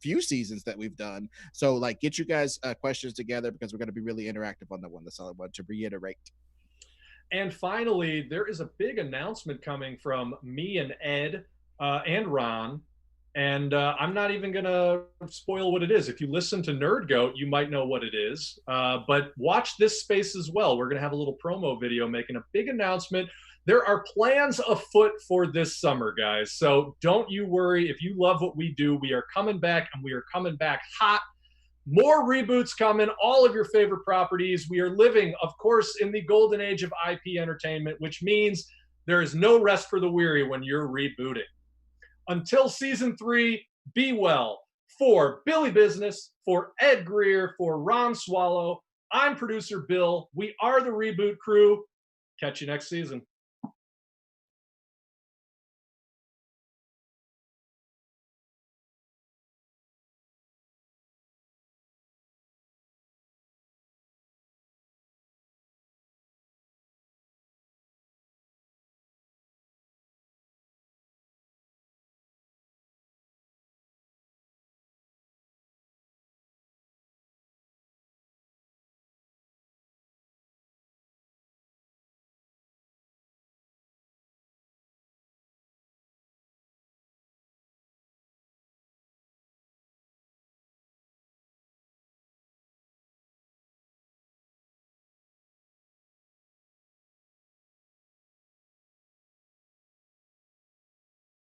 few seasons that we've done. So like, get you guys questions together because we're going to be really interactive on the one. That's all I want to reiterate. And finally, there is a big announcement coming from me and Ed and Ron. And I'm not even going to spoil what it is. If you listen to Nerd Goat, you might know what it is. But watch this space as well. We're going to have a little promo video making a big announcement. There are plans afoot for this summer, guys. So don't you worry. If you love what we do, we are coming back, and we are coming back hot. More reboots coming, all of your favorite properties. We are living, of course, in the golden age of IP entertainment, which means there is no rest for the weary when you're rebooting. Until season 3, be well. For Billy Business, for Ed Greer, for Ron Swallow, I'm producer Bill. We are the Reboot Crew. Catch you next season.